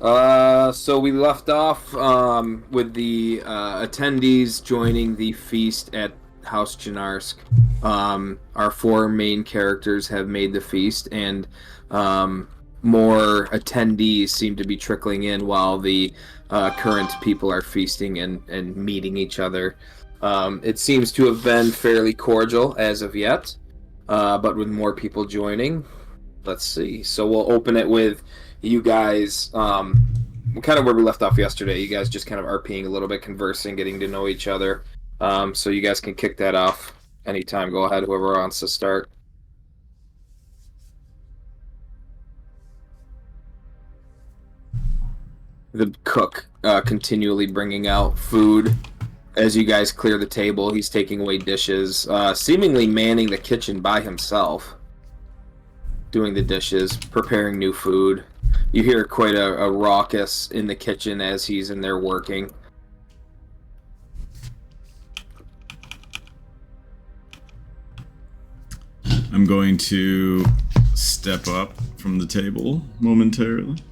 So we left off with the attendees joining the feast at House Janarsk. Our four main characters have made the feast, and more attendees seem to be trickling in while the current people are feasting and meeting each other. It seems to have been fairly cordial as of yet, but with more people joining. Let's see. So we'll open it with you guys, kind of where we left off yesterday. You guys just kind of RPing a little bit, conversing, getting to know each other. So you guys can kick that off anytime. Go ahead, whoever wants to start. The cook continually bringing out food as you guys clear the table. He's taking away dishes, seemingly manning the kitchen by himself, doing the dishes, preparing new food. You hear quite a raucous in the kitchen as he's in there working. I'm going to step up from the table momentarily.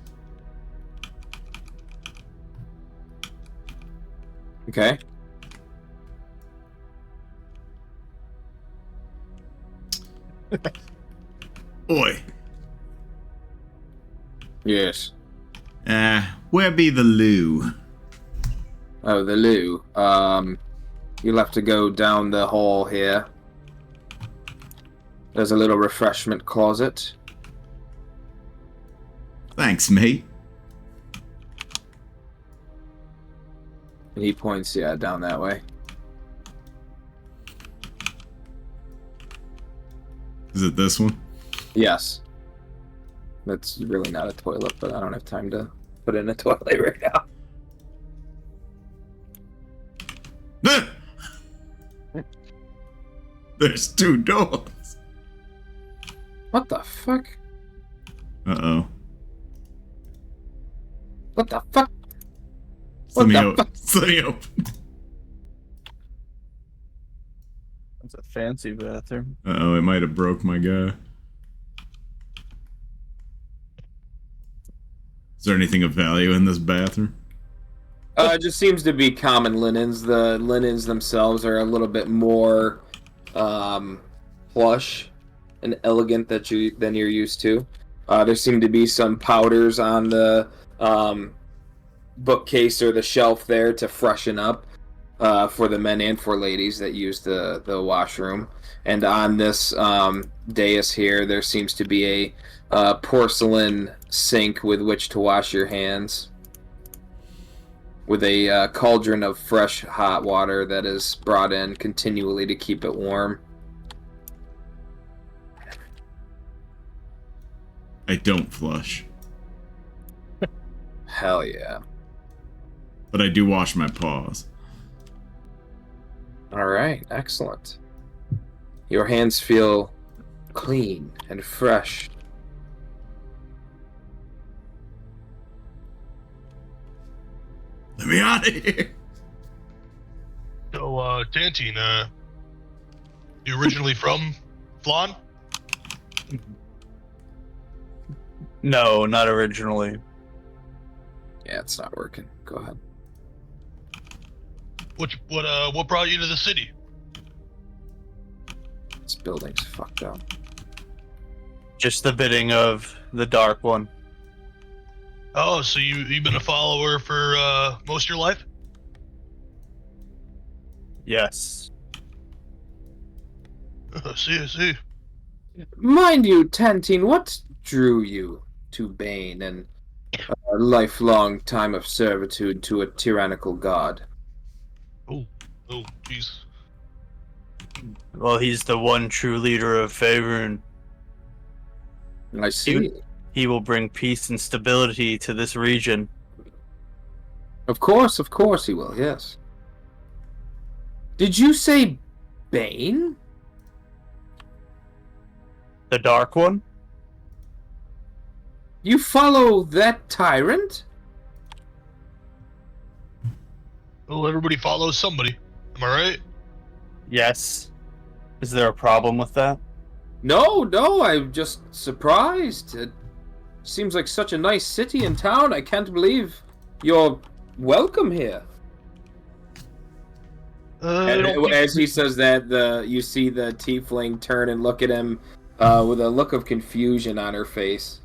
Okay. Oi. Yes. Where be the loo? Oh, the loo. You'll have to go down the hall here. There's a little refreshment closet. Thanks, mate. And he points, yeah, down that way. Is it this one? Yes. That's really not a toilet, but I don't have time to put in a toilet right now. There's two doors. What the fuck? Uh-oh. What the fuck? Let me open. That's a fancy bathroom. Uh-oh, it might have broke my guy. Is there anything of value in this bathroom? It just seems to be common linens. The linens themselves are a little bit more plush and elegant than you're used to. There seem to be some powders on the bookcase or the shelf there to freshen up for the men and for ladies that use the washroom. And on this dais here, there seems to be a porcelain sink with which to wash your hands, with a cauldron of fresh hot water that is brought in continually to keep it warm. I don't flush. Hell yeah. But I do wash my paws. Alright, excellent. Your hands feel clean and fresh. Let me out of here. So, Tantine, you originally from Phlan? No, not originally. Yeah, it's not working. Go ahead. What brought you to the city? This building's fucked up. Just the bidding of the Dark One. Oh, so you've been a follower for most of your life? Yes. I see. Mind you, Tantine, what drew you to Bane and a lifelong time of servitude to a tyrannical god? Oh, jeez. Well, he's the one true leader of Faerun. I see. He will bring peace and stability to this region. Of course he will, yes. Did you say Bane? The Dark One? You follow that tyrant? Well, everybody follows somebody. Am I right? Yes. Is there a problem with that? No, I'm just surprised. Seems like such a nice city and town. I can't believe you're welcome here. As he says that, you see the tiefling turn and look at him with a look of confusion on her face.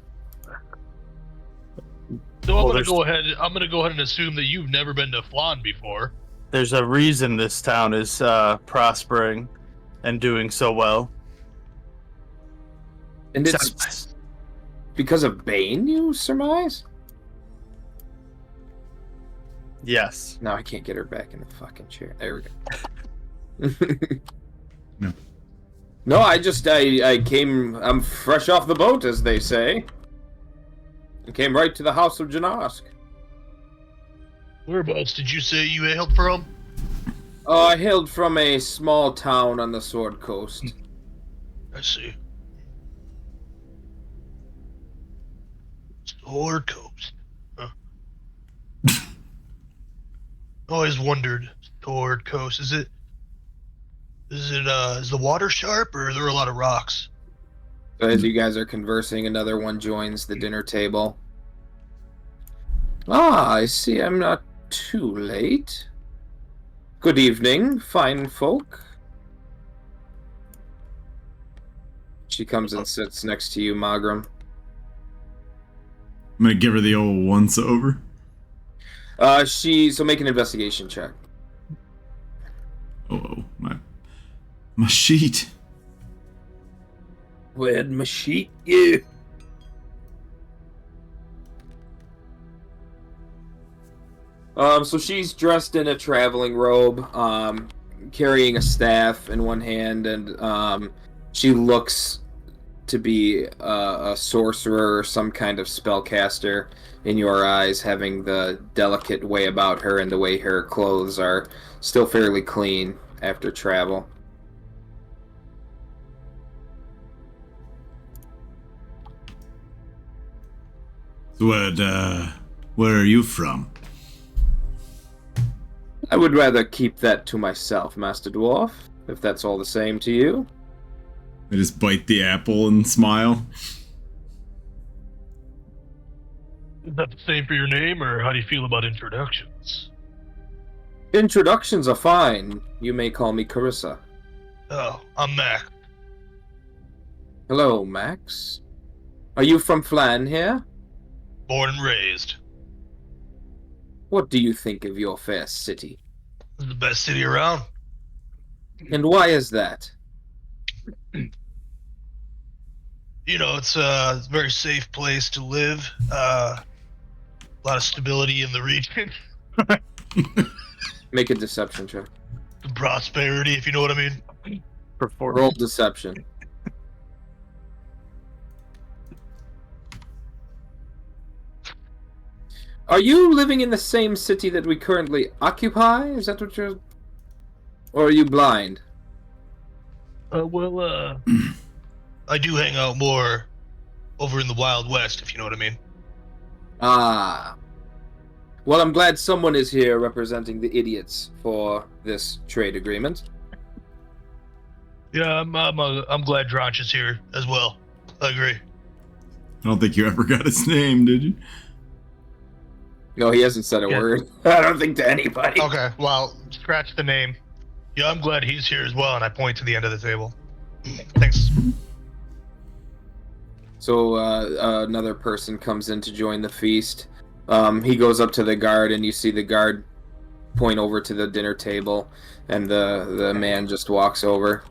So I'm gonna go ahead and assume that you've never been to Phlan before. There's a reason this town is prospering and doing so well. And it's because of Bane, you surmise? Yes. No, I can't get her back in the fucking chair. There we go. No. No, I'm fresh off the boat, as they say. And came right to the House of Jhanask. Whereabouts did you say you hailed from? I hailed from a small town on the Sword Coast. I see. Sword Coast. Huh. Always wondered, Sword Coast. Is the water sharp, or are there a lot of rocks? So as you guys are conversing, another one joins the dinner table. Ah, I see I'm not too late. Good evening, fine folk. She comes and sits next to you, Magrom. I'm gonna give her the old once over. So make an investigation check. Oh, my sheet. Where'd my sheet go? So she's dressed in a traveling robe, carrying a staff in one hand, and she looks to be a sorcerer or some kind of spellcaster in your eyes, having the delicate way about her and the way her clothes are still fairly clean after travel. So where are you from? I would rather keep that to myself, Master Dwarf, if that's all the same to you. I just bite the apple and smile. Is that the same for your name, or how do you feel about introductions? Introductions are fine. You may call me Carissa. Oh, I'm Mac. Hello, Max. Are you from Phlan here? Born and raised. What do you think of your fair city? It's the best city around. And why is that? You know, it's a very safe place to live. A lot of stability in the region. Make a deception check. The prosperity, if you know what I mean. Roll deception. Are you living in the same city that we currently occupy? Is that what you're... Or are you blind? I do hang out more over in the Wild West, if you know what I mean. Ah. Well, I'm glad someone is here representing the idiots for this trade agreement. Yeah, I'm glad Dronch is here as well. I agree. I don't think you ever got his name, did you? No, he hasn't said a word. I don't think to anybody. Okay, well, scratch the name. Yeah, I'm glad he's here as well, and I point to the end of the table. Thanks. So another person comes in to join the feast. He goes up to the guard, and you see the guard point over to the dinner table, and the man just walks over.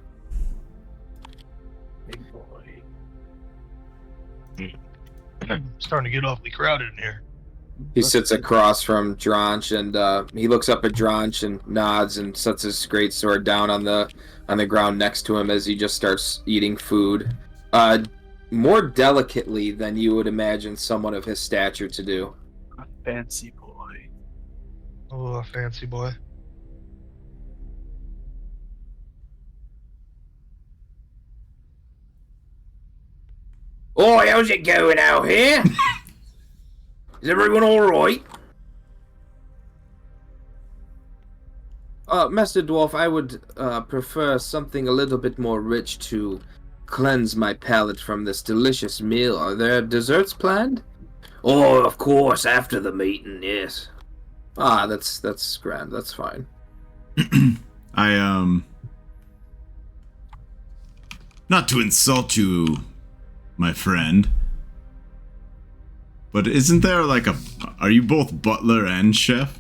Big boy. Starting to get awfully crowded in here. He sits across from Dronch, and he looks up at Dronch and nods and sets his greatsword down on the ground next to him as he just starts eating food. More delicately than you would imagine someone of his stature to do. A fancy boy. Oh, a fancy boy. Oh, how's it going out here? Is everyone alright? Master Dwarf, I would prefer something a little bit more rich to cleanse my palate from this delicious meal, are there desserts planned? Oh, of course, after the meeting, yes. Ah, that's grand, that's fine. Not to insult you, my friend, but isn't there like are you both butler and chef?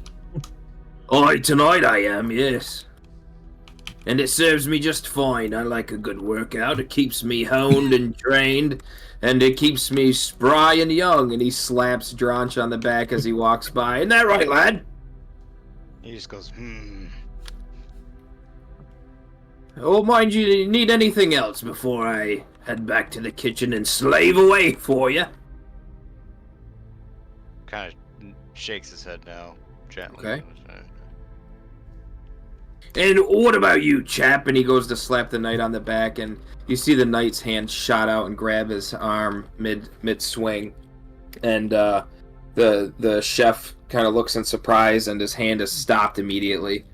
Oh, tonight I am, yes. And it serves me just fine. I like a good workout. It keeps me honed and trained, and it keeps me spry and young. And he slaps Dronch on the back as he walks by. Isn't that right, lad? He just goes, Oh, mind you, need anything else before I head back to the kitchen and slave away for you? kind of shakes his head now, gently. Okay. And what about you, chap? And he goes to slap the knight on the back, and you see the knight's hand shot out and grab his arm mid swing, and the chef kind of looks in surprise, and his hand is stopped immediately.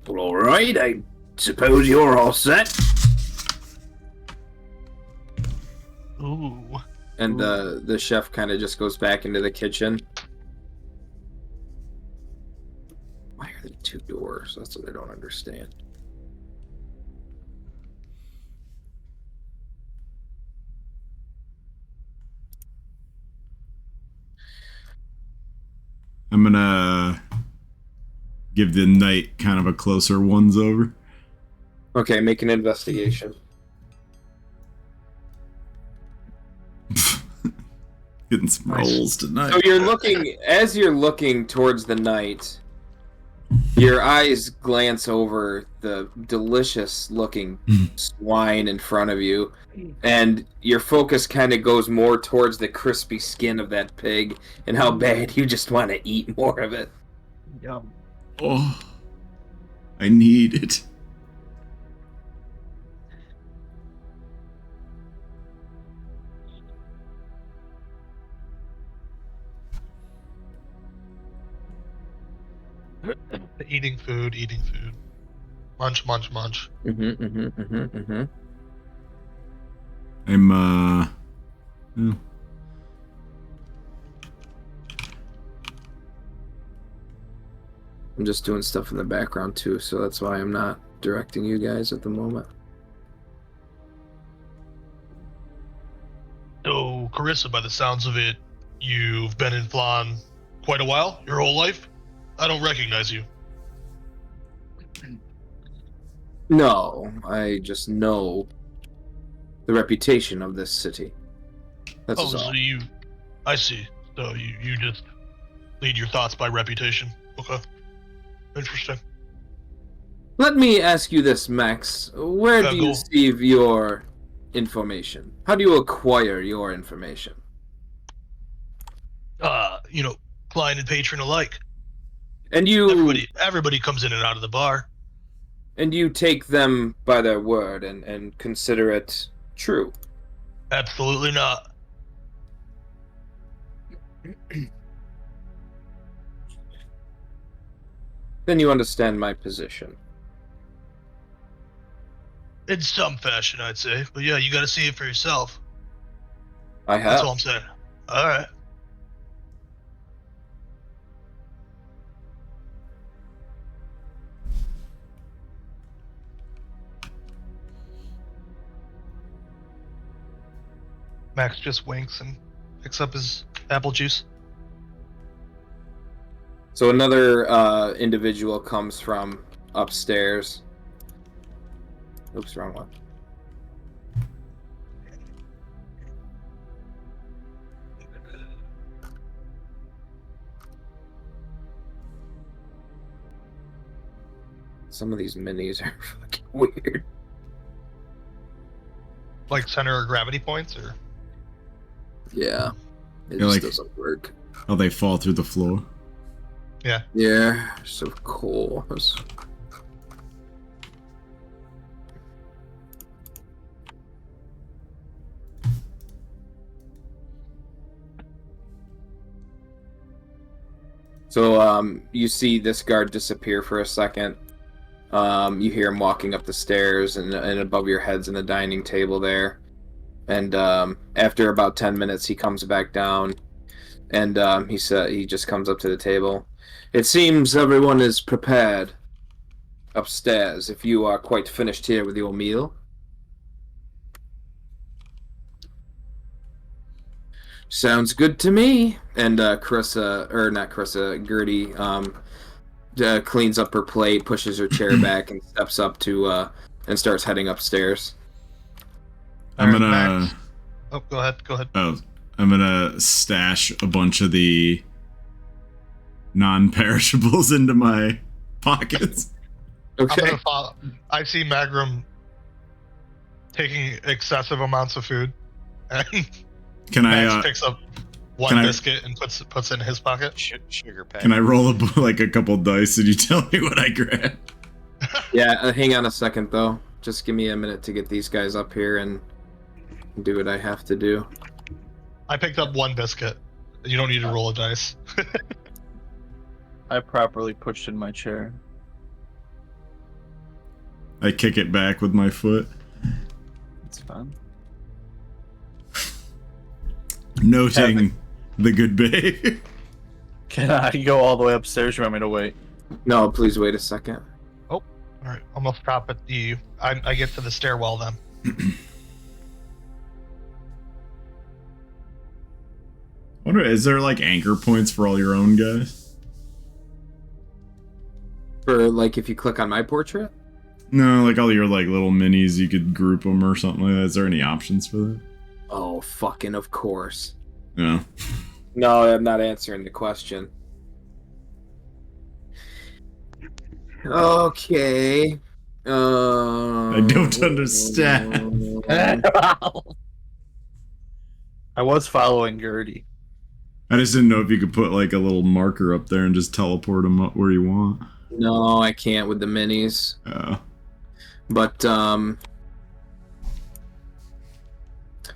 Well, all right, I suppose you're all set. Ooh. And the chef kind of just goes back into the kitchen. Why are there two doors? That's what I don't understand. I'm gonna give the knight kind of a closer once over. Okay, make an investigation. Getting some rolls tonight. So as you're looking towards the knight, your eyes glance over the delicious looking swine in front of you, and your focus kind of goes more towards the crispy skin of that pig and how bad you just want to eat more of it. Yum. Oh, I need it. Eating food. Munch. I'm I'm just doing stuff in the background too, so that's why I'm not directing you guys at the moment. So, Carissa, by the sounds of it, you've been in Phlan quite a while, your whole life? I don't recognize you. No, I just know the reputation of this city. That's Oh, all. so I see. So you just lead your thoughts by reputation. Okay. Interesting. Let me ask you this, Max. Where do you Go. receive your information? How do you acquire your information? Client and patron alike. And you Everybody comes in and out of the bar. and you take them by their word and consider it true. Absolutely not. Then you understand my position. In some fashion, I'd say. But yeah, you gotta see it for yourself. I That's have. all I'm saying. Alright. Max just winks and picks up his apple juice. So another individual comes from upstairs. Oops, wrong one. Some of these minis are fucking weird. Like center of gravity points, or Yeah. It Yeah, just like- doesn't work. how they fall through the floor. Yeah, so cool. So, you see this guard disappear for a second. You hear him walking up the stairs, and above your heads in the dining table there. And after about 10 minutes, he comes back down, and he just comes up to the table. It seems everyone is prepared upstairs. If you are quite finished here with your meal. Sounds good to me. And Gertie, cleans up her plate, pushes her chair back, and steps up to and starts heading upstairs. I'm Alright, gonna. Max. Oh, go ahead. Oh, I'm gonna stash a bunch of the non-perishables into my pockets. Okay. I'm gonna follow. I see Magrom taking excessive amounts of food, and Can Max I? picks up one can I- biscuit and puts it in his pocket. Sugar pack. Can I roll a couple dice and you tell me what I grab? Yeah, hang on a second, though. Just give me a minute to get these guys up here and do what I have to do. I picked up one biscuit. You don't need to roll a dice. I properly pushed in my chair. I kick it back with my foot. It's fine. Noting the good babe. Can I go all the way upstairs? You want me to wait? No, please wait a second. All right, I'm gonna stop at the. I get to the stairwell then. Wonder, is there like anchor points for all your own guys? For, like, if you click on my portrait? No, like all your like little minis, you could group them or something like that. Is there any options for that? Oh, fucking of course. No. No, I'm not answering the question. Okay. I don't understand. I was following Gertie. I just didn't know if you could put like a little marker up there and just teleport them up where you want. No, I can't with the minis. But,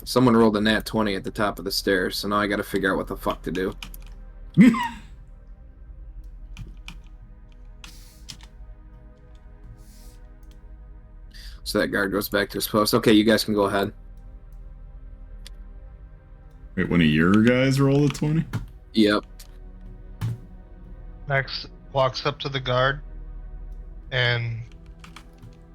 someone rolled a nat 20 at the top of the stairs, so now I gotta figure out what the fuck to do. So that guard goes back to his post. Okay, you guys can go ahead. Wait, one of your guys roll a 20? Yep. Max walks up to the guard, and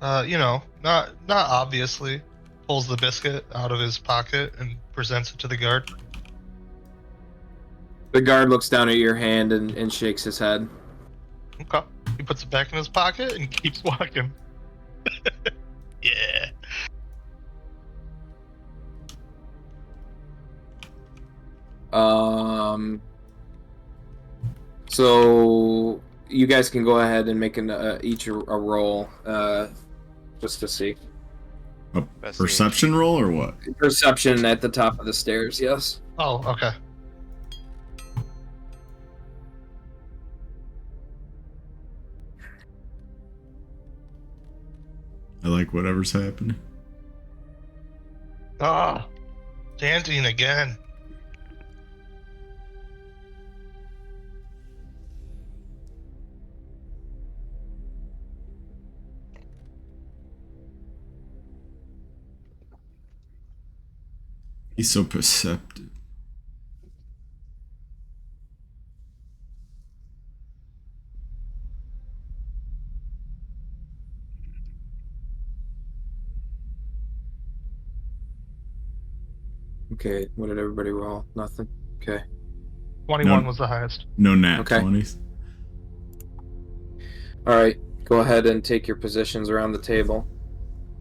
not obviously, pulls the biscuit out of his pocket and presents it to the guard. The guard looks down at your hand and shakes his head. Okay. He puts it back in his pocket and keeps walking. Yeah. So you guys can go ahead and make each a roll, just to see. A perception roll or what? Perception at the top of the stairs, yes. Oh, okay. I like whatever's happening. Ah, Tantine again. He's so perceptive. Okay, what did everybody roll? Nothing? Okay. 21 No. was the highest. No nat Okay. 20s. Alright, go ahead and take your positions around the table.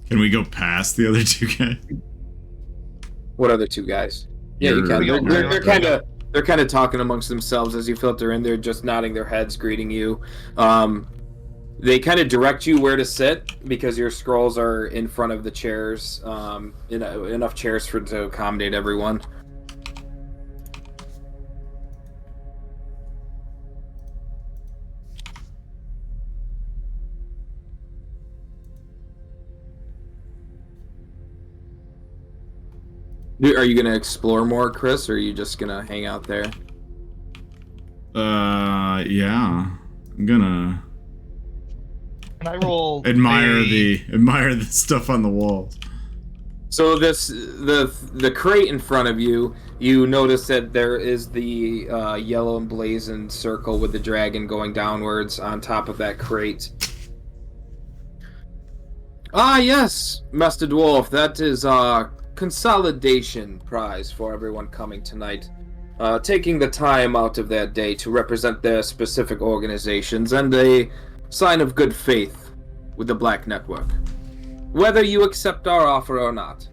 Can we go past the other two guys? What other two guys? Yeah, you You're- can. They're kind of talking amongst themselves as you filter in. They're just nodding their heads, greeting you. They kind of direct you where to sit because your scrolls are in front of the chairs. Enough chairs to accommodate everyone. Are you gonna explore more, Chris, or are you just gonna hang out there? Yeah. I'm gonna Can I roll? Admire the stuff on the walls. So the crate in front of you, you notice that there is the yellow emblazoned circle with the dragon going downwards on top of that crate. Ah, yes, Master Dwarf, that is our consolidation prize for everyone coming tonight. Taking the time out of their day to represent their specific organizations and a sign of good faith with the Black Network. Whether you accept our offer or not.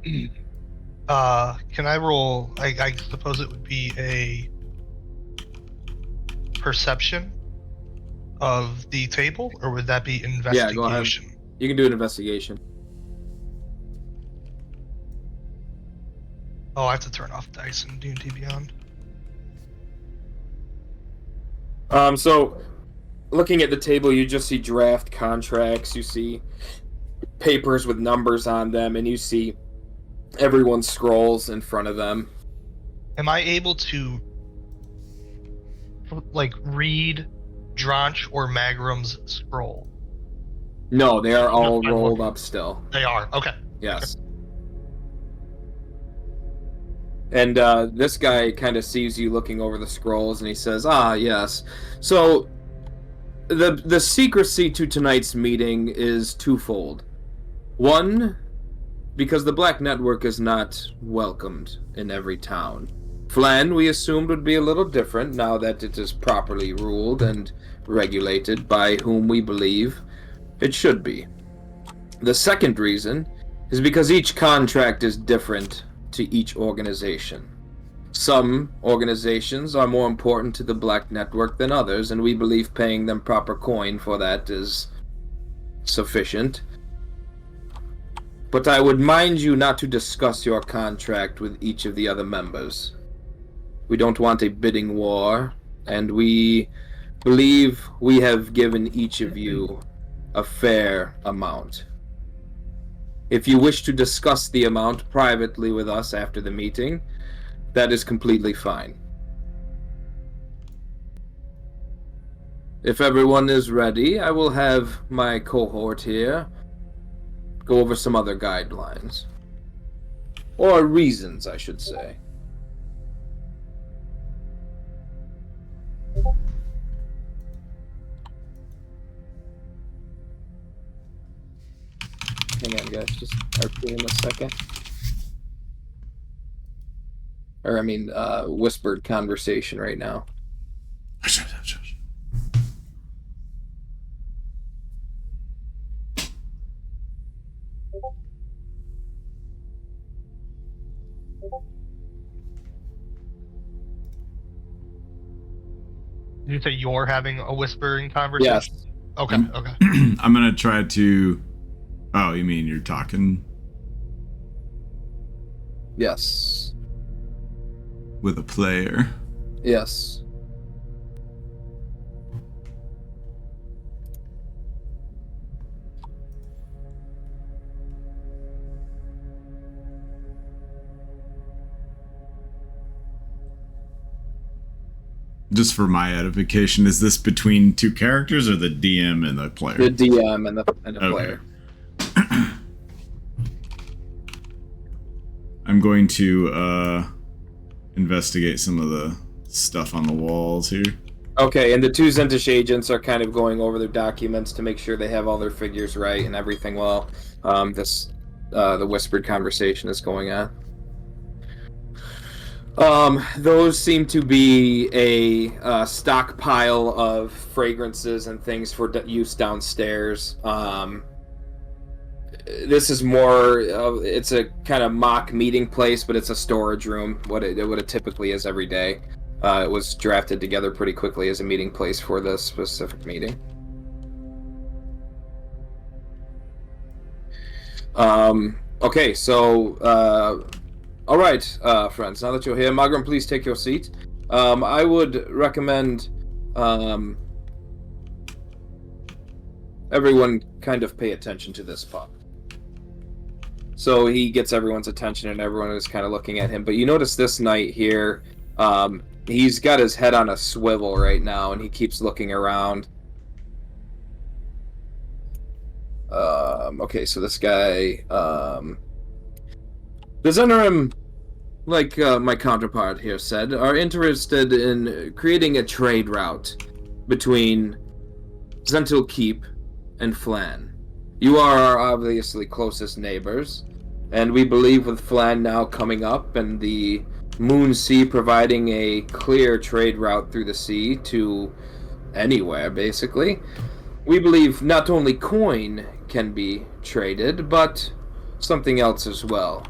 Can I roll? I suppose it would be a perception of the table, or would that be investigation? Yeah, go ahead. You can do an investigation. Oh, I have to turn off dice in D&D Beyond. So, looking at the table, you just see draft contracts, you see papers with numbers on them, and you see everyone's scrolls in front of them. Am I able to, like, read Dronch or Magrom's scroll? No, they are all rolled up still. They are, okay. Yes. And this guy kind of sees you looking over the scrolls, and he says, "Ah, yes. So, the secrecy to tonight's meeting is twofold. One, because the Black Network is not welcomed in every town. Phlan, we assumed, would be a little different now that it is properly ruled and regulated by whom we believe it should be. The second reason is because each contract is different to each organization. Some organizations are more important to the Black Network than others, and we believe paying them proper coin for that is sufficient. But I would mind you not to discuss your contract with each of the other members. We don't want a bidding war, and we believe we have given each of you a fair amount. If you wish to discuss the amount privately with us after the meeting, that is completely fine. If everyone is ready, I will have my cohort here go over some other guidelines. Or reasons, I should say. Hang on, guys. Just RP in a second. Or, I mean, whispered conversation right now. Did you say you're having a whispering conversation? Yes. Okay, okay. I'm gonna try to... Oh, you mean you're talking Yes. with a player? Yes. Just for my edification, is this between two characters or the DM and the player? The DM and the Okay. player. I'm going to investigate some of the stuff on the walls here. Okay, and the two Zentish agents are kind of going over their documents to make sure they have all their figures right and everything while the whispered conversation is going on. Those seem to be a stockpile of fragrances and things for use downstairs. This is more, it's a kind of mock meeting place, but it's a storage room, what it typically is every day. It was drafted together pretty quickly as a meeting place for this specific meeting. Okay, so, all right, friends, now that you're here, Magrom, please take your seat. I would recommend everyone kind of pay attention to this pup. So he gets everyone's attention and everyone is kind of looking at him. But you notice this night here, He's got his head on a swivel right now, and he keeps looking around. Okay, so this guy, the Zenorim, like my counterpart here said, are interested in creating a trade route between Zentil Keep and Phlan. You are our obviously closest neighbors, and we believe with Phlan now coming up and the Moonsea providing a clear trade route through the sea to anywhere, basically, we believe not only coin can be traded, but something else as well.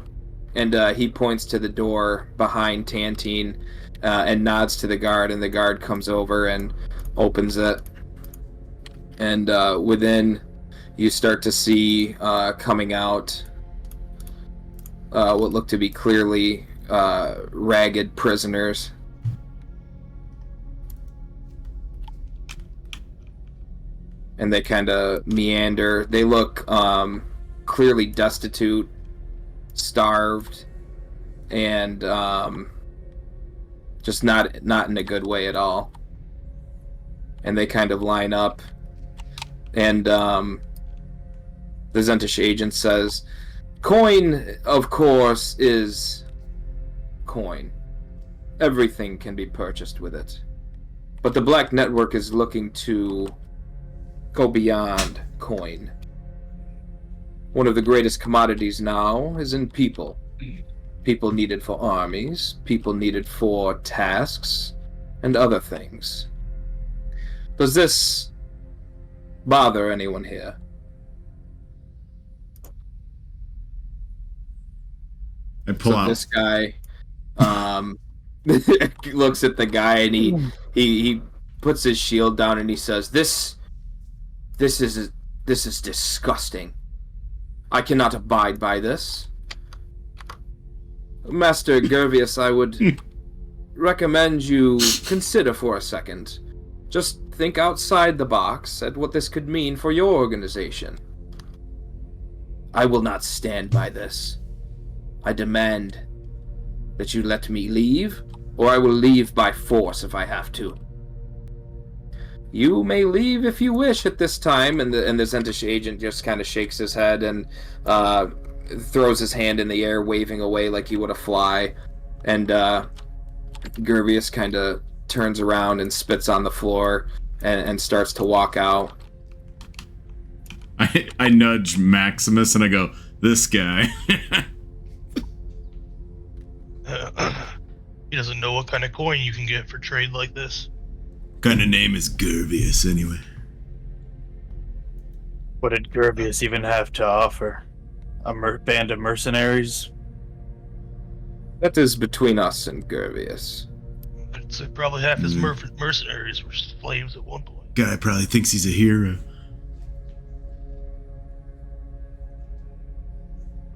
And he points to the door behind Tantine and nods to the guard, and the guard comes over and opens it. And within, you start to see coming out what look to be clearly ragged prisoners. And they kind of meander. They look clearly destitute, starved, and just not in a good way at all. And they kind of line up. And the Zentish agent says, "Coin, of course, is coin. Everything can be purchased with it. But the Black Network is looking to go beyond coin. One of the greatest commodities now is in people. People needed for armies, people needed for tasks, and other things. Does this bother anyone here?" I pull out. This guy looks at the guy, and he puts his shield down, and he says, This is disgusting. I cannot abide by this. Master Gervius, I would recommend you consider for a second. Just think outside the box at what this could mean for your organization. I will not stand by this. I demand that you let me leave, or I will leave by force if I have to. You may leave if you wish at this time. And the Zentish agent just kind of shakes his head and throws his hand in the air, waving away like he would a fly. And Gervius kind of turns around and spits on the floor and starts to walk out. I nudge Maximus and I go, "This guy." He doesn't know what kind of coin you can get for trade like this. Kind of name is Gervius, anyway. What did Gervius even have to offer? A band of mercenaries? That is between us and Gervius. I'd say probably half his mercenaries were slaves at one point. Guy probably thinks he's a hero.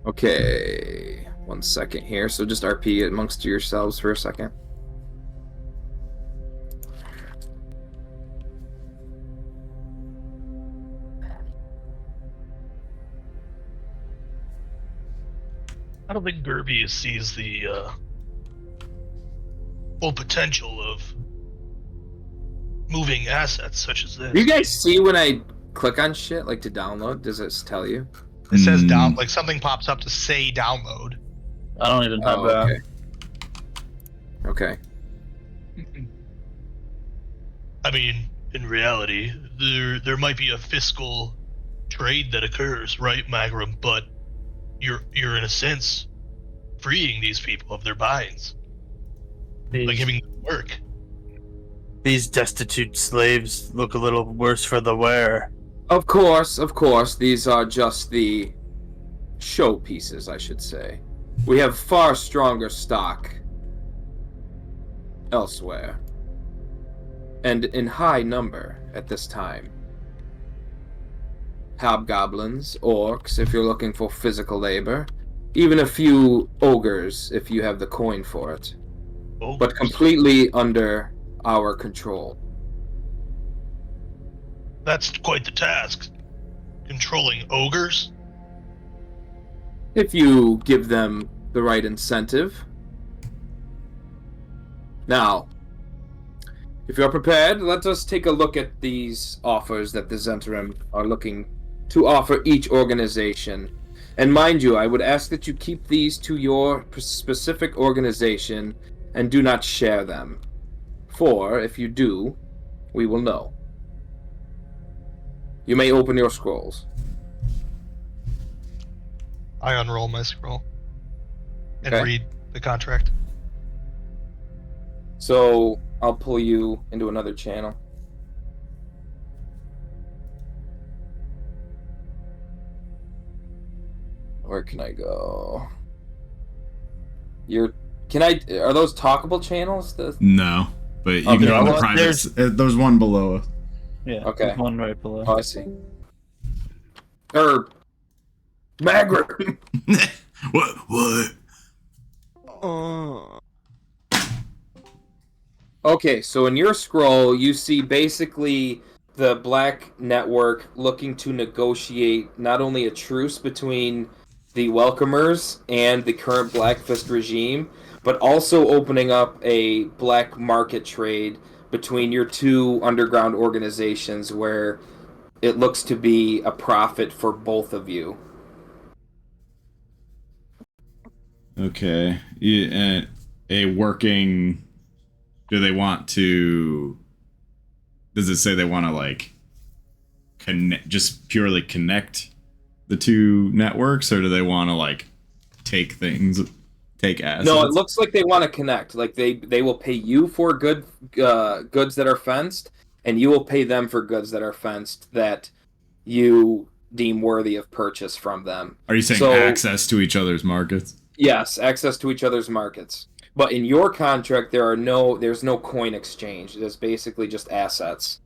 Okay, 1 second here. So just RP amongst yourselves for a second. I don't think Gervius sees the full potential of moving assets such as this. Do you guys see when I click on shit, like to download? Does it tell you? It says down, like something pops up to say download. I don't even have that. Okay. I mean, in reality, there might be a fiscal trade that occurs, right, Magrom? But you're in a sense freeing these people of their binds, like giving them work. These destitute slaves look a little worse for the wear. Of course. These are just the show pieces, I should say. We have far stronger stock elsewhere, and in high number at this time. Hobgoblins, orcs, if you're looking for physical labor, even a few ogres, if you have the coin for it. Ogres. But completely under our control. That's quite the task. Controlling ogres? If you give them the right incentive. Now, If you're prepared, let us take a look at these offers that the Zentrum are looking to offer each organization. And mind you, I would ask that you keep these to your specific organization and do not share them. For, if you do, we will know. You may open your scrolls. I unroll my scroll and Okay. read the contract. So, I'll pull you into another channel. Where can I go? Are those talkable channels? No, but you Okay, can go in the well, private. There's one below us. Yeah. Okay. There's one right below. Oh, I see. Magrom! What? Okay, so in your scroll, you see basically the Black Network looking to negotiate not only a truce between the Welcomers and the current Black Fist regime, but also opening up a black market trade between your two underground organizations where it looks to be a profit for both of you. Okay. Yeah, a working. Do they want to? Does it say they want to like connect, just purely connect the two networks, or do they want to like take assets? No, it looks like they want to connect. Like they will pay you for goods that are fenced, and you will pay them for goods that are fenced that you deem worthy of purchase from them. Are you saying access to each other's markets? Yes, access to each other's markets. But in your contract, there's no coin exchange. It's basically just assets.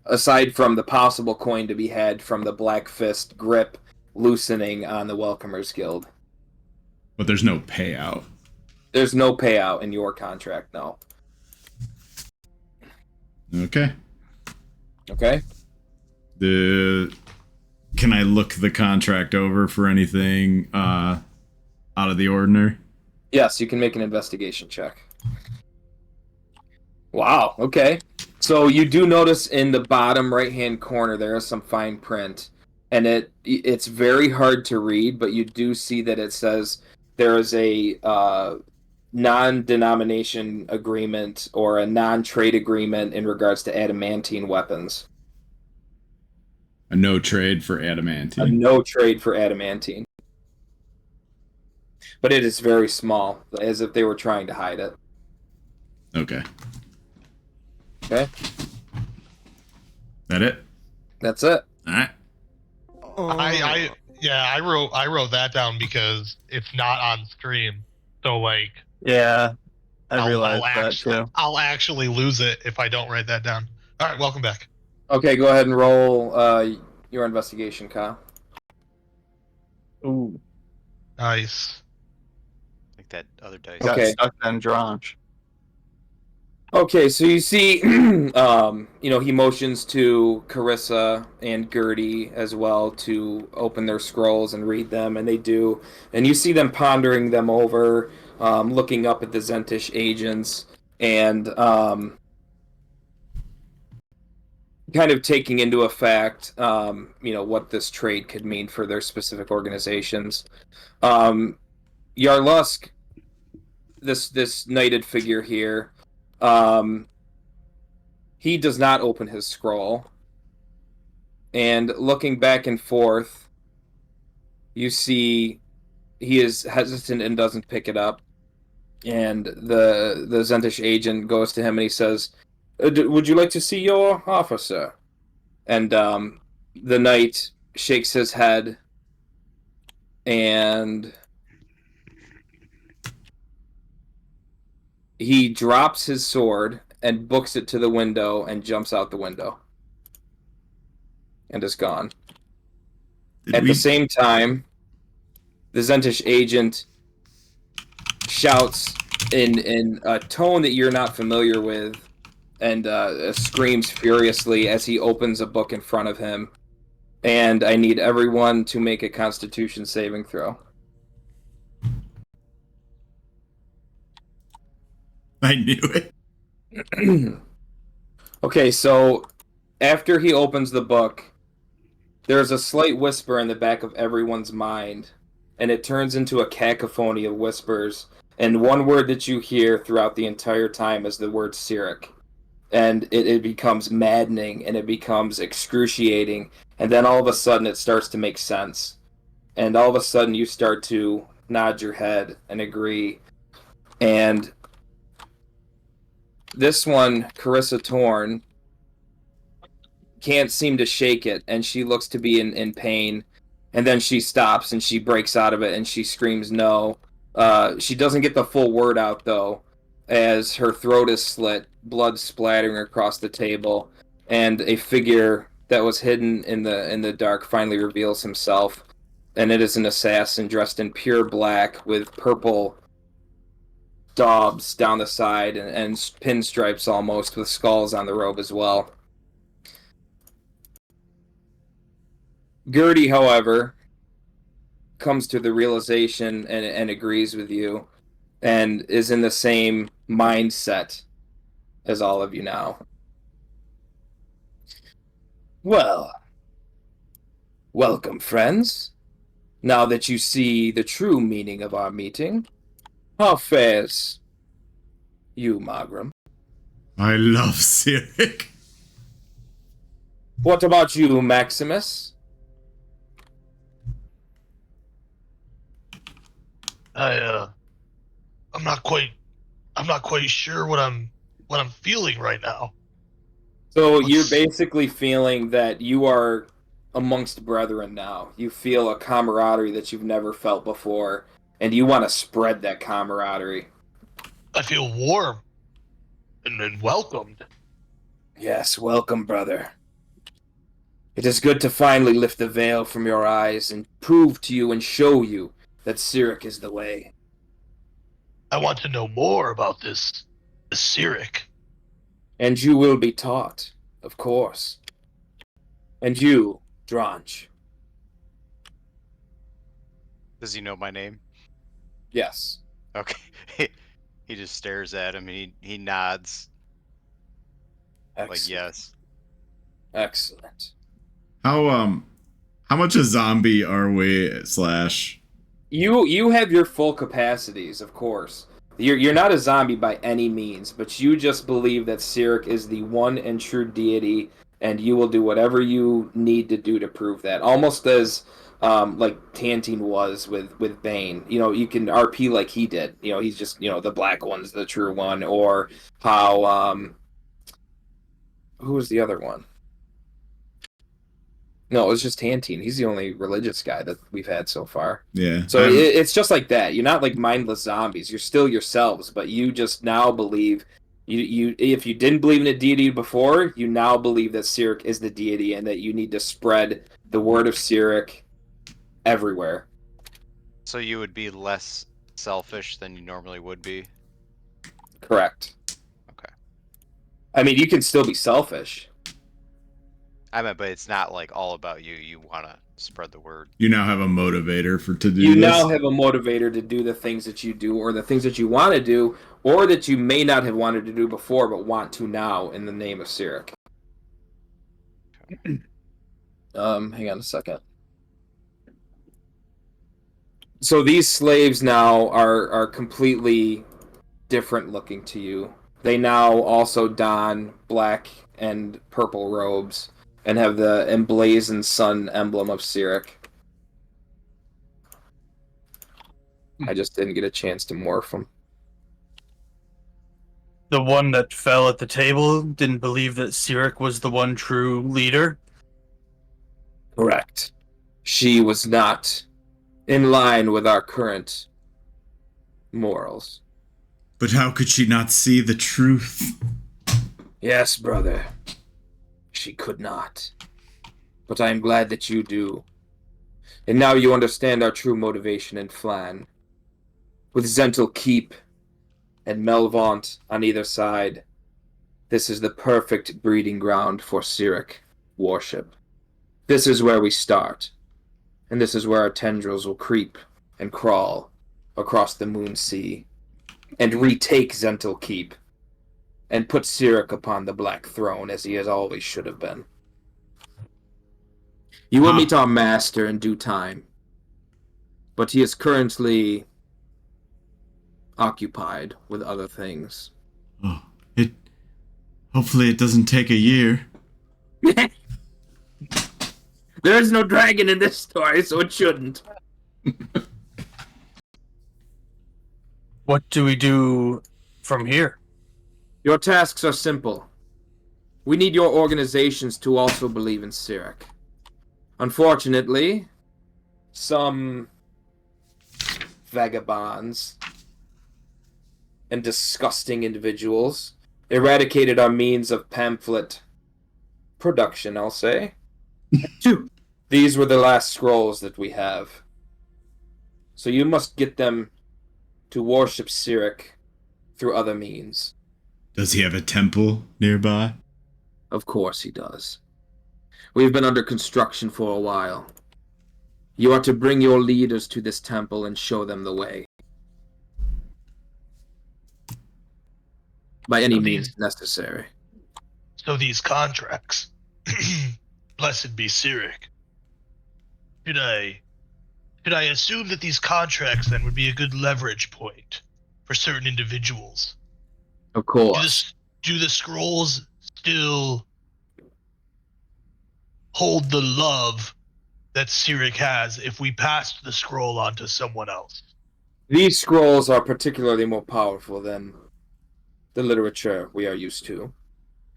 Aside from the possible coin to be had from the Black Fist grip loosening on the Welcomers Guild. But there's no payout. There's no payout in your contract, no. Okay. Okay? Can I look the contract over for anything out of the ordinary? Yes, you can make an investigation check. Wow, okay. So you do notice in the bottom right-hand corner there is some fine print, and it's very hard to read, but you do see that it says there is a non-denomination agreement or a non-trade agreement in regards to adamantine weapons. A no trade for adamantine. A no trade for adamantine. But it is very small, as if they were trying to hide it. Okay. Okay? That it? That's it. All right. I wrote that down because it's not on stream. So like Yeah, I realized that too. I'll actually lose it if I don't write that down. All right, welcome back. Okay, go ahead and roll your investigation, Kyle. Ooh, Nice. Like that other dice. got Okay. stuck on Dronch. Okay, so you see, he motions to Carissa and Gertie as well to open their scrolls and read them, and they do. And you see them pondering them over, looking up at the Zentish agents, and kind of taking into effect, what this trade could mean for their specific organizations. Yarlusk, this knighted figure here, he does not open his scroll, and looking back and forth, you see he is hesitant and doesn't pick it up, and the Zentish agent goes to him and he says, would you like to see your officer? And the knight shakes his head and he drops his sword and books it to the window and jumps out the window. And is gone. At the same time, the Zentish agent shouts in a tone that you're not familiar with and screams furiously as he opens a book in front of him. And I need everyone to make a Constitution saving throw. I knew it. Okay, so after he opens the book, there's a slight whisper in the back of everyone's mind, and it turns into a cacophony of whispers. And one word that you hear throughout the entire time is the word Cyric. And it becomes maddening, and it becomes excruciating, and then all of a sudden it starts to make sense. And all of a sudden you start to nod your head and agree. And this one, Carissa Torn, can't seem to shake it, and she looks to be in pain. And then she stops and she breaks out of it and she screams no. She doesn't get the full word out though, as her throat is slit, blood splattering across the table, and a figure that was hidden in the dark finally reveals himself. And it is an assassin dressed in pure black with purple daubs down the side and pinstripes almost, with skulls on the robe as well. Gertie, however, comes to the realization and agrees with you and is in the same mindset as all of you now. Well, welcome, friends. Now that you see the true meaning of our meeting, how fares you, Magrom? I love Cyric. What about you, Maximus? I'm not quite sure what I'm feeling right now. So you're basically feeling that you are amongst brethren now. You feel a camaraderie that you've never felt before, and you want to spread that camaraderie. I feel warm and welcomed. Yes, welcome, brother. It is good to finally lift the veil from your eyes and prove to you and show you that Cyric is the way. I want to know more about this Cyric. And you will be taught, of course. And you, Dronch. Does he know my name? Yes. Okay. He just stares at him and he nods. Excellent. Like yes. Excellent. How much a zombie are we slash? You have your full capacities, of course. You're not a zombie by any means, but you just believe that Cyric is the one and true deity, and you will do whatever you need to do to prove that. Almost as like Tantine was with Bane. You know, you can RP like he did. You know, he's just, you know, the black one's the true one, or how who was the other one? No, it was just Tantine. He's the only religious guy that we've had so far. Yeah. So it's just like that. You're not like mindless zombies. You're still yourselves, but you just now believe you if you didn't believe in a deity before, you now believe that Cyric is the deity and that you need to spread the word of Cyric everywhere. So you would be less selfish than you normally would be? Correct. Okay. I mean, you can still be selfish. I meant, but it's not like all about you. You want to spread the word. You now have a motivator to do You this. now have a motivator to do the things that you do, or the things that you want to do, or that you may not have wanted to do before, but want to now in the name of Cyric. Hang on a second. So these slaves now are completely different looking to you. They now also don black and purple robes and have the emblazoned sun emblem of Cyric. I just didn't get a chance to morph them. The one that fell at the table didn't believe that Cyric was the one true leader? Correct. She was not in line with our current morals. But how could she not see the truth? Yes, brother. She could not. But I am glad that you do. And now you understand our true motivation in Phlan. With Zhentil Keep and Melvaunt on either side, this is the perfect breeding ground for Cyric worship. This is where we start. And this is where our tendrils will creep and crawl across the Moonsea and retake Zhentil Keep and put Sirik upon the Black Throne as he has always should have been. You will meet our master in due time, but he is currently occupied with other things. Oh, hopefully it doesn't take a year. There is no dragon in this story, so it shouldn't. What do we do from here? Your tasks are simple. We need your organizations to also believe in Sirik. Unfortunately, some vagabonds and disgusting individuals eradicated our means of pamphlet production, I'll say. These were the last scrolls that we have. So you must get them to worship Sirik through other means. Does he have a temple nearby? Of course he does. We've been under construction for a while. You are to bring your leaders to this temple and show them the way. By any means necessary. So these contracts, blessed be Sirik. Should I assume that these contracts then would be a good leverage point for certain individuals? Of course. Do the scrolls still hold the love that Sirik has if we passed the scroll on to someone else? These scrolls are particularly more powerful than the literature we are used to.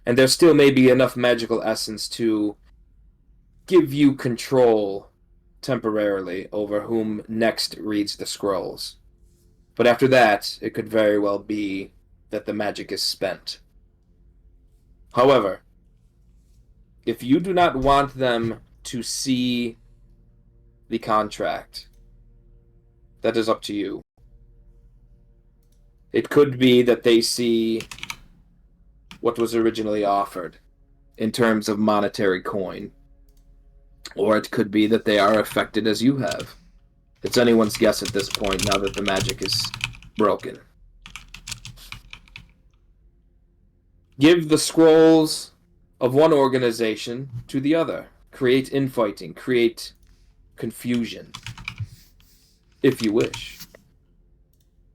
And there still may be enough magical essence to give you control temporarily over whom next reads the scrolls. But after that, it could very well be that the magic is spent. However, if you do not want them to see the contract, that is up to you. It could be that they see what was originally offered in terms of monetary coin. Or it could be that they are affected as you have. It's anyone's guess at this point now that the magic is broken. Give the scrolls of one organization to the other. Create infighting. Create confusion. If you wish.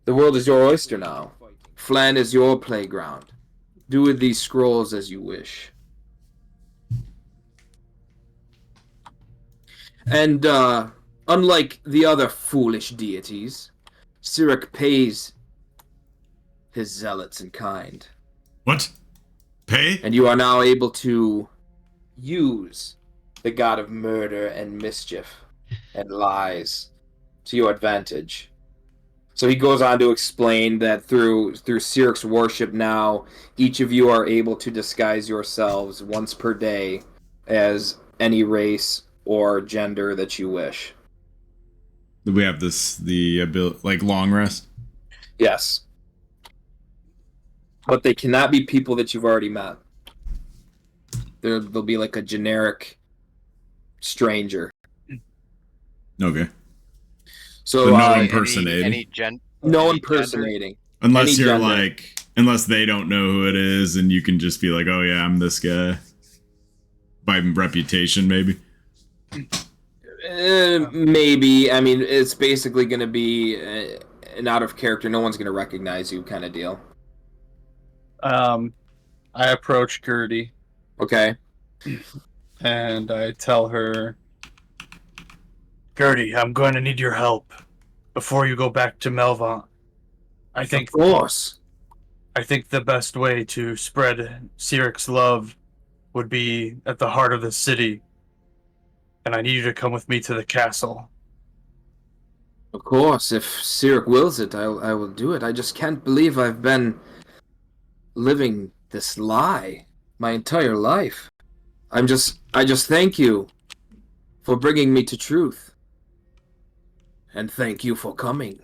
The world is your oyster now. Phlan is your playground. Do with these scrolls as you wish. And, unlike the other foolish deities, Sirik pays his zealots in kind. What? Pay? And you are now able to use the god of murder and mischief and lies to your advantage. So he goes on to explain that through Sirik's worship now, each of you are able to disguise yourselves once per day as any race or gender that you wish. We have the ability, like long rest? Yes. But they cannot be people that you've already met. They'll be like a generic stranger. Okay. So no impersonating. No impersonating. Unless you're like, unless they don't know who it is, and you can just be like, oh yeah, I'm this guy. By reputation, maybe. Maybe. I mean, it's basically going to be an out of character, no one's going to recognize you kind of deal. I approach Gertie. Okay. And I tell her, Gertie, I'm going to need your help before you go back to Melvant. Of course. I think the best way to spread Sirik's love would be at the heart of the city. And I need you to come with me to the castle. Of course, if Sirik wills it, I will do it. I just can't believe I've been living this lie my entire life. I just thank you for bringing me to truth. And thank you for coming.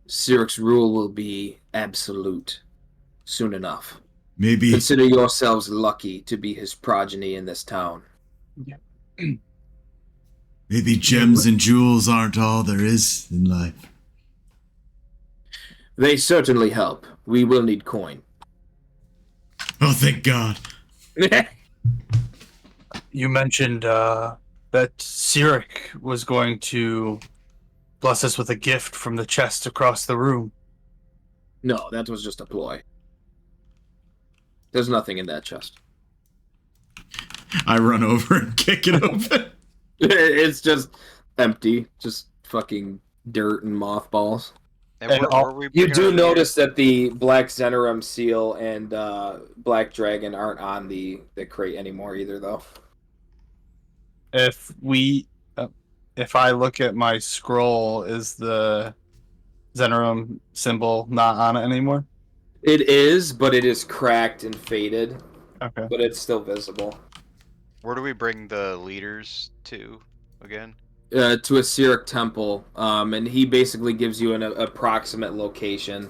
Sirik's rule will be absolute soon enough. Maybe. Consider yourselves lucky to be his progeny in this town. Yeah. Maybe gems and jewels aren't all there is in life. They certainly help. We will need coin. Oh, thank God. You mentioned that Sirik was going to bless us with a gift from the chest across the room. No, that was just a ploy. There's nothing in that chest. I run over and kick it open. It's just empty. Just fucking dirt and mothballs. And And where were we You bringing do our notice that the Black Zenerum seal and Black Dragon aren't on the crate anymore either, though. If I look at my scroll, is the Zenerum symbol not on it anymore? It is, but it is cracked and faded. Okay. But it's still visible. Where do we bring the leaders to again? To a Sirik temple, and he basically gives you an approximate location.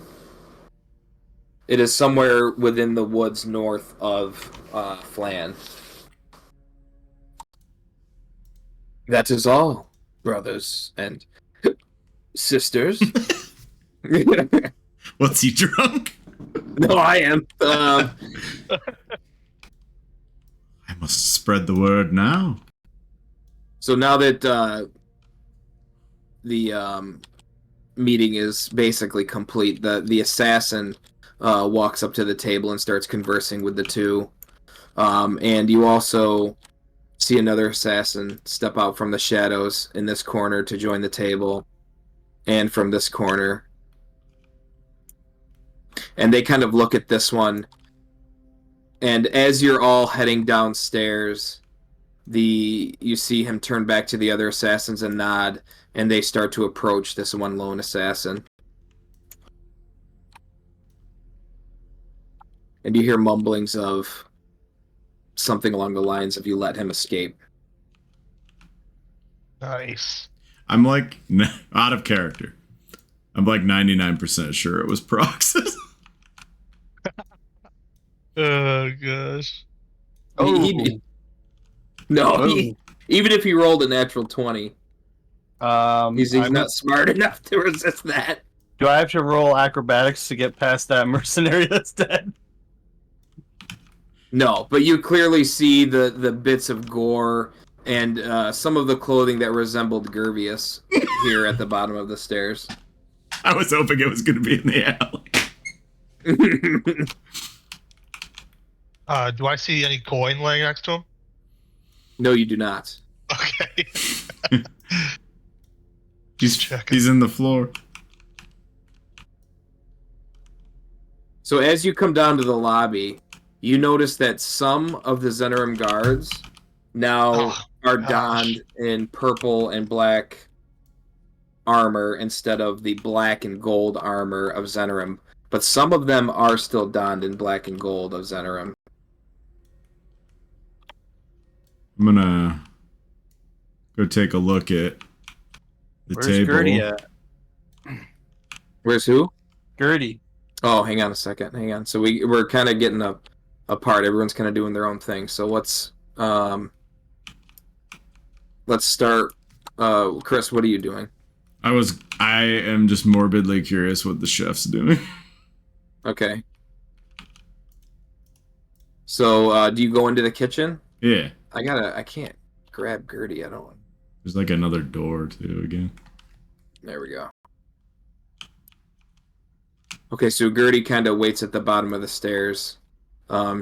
It is somewhere within the woods north of Phlan. That is all, brothers and sisters. What's he drunk? No, I am. I must spread the word now. So now that the meeting is basically complete, the assassin walks up to the table and starts conversing with the two. And you also see another assassin step out from the shadows in this corner to join the table, and from this corner. And they kind of look at this one, and as you're all heading downstairs, you see him turn back to the other assassins and nod, and they start to approach this one lone assassin. And you hear mumblings of something along the lines of, "You let him escape." Nice. I'm like, out of character. I'm like 99% sure it was Proxus. Oh gosh. Even if he rolled a natural 20, he's I'm- not smart enough to resist that. Do I have to roll acrobatics to get past that mercenary that's dead? No, but you clearly see the bits of gore and some of the clothing that resembled Gervius here at the bottom of the stairs. I was hoping it was going to be in the alley. Do I see any coin laying next to him? No, you do not. Okay. He's in the floor. So as you come down to the lobby, you notice that some of the Zenerum guards now are donned in purple and black armor instead of the black and gold armor of Zenerum. But some of them are still donned in black and gold of Zenerum. I'm gonna go take a look at the Where's table. Gertie at? Where's who? Gertie. Oh, hang on a second. Hang on. So we're kind of getting apart. Everyone's kind of doing their own thing. So let's start. Chris, what are you doing? I am just morbidly curious what the chef's doing. Okay. So do you go into the kitchen? Yeah. I can't grab Gertie. I don't. There's like another door too again. There we go. Okay, so Gertie kind of waits at the bottom of the stairs,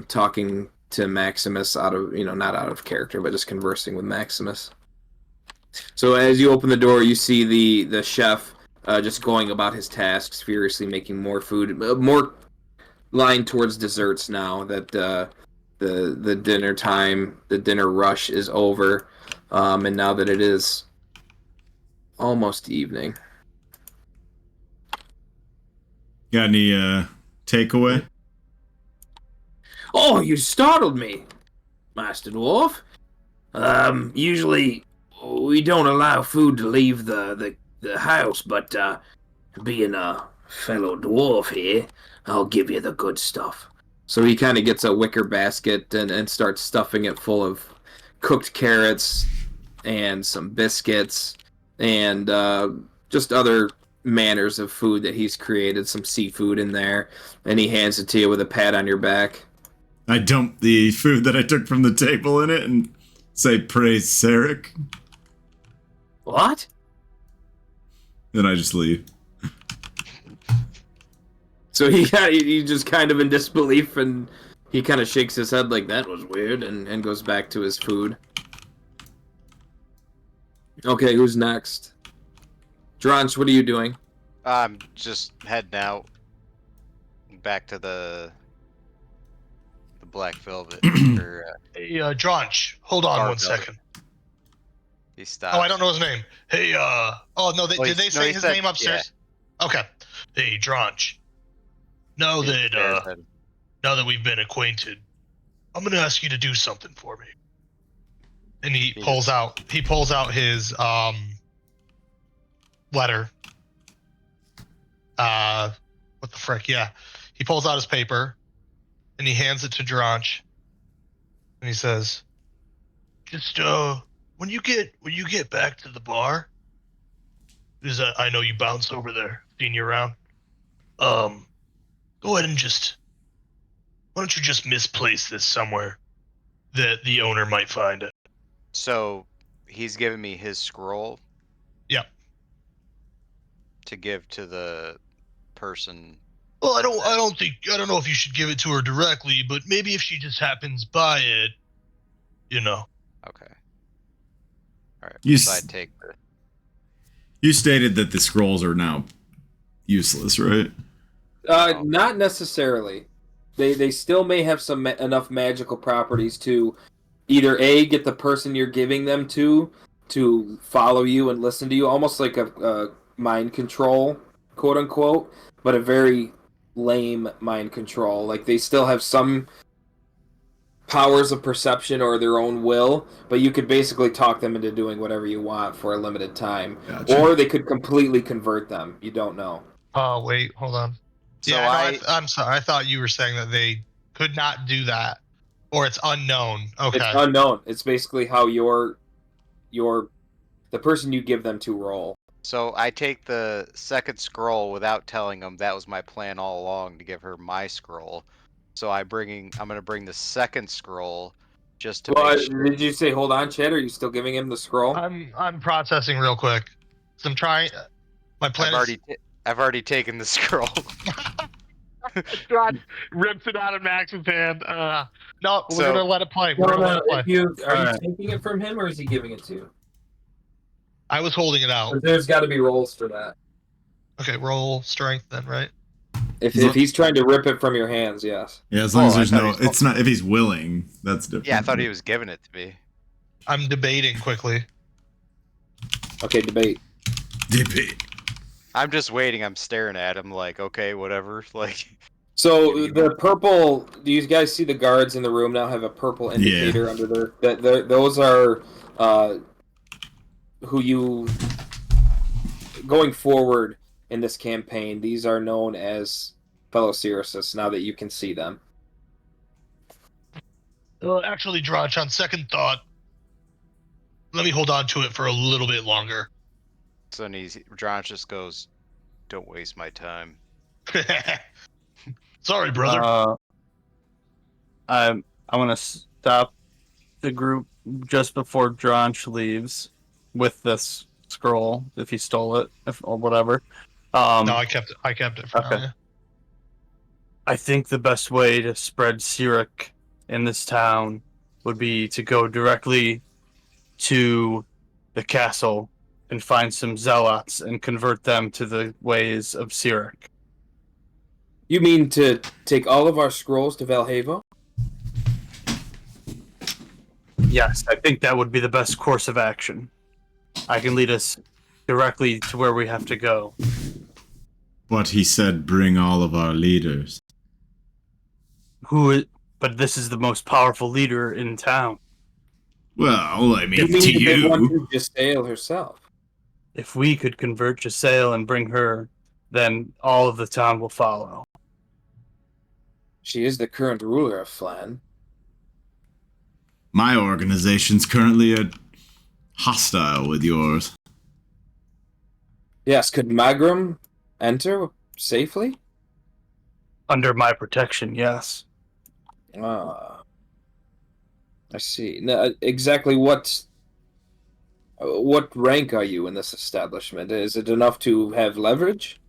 talking to Maximus not out of character, but just conversing with Maximus. So as you open the door, you see the chef just going about his tasks, furiously making more food, more lined towards desserts now that the dinner time, the dinner rush is over, and now that it is almost evening. Got any takeaway? Oh, you startled me, Master Dwarf. Usually we don't allow food to leave the house, but being a fellow dwarf here, I'll give you the good stuff. So he kind of gets a wicker basket and starts stuffing it full of cooked carrots and some biscuits and just other manners of food that he's created, some seafood in there, and he hands it to you with a pat on your back. I dump the food that I took from the table in it and say, praise Sarek. What? Then I just leave. So he just kind of in disbelief, and he kind of shakes his head like, that was weird, and goes back to his food. Okay, who's next? Dronch, what are you doing? I'm just heading out. Back to the Black Velvet. Hey, Dronch, hold on one second. He stopped. Oh, I don't know his name. Hey, oh no, did they say his name upstairs? Yeah. Okay. Hey, Dronch. Now that we've been acquainted, I'm gonna ask you to do something for me. And he pulls out his letter. What the frick? Yeah. He pulls out his paper and he hands it to Dronch. And he says, just when you get back to the bar, because I know you bounce over there, seeing you around. Go ahead and why don't you just misplace this somewhere that the owner might find it? So he's giving me his scroll. Yep. To give to the person. Well, I don't know if you should give it to her directly, but maybe if she just happens by it, you know. Okay. All right. So I take the. You stated that the scrolls are now useless, right? Not necessarily. They still may have enough magical properties to either A, get the person you're giving them to follow you and listen to you, almost like a mind control, quote unquote, but a very lame mind control. Like, they still have some powers of perception or their own will, but you could basically talk them into doing whatever you want for a limited time. Gotcha. Or they could completely convert them. You don't know. Oh, wait, hold on. So yeah, I'm sorry. I thought you were saying that they could not do that, or it's unknown. Okay. It's unknown. It's basically how the person you give them to roll. So I take the second scroll without telling them that was my plan all along, to give her my scroll. So I'm gonna bring the second scroll just to make sure. Did you say hold on, Chad? Are you still giving him the scroll? I'm processing real quick. So I'm trying. My plan I've already taken the scroll. God rips it out of Max's hand. No, we're gonna let it play. Are you taking it from him, or is he giving it to you? I was holding it out. There's got to be rolls for that. Okay, roll strength then, right? If he's trying to rip it from your hands, yes. Yeah, as long as there's it's not if he's willing. That's different. Yeah, I thought he was giving it to me. I'm debating quickly. Okay, debate. I'm just waiting. I'm staring at him like, okay, whatever. Like. So the purple. Do you guys see the guards in the room now have a purple indicator under their? Those are who you going forward in this campaign. These are known as fellow Sirius. Now that you can see them. Actually, Dronch, on second thought, let me hold on to it for a little bit longer. So Dronch just goes, "Don't waste my time." Sorry, brother. I want to stop the group just before Dronch leaves with this scroll, if he stole it, or whatever. No, I kept it for now. Yeah. I think the best way to spread Sirik in this town would be to go directly to the castle and find some zealots and convert them to the ways of Sirik. You mean to take all of our scrolls to Valhalla? Yes, I think that would be the best course of action. I can lead us directly to where we have to go. But he said bring all of our leaders. But this is the most powerful leader in town. Well, I mean, to you. They want to Jhessail herself. If we could convert Jhessail and bring her, then all of the town will follow. She is the current ruler of Phlan. My organization's currently hostile with yours. Yes, could Magrom enter safely? Under my protection, yes. Ah, I see. Now, exactly what rank are you in this establishment? Is it enough to have leverage?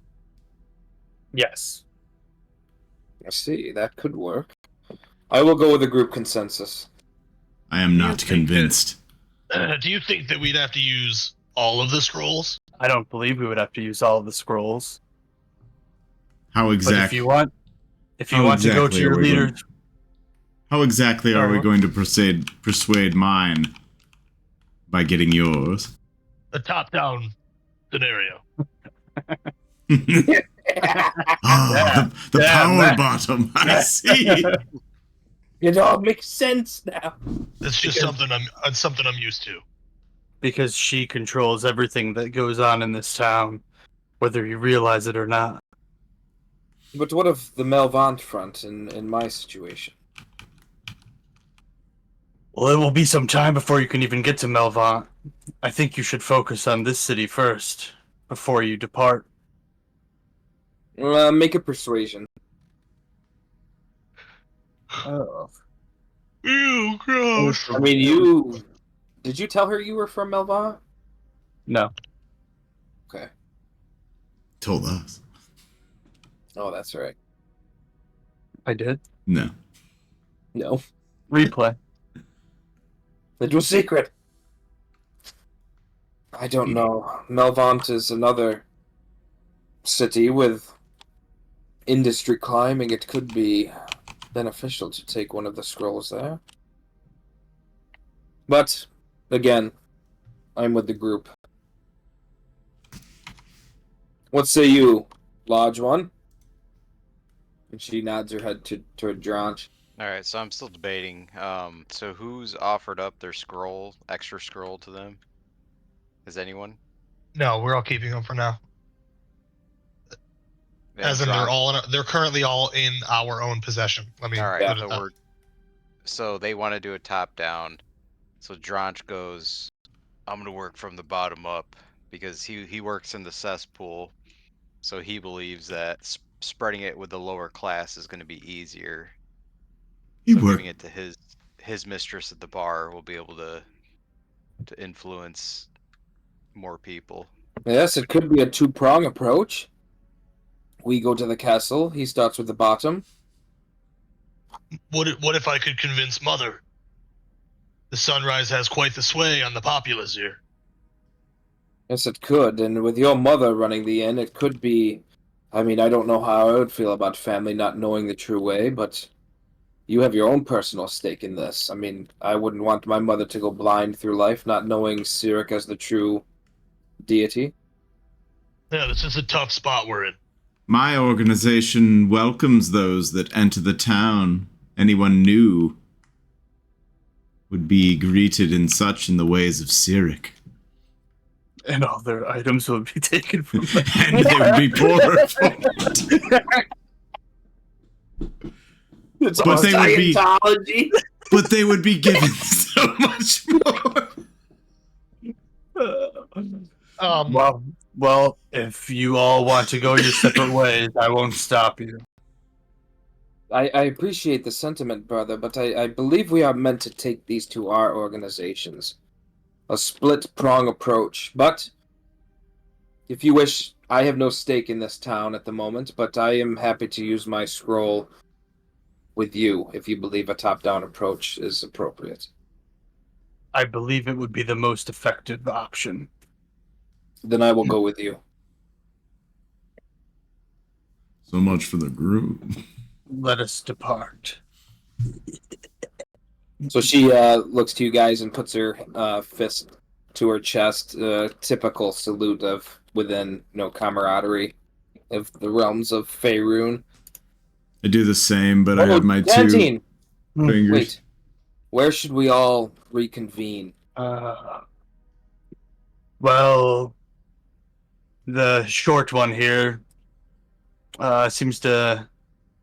Yes. I see. That could work. I will go with a group consensus. I am You not think convinced. Do you think that we'd have to use all of the scrolls? I don't believe we would have to use all of the scrolls. How But exactly? if you want to go exactly to your are we going- leaders, How exactly are Sorry, we what? going to persuade mine by getting yours? A top-down scenario. Ah, the Yeah, power man. bottom. I see. It all makes sense now. It's just something I'm used to. because she controls everything that goes on in this town, whether you realize it or not. But what of the Melvant front in my situation? Well, it will be some time before you can even get to Melvant. I think you should focus on this city first, before you depart. Make a persuasion. Oh. Ew, gross. I mean, did you tell her you were from Melvant? No. Okay. Told us. Oh, that's right. I did. No. No, Replay. it was secret. I don't know. Melvant is another city with industry climbing. It could be beneficial to take one of the scrolls there. But, again, I'm with the group. What say you, Lodge One? And she nods her head toward Dronch. Alright, so I'm still debating. So who's offered up their extra scroll to them? Is anyone? No, we're all keeping them for now. Yeah, As in, they're currently all in our own possession. Let me. Alright, put it so that. so they want to do a top down. So Dronch goes, I'm gonna work from the bottom up because he works in the cesspool, so he believes that spreading it with the lower class is gonna be easier. He So worked. giving it to his mistress at the bar will be able to influence more people. Yes, it could be a two-prong approach. We go to the castle. He starts with the bottom. What if I could convince Mother? The Sunrise has quite the sway on the populace here. Yes, it could. And with your mother running the inn, it could be... I mean, I don't know how I would feel about family not knowing the true way, but you have your own personal stake in this. I mean, I wouldn't want my mother to go blind through life, not knowing Cyric as the true deity. Yeah, this is a tough spot we're in. My organization welcomes those that enter the town. Anyone new would be greeted in the ways of Cyric. And all their items will be taken from them. And they would be poorer for it. It's But they would be- Scientology. But they would be given so much more. Well, if you all want to go your separate ways, I won't stop you. I appreciate the sentiment, brother, but I believe we are meant to take these to our organizations. A split-prong approach. But, if you wish, I have no stake in this town at the moment, but I am happy to use my scroll with you if you believe a top-down approach is appropriate. I believe it would be the most effective option. Then I will go with you. So much for the group. Let us depart. So she looks to you guys and puts her fist to her chest, typical salute of within camaraderie of the realms of Faerun. I do the same, but I have my Tantine! two fingers. Wait, where should we all reconvene? Well, the short one here seems to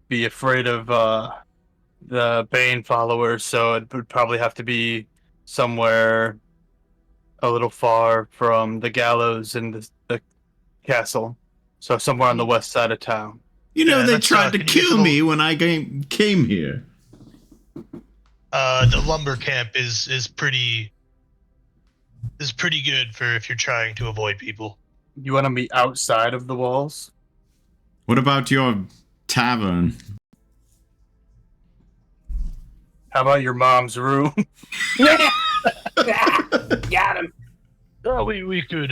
be afraid of the Bane followers, so it would probably have to be somewhere a little far from the gallows and Castle, so somewhere on the west side of town. You know, Yeah, they that's, tried to can you get kill to the- me when I came here. The lumber camp is pretty good for if you're trying to avoid people. You want to be outside of the walls? What about your tavern? How about your mom's room? Got him. We could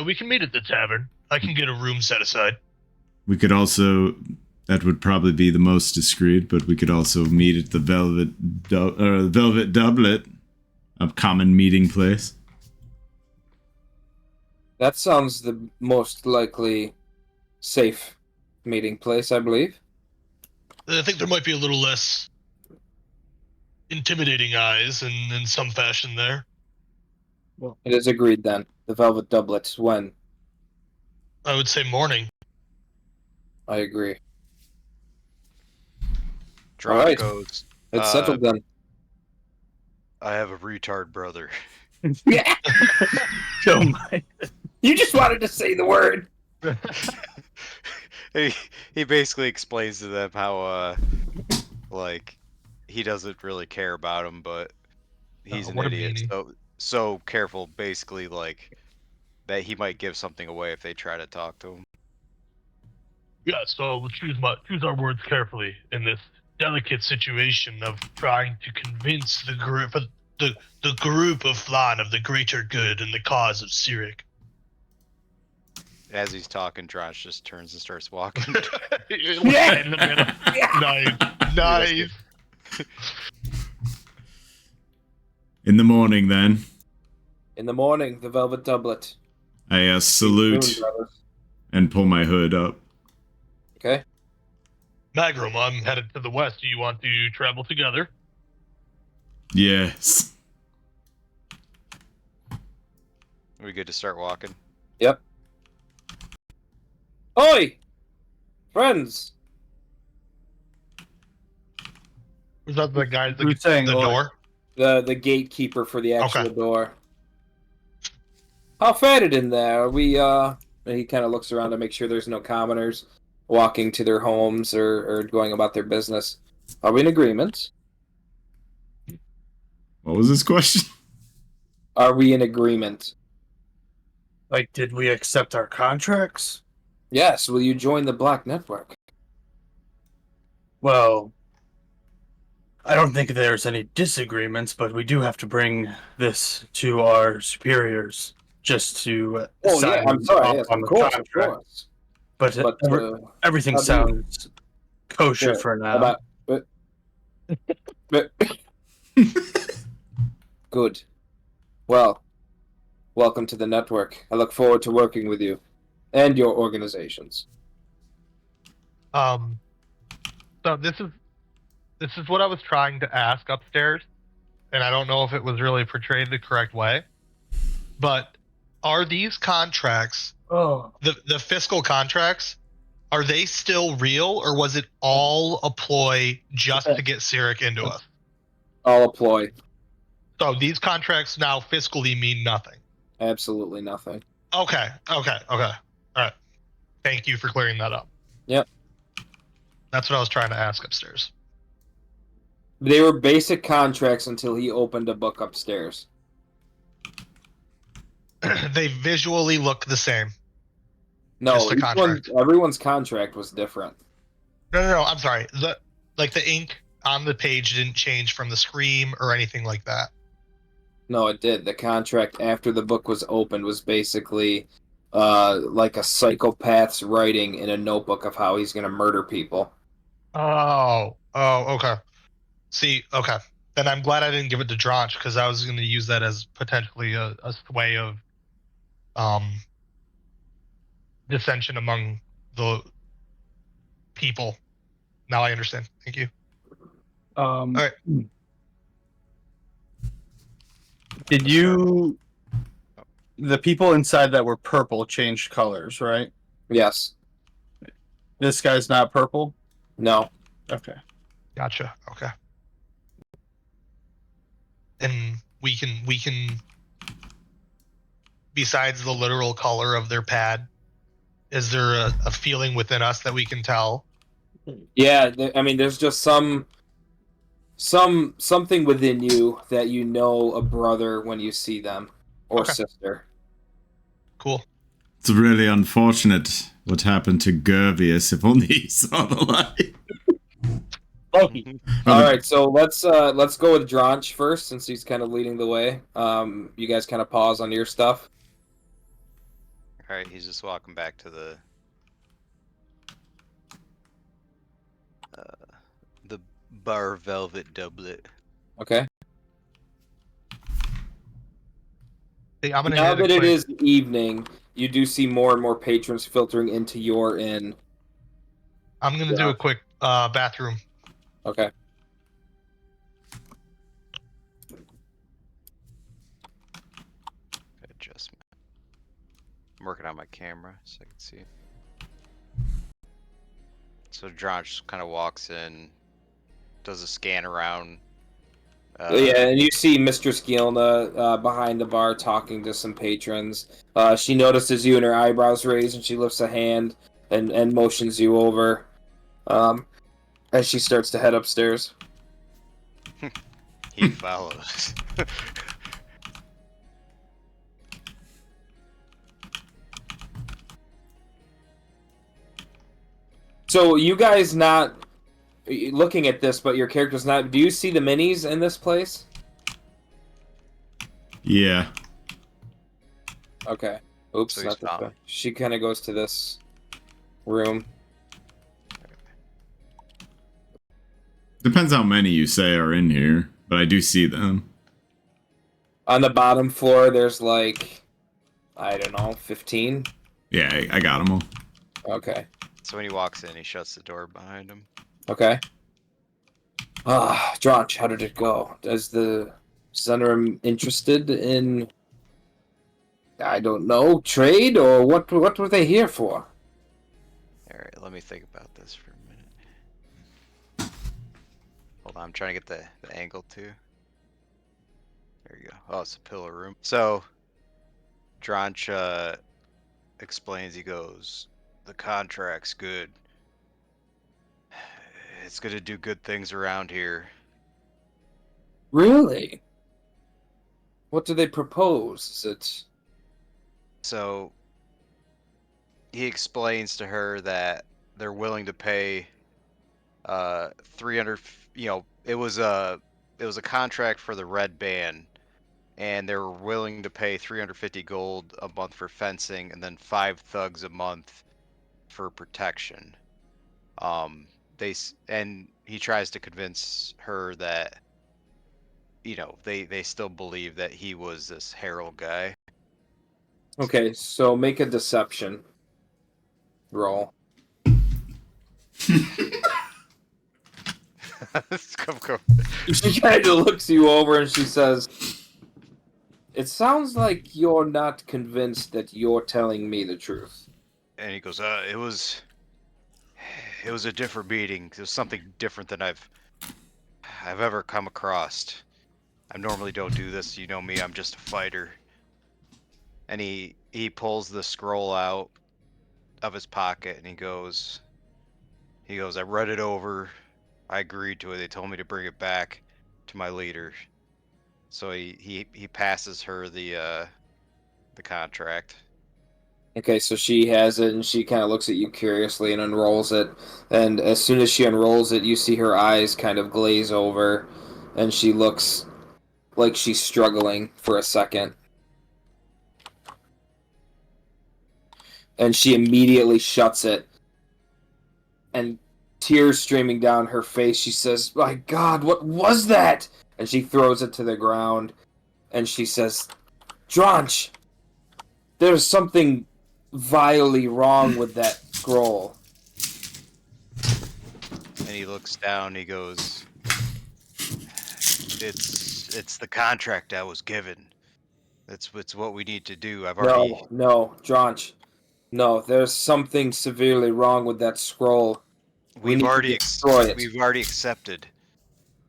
we can meet at the tavern. I can get a room set aside. We could also, that would probably be the most discreet, but we could also meet at the Velvet Doublet, a common meeting place. That sounds the most likely safe meeting place, I believe. I think there might be a little less intimidating eyes in some fashion there. Well, it is agreed then. The Velvet Doublet, when? I would say morning. I agree. Dronch Alright. goes, It's settled then. I have a retard brother. Yeah! Oh my. You just wanted to say the word! He basically explains to them how, like, he doesn't really care about him, but he's an what a idiot. meanie. So careful, basically, like, that he might give something away if they try to talk to him. Yeah, so we'll choose our words carefully in this delicate situation of trying to convince the group of Phlan of the greater good and the cause of Cyric. As he's talking, Dronch just turns and starts walking. Yeah! In the middle. Nice. In the morning, then, In the morning, the Velvet Doublet. I salute Moon brothers. and pull my hood up. Okay. Magrom, I'm headed to the west. Do you want to travel together? Yes. Are we good to start walking? Yep. Oi! Friends! Was that the guy at Who's saying the oi? door? The gatekeeper for the actual Okay. door. How fared it in there? We, and he kind of looks around to make sure there's no commoners walking to their homes or going about their business. Are we in agreement? What was this question? Are we in agreement? Like, did we accept our contracts? Yes, will you join the Black Network? Well, I don't think there's any disagreements, but we do have to bring this to our superiors just to Oh, yeah, sign I'm sorry, off yes, on of the course, of contract. course. But, But, everything how do you- sounds kosher yeah, for now. but Good. Well, welcome to the network. I look forward to working with you and your organizations. So this is what I was trying to ask upstairs, and I don't know if it was really portrayed the correct way. But are these contracts, Oh, the fiscal contracts, are they still real, or was it all a ploy just to get Cyric into us? I'll employ So these contracts now fiscally mean nothing. absolutely nothing. Okay. All right. Thank you for clearing that up. Yep. That's what I was trying to ask upstairs. They were basic contracts until he opened a book upstairs. They visually look the same. No, Just a each contract. everyone's contract was different. No. I'm sorry. The ink on the page didn't change from the scream or anything like that. No, it did. The contract after the book was opened was basically like a psychopath's writing in a notebook of how he's going to murder people. Oh, okay. See, okay. Then I'm glad I didn't give it to Dronch, because I was going to use that as potentially a sway of dissension among the people. Now I understand. Thank you. All right. Did you? The people inside that were purple changed colors, right? Yes. This guy's not purple. No. Okay. Gotcha. Okay. And we can besides the literal color of their pad, Is there a feeling within us that we can tell? Yeah, I mean, there's just something within you that you know a brother when you see them, or Okay. sister. Cool. It's really unfortunate what happened to Gervius. If only he saw the light. Loki. All right, so let's go with Dronch first, since he's kind of leading the way. You guys kind of pause on your stuff. All right, he's just walking back to the bar velvet doublet. Okay. Hey, I'm gonna Now hit a that it quick- is evening, you do see more and more patrons filtering into your inn. I'm gonna do a quick bathroom. Okay. Adjustment. I'm working on my camera so I can see. So Dronch kind of walks in, does a scan around. Yeah, and you see Mistress Gilna behind the bar talking to some patrons. She notices you and her eyebrows raised, and she lifts a hand and motions you over as she starts to head upstairs. He follows. So you guys not looking at this, but your character's not. Do you see the minis in this place? Yeah. Okay. Oops, So he's not this found. way. She kind of goes to this room. Depends how many you say are in here, but I do see them. On the bottom floor, there's like, I don't know, 15? Yeah, I got them all. Okay. So when he walks in, he shuts the door behind him. Okay. Dronch, how did it go? Is the Zenorim interested in, I don't know, trade, or what were they here for? Alright, let me think about this for a minute. Hold on, I'm trying to get the angle too. There you go. Oh, it's a pillar room. So, Dronch explains, he goes, the contract's good. It's gonna do good things around here. Really? What do they propose? Is it... So, he explains to her that they're willing to pay 300, it was a contract for the red band, and they were willing to pay 350 gold a month for fencing and then 5 thugs a month for protection. And he tries to convince her that they still believe that he was this herald guy. Okay, so make a deception roll. She kind of looks you over and she says, it sounds like you're not convinced that you're telling me the truth. And he goes, it was a different meeting. It was something different than I've ever come across. I normally don't do this. You know me, I'm just a fighter. And he pulls the scroll out of his pocket and he goes, I read it over. I agreed to it. They told me to bring it back to my leader. So he passes her the contract. Okay, so she has it and she kind of looks at you curiously and unrolls it. And as soon as she unrolls it, you see her eyes kind of glaze over and she looks like she's struggling for a second. And she immediately shuts it. And tears streaming down her face, she says, my God, what was that? And she throws it to the ground. And she says, Dronch, there's something vilely wrong with that scroll. And he looks down, he goes, it's the contract I was given. It's what we need to do. No, Dronch. No, there's something severely wrong with that scroll. We've already destroy it. We've already accepted.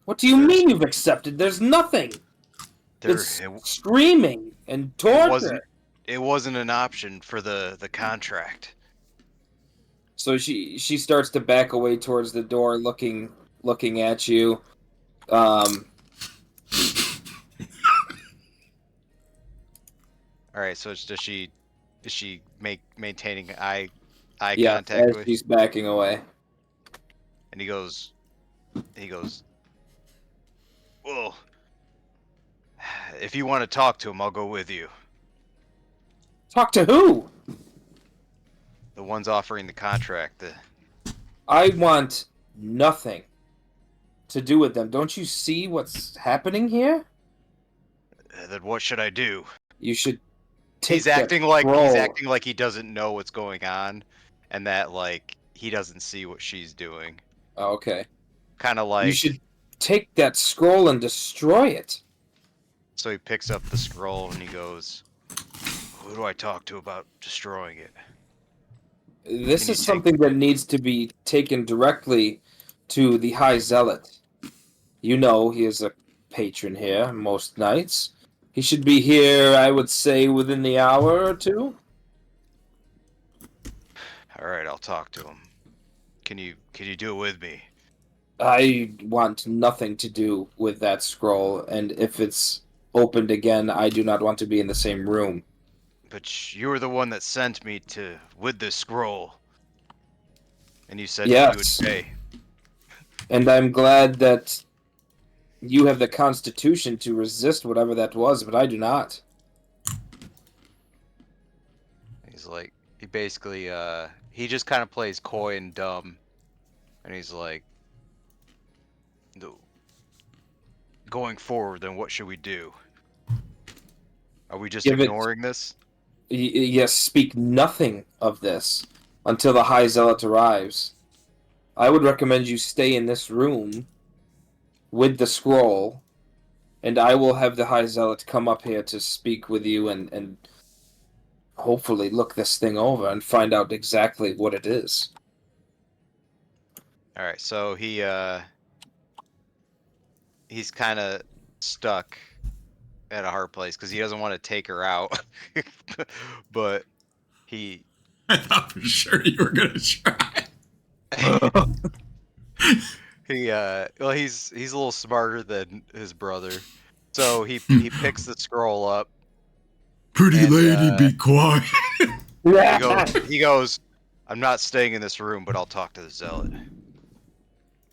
What do you mean you've accepted? There's nothing. It's screaming and torture. It wasn't an option for the contract. So she starts to back away towards the door, looking at you. All right. So is she maintaining eye Yeah, contact as with? she's backing away. And he goes, well, if you want to talk to him, I'll go with you. Talk to who? The one's offering the contract. I want nothing to do with them. Don't you see what's happening here? Then what should I do? You should take He's acting like scroll. he doesn't know what's going on, and that like he doesn't see what she's doing. Oh, okay. Kind of like You should take that scroll and destroy it. So he picks up the scroll and he goes, "Who do I talk to about destroying it?" This is something that needs to be taken directly to the High Zealot. You know, he is a patron here most nights. He should be here, I would say, within the hour or two. All right, I'll talk to him. Can you do it with me? I want nothing to do with that scroll, and if it's opened again, I do not want to be in the same room. But you were the one that sent me with the scroll, and you said Yes. you would pay. And I'm glad that you have the constitution to resist whatever that was, but I do not. He's like, he basically, he just kind of plays coy and dumb, and he's like, going forward, then what should we do? Are we just ignoring this? Yes, speak nothing of this until the High Zealot arrives. I would recommend you stay in this room with the scroll, and I will have the High Zealot come up here to speak with you and hopefully look this thing over and find out exactly what it is. All right, so he's kind of stuck at a hard place because he doesn't want to take her out, but he. I thought for sure you were gonna try. Well, he's a little smarter than his brother, so he picks the scroll up. Pretty lady, be quiet. He goes, "I'm not staying in this room, but I'll talk to the zealot."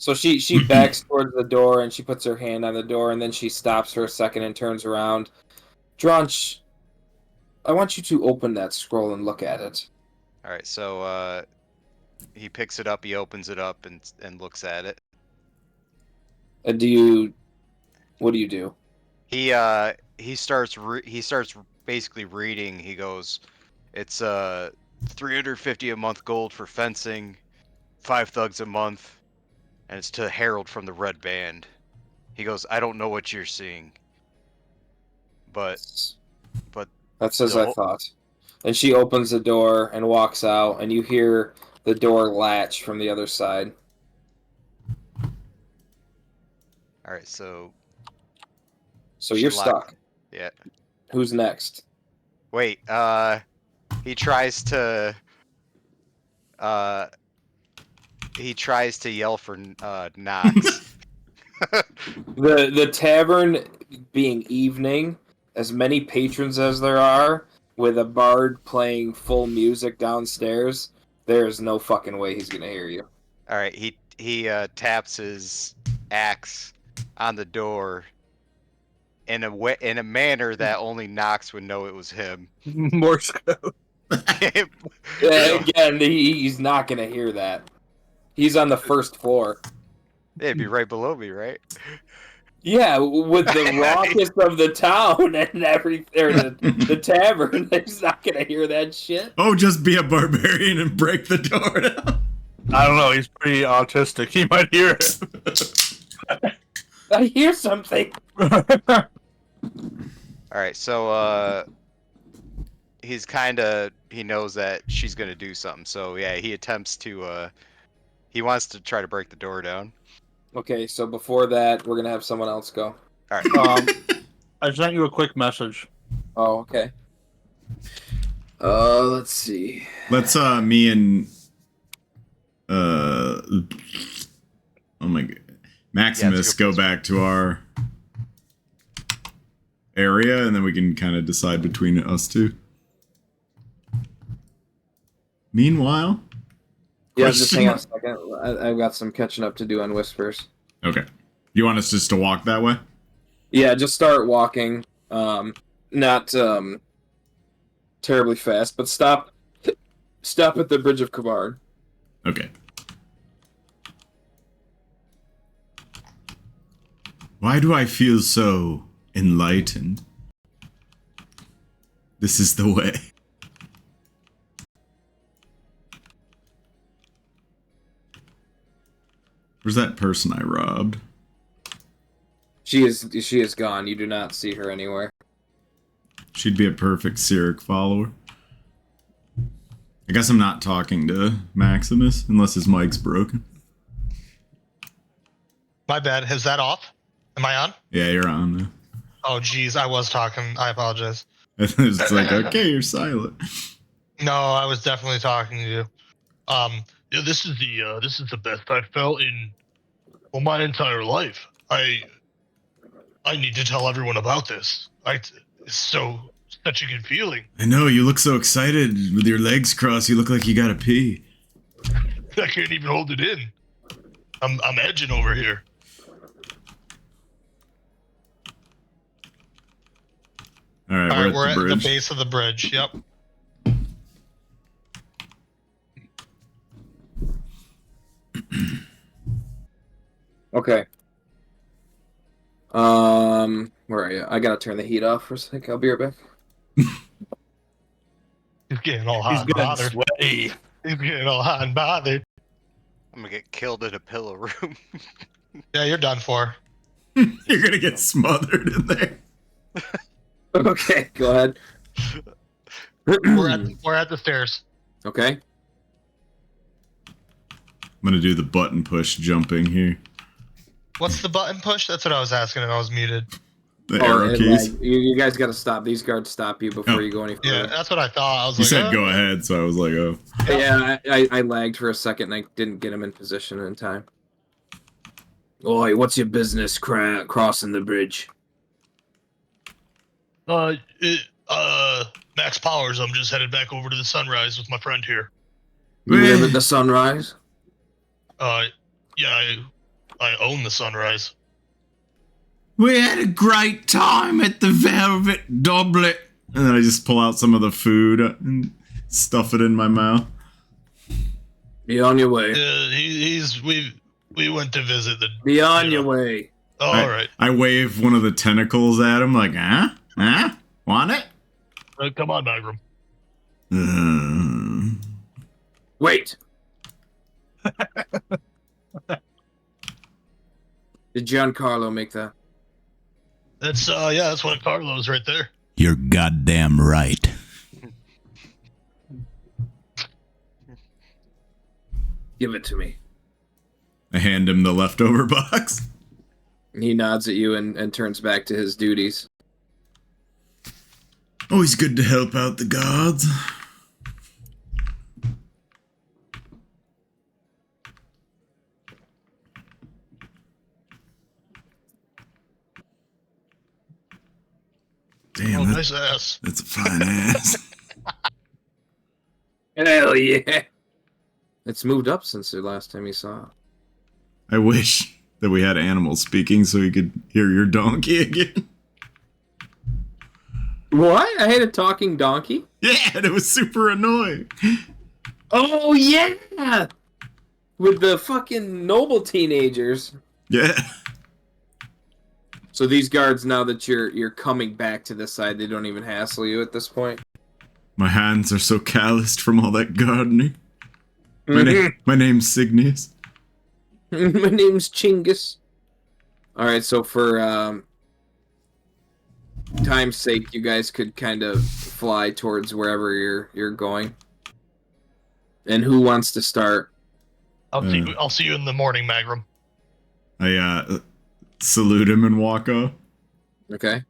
So she backs towards the door and she puts her hand on the door and then she stops for a second and turns around. Dronch, I want you to open that scroll and look at it. All right, so he picks it up, he opens it up and looks at it. What do you do? He starts basically reading. He goes, "It's 350 a month gold for fencing, 5 thugs a month. And it's to Harold from the Red Band." He goes, "I don't know what you're seeing, but that's as I thought." And she opens the door and walks out, and you hear the door latch from the other side. All right, so you're stuck. Yeah. Who's next? Wait, he tries to yell for Nox. The tavern being evening, as many patrons as there are, with a bard playing full music downstairs, there is no fucking way he's gonna hear you. All right, he taps his axe on the door in a manner that only Nox would know it was him. Morse code. Again, he's not gonna hear that. He's on the first floor. It'd be right below me, right? Yeah, with the raucous of the town and everything, the tavern, he's not gonna hear that shit. Oh, just be a barbarian and break the door down. I don't know. He's pretty autistic. He might hear it. I hear something. All right, so he knows that she's gonna do something. So yeah, he attempts to he wants to try to break the door down. Okay, so before that, we're gonna have someone else go. All right. I sent you a quick message. Oh, okay. Let's see. Let's me and Oh my god. Maximus, go back to our area, and then we can kind of decide between us two. Meanwhile... Yeah, just hang on a second. I've got some catching up to do on Whispers. Okay. You want us just to walk that way? Yeah, just start walking. Not terribly fast, but stop at the Bridge of Kavard. Okay. Why do I feel so enlightened? This is the way. Where's that person I robbed? She is gone. You do not see her anywhere. She'd be a perfect Cyric follower. I guess I'm not talking to Maximus, unless his mic's broken. My bad. Is that off? Am I on? Yeah, you're on now. Oh, geez, I was talking. I apologize. It's like, okay, you're silent. No, I was definitely talking to you. Yeah, this is the best I've felt in my entire life. I need to tell everyone about this. It's such a good feeling. I know, you look so excited with your legs crossed. You look like you gotta pee. I can't even hold it in. I'm edging over here. All right, We're at the the bridge. base of the bridge. Yep. Okay. Where are you? I gotta turn the heat off for a sec. I'll be right back. He's getting all hot and bothered. sweaty. He's getting all hot and bothered. I'm gonna get killed in a pillow room. Yeah, you're done for. You're gonna get smothered in there. Okay, go ahead. We're at the stairs. Okay. I'm gonna do the button push jumping here. What's the button push? That's what I was asking, and I was muted. The arrow keys. You guys gotta stop. These guards stop you before you go any further. Yeah, that's what I thought. I was You like, said go ahead, so I was like, oh. Yeah, I lagged for a second and I didn't get him in position in time. Oi, what's your business crossing the bridge? Max Powers. I'm just headed back over to the sunrise with my friend here. You live at the sunrise? Yeah, I own the sunrise. We had a great time at the Velvet Doublet. And then I just pull out some of the food and stuff it in my mouth. Be on your way. We went to visit the. Be on your way. Oh, all right. I wave one of the tentacles at him, like, huh? Huh? Want it? Come on, Magrom. Wait. Did Giancarlo make that? That's one of Carlo's right there. You're goddamn right. Give it to me. I hand him the leftover box. He nods at you and turns back to his duties. Always good to help out the gods. Damn, Nice ass. that's a fine ass. Hell yeah. It's moved up since the last time you saw it. I wish that we had animals speaking so we could hear your donkey again. What? I had a talking donkey? Yeah, and it was super annoying. Oh, yeah! With the fucking noble teenagers. Yeah. So these guards, now that you're coming back to this side, they don't even hassle you at this point? My hands are so calloused from all that gardening. My name's Signius. My name's Chinggis. Alright, so for time's sake, you guys could kind of fly towards wherever you're going. And who wants to start? I'll see you in the morning, Magrom. I salute him and walk off. Okay.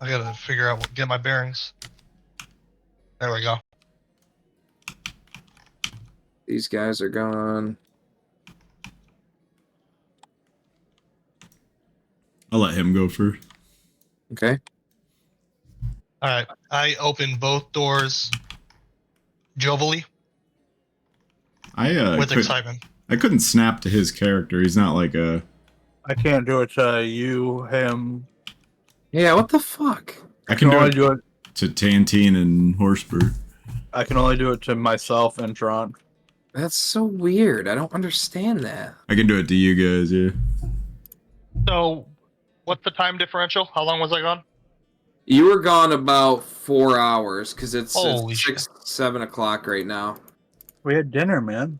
I gotta figure out get my bearings. There we go. These guys are gone. I'll let him go first. Okay. All right. I open both doors jovially I with excitement. I couldn't snap to his character. He's not like a. I can't do it to you, him. Yeah, what the fuck? I can only do it to Tantine and Horseberg. I can only do it to myself and Dronch. That's so weird. I don't understand that. I can do it to you guys. Yeah. So, what's the time differential? How long was I gone? You were gone about 4 hours because it's Holy 6, 7 o'clock right now. We had dinner, man.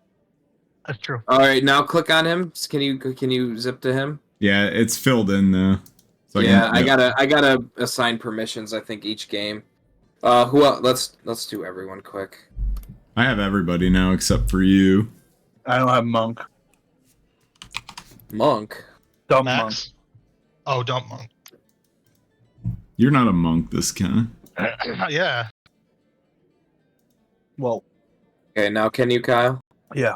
That's true. All right, now click on him. Can you zip to him? Yeah, it's filled in now. So Yeah, I gotta assign permissions. I think each game. Who else? Let's do everyone quick. I have everybody now except for you. I don't have Monk. Monk. DumpMunk. Max? Oh, DumpMunk. You're not a monk, this kind. Yeah. Well, Okay, now can you, Kyle? yeah.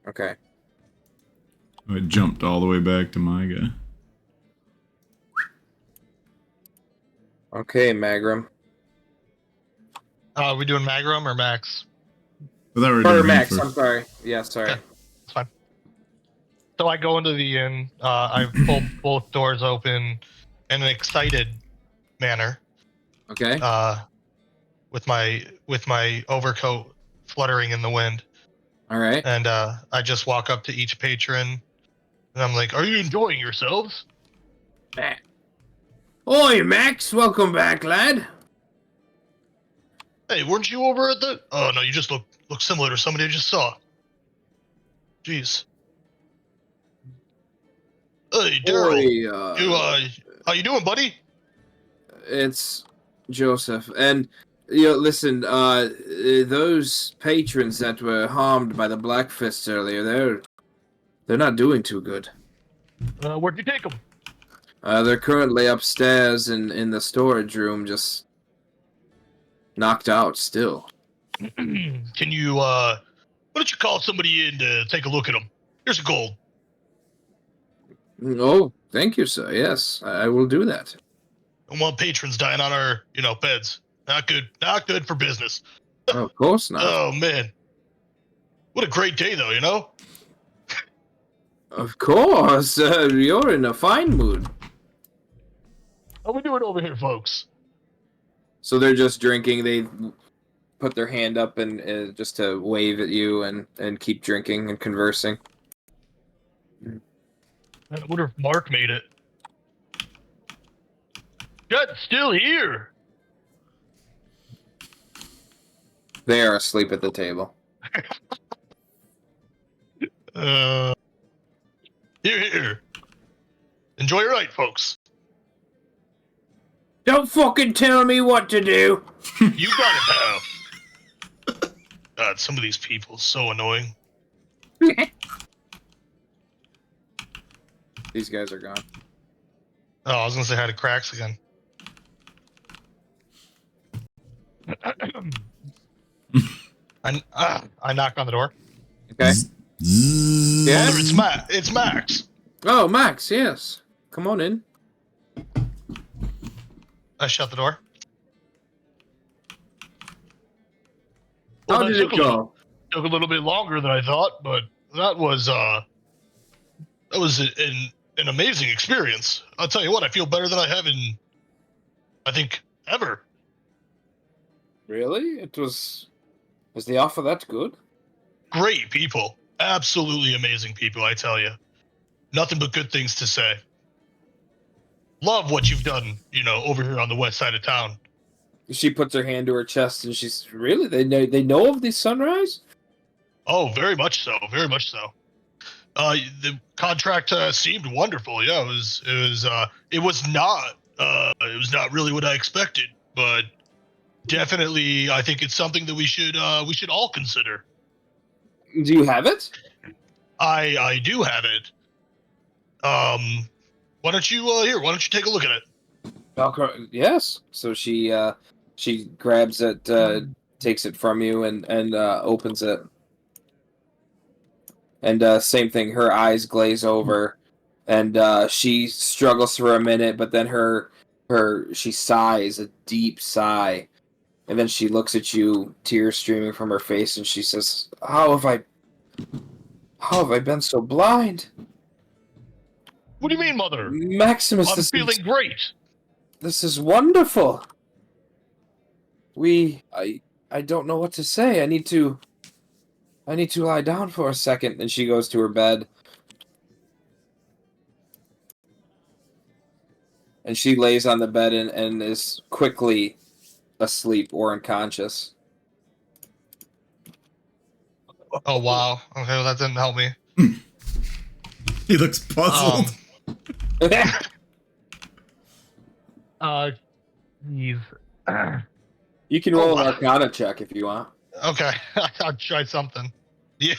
Okay. I jumped all the way back to my guy. Okay, Magrom. Are we doing Magrom or Max? I thought we were Or doing Max, first. I'm sorry. Yeah, sorry. Okay. It's fine. So I go into the inn. I pull both doors open in an excited manner. Okay. With my overcoat fluttering in the wind. All right. And I just walk up to each patron, and I'm like, "Are you enjoying yourselves?" Oi, Max. Welcome back, lad. Hey, weren't you over at the? Oh no, you just look similar to somebody I just saw. Jeez. Hey, Daryl. You how you doing, buddy? It's Joseph, and listen. Those patrons that were harmed by the Black Fists earlier, they're not doing too good. Where'd you take them? They're currently upstairs in the storage room, just knocked out still. Can you why don't you call somebody in to take a look at them? Here's a gold. Oh, thank you, sir. Yes, I will do that. Don't want patrons dying on our beds. Not good for business. Oh, of course not. Oh man, what a great day though, you know. Of course, you're in a fine mood. How we doing over here, folks? So they're just drinking. They put their hand up and just to wave at you and keep drinking and conversing. I wonder if Mark made it. Jet's still here. They are asleep at the table. Here. Enjoy your night, folks. Don't fucking tell me what to do. You got it now. God, some of these people so annoying. These guys are gone. Oh, I was gonna say hi to Cracks again. I knock on the door. Okay. Yeah. It's Max. Oh, Max. Yes. Come on in. I shut the door. How that did it go? Took a little bit longer than I thought, but that was an amazing experience. I'll tell you what, I feel better than I have in, I think, ever. Really? Was the offer that good? Great people. Absolutely amazing people, I tell you. Nothing but good things to say. Love what you've done, over here on the west side of town. She puts her hand to her chest and she's really they know of the sunrise? Oh, very much so. Very much so. The contract seemed wonderful. Yeah, it was not really what I expected, but definitely I think it's something that we should all consider. Do you have it? I do have it. Why don't you take a look at it? Yes. So she grabs it, takes it from you and opens it. And same thing, her eyes glaze over, and she struggles for a minute, but then she sighs a deep sigh, and then she looks at you, tears streaming from her face, and she says, How have I been so blind? What do you mean, Mother? Maximus, I'm feeling great. This is wonderful. I don't know what to say. I need to lie down for a second. And she goes to her bed. And she lays on the bed and is quickly asleep or unconscious. Oh, wow. Okay, well, that didn't help me. He looks puzzled. He's... You can roll an Arcana check if you want. Okay, I'll try something. Yeah.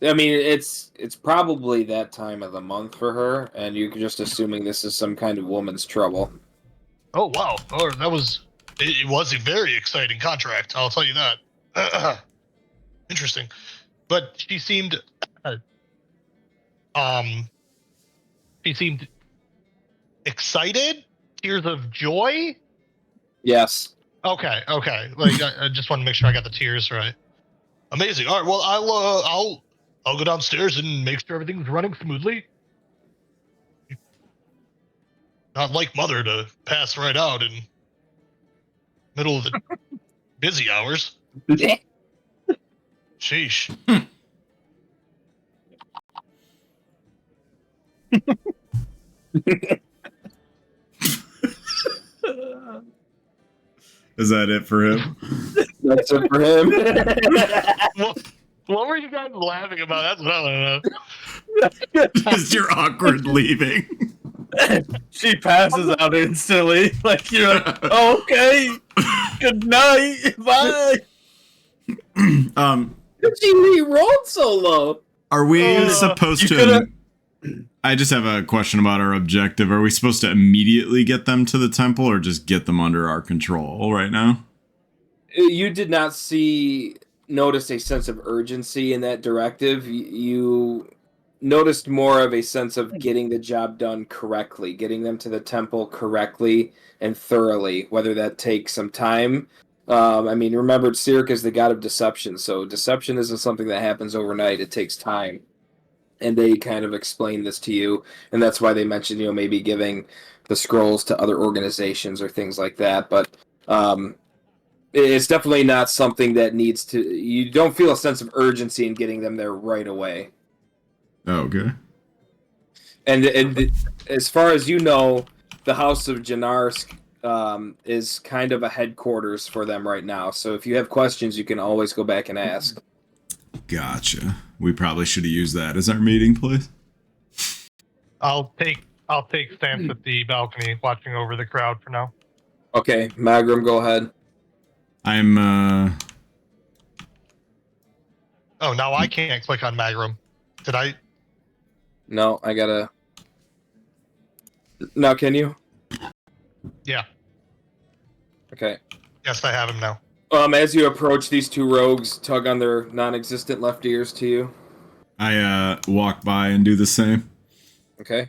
I mean, it's probably that time of the month for her, and you're just assuming this is some kind of woman's trouble. Oh, wow. Oh, that was... It was a very exciting contract, I'll tell you that. Interesting. But she seemed... She seemed excited? Tears of joy? Yes. Okay. Like, I just want to make sure I got the tears right. Amazing. All right. Well, I'll go downstairs and make sure everything's running smoothly. Not like Mother to pass right out in middle of the busy hours. Sheesh. Is that it for him? That's it for him. What were you guys laughing about? That's what I want to know. Just your awkward leaving. She passes out instantly. Like, you're like, oh, okay. Good night. Bye. He rolled so low. Are we supposed to... I just have a question about our objective. Are we supposed to immediately get them to the temple or just get them under our control right now? You did not notice a sense of urgency in that directive. You noticed more of a sense of getting the job done correctly, getting them to the temple correctly and thoroughly, whether that takes some time. I mean, remember, Cyric is the god of deception, so deception isn't something that happens overnight. It takes time. And they kind of explain this to you, and that's why they mentioned, maybe giving the scrolls to other organizations or things like that. But it's definitely not something that needs to... You don't feel a sense of urgency in getting them there right away. Oh, okay. And as far as you know, the House of Janarsk is kind of a headquarters for them right now. So if you have questions, you can always go back and ask. Gotcha. We probably should have used that as our meeting place. I'll take stance at the balcony, watching over the crowd for now. Okay, Magrom, go ahead. I'm Oh, now I can't click on Magrom. Did I? No, I gotta... Now, can you? Yeah. Okay. Yes, I have him now. As you approach, these two rogues tug on their non-existent left ears to you. I walk by and do the same. Okay.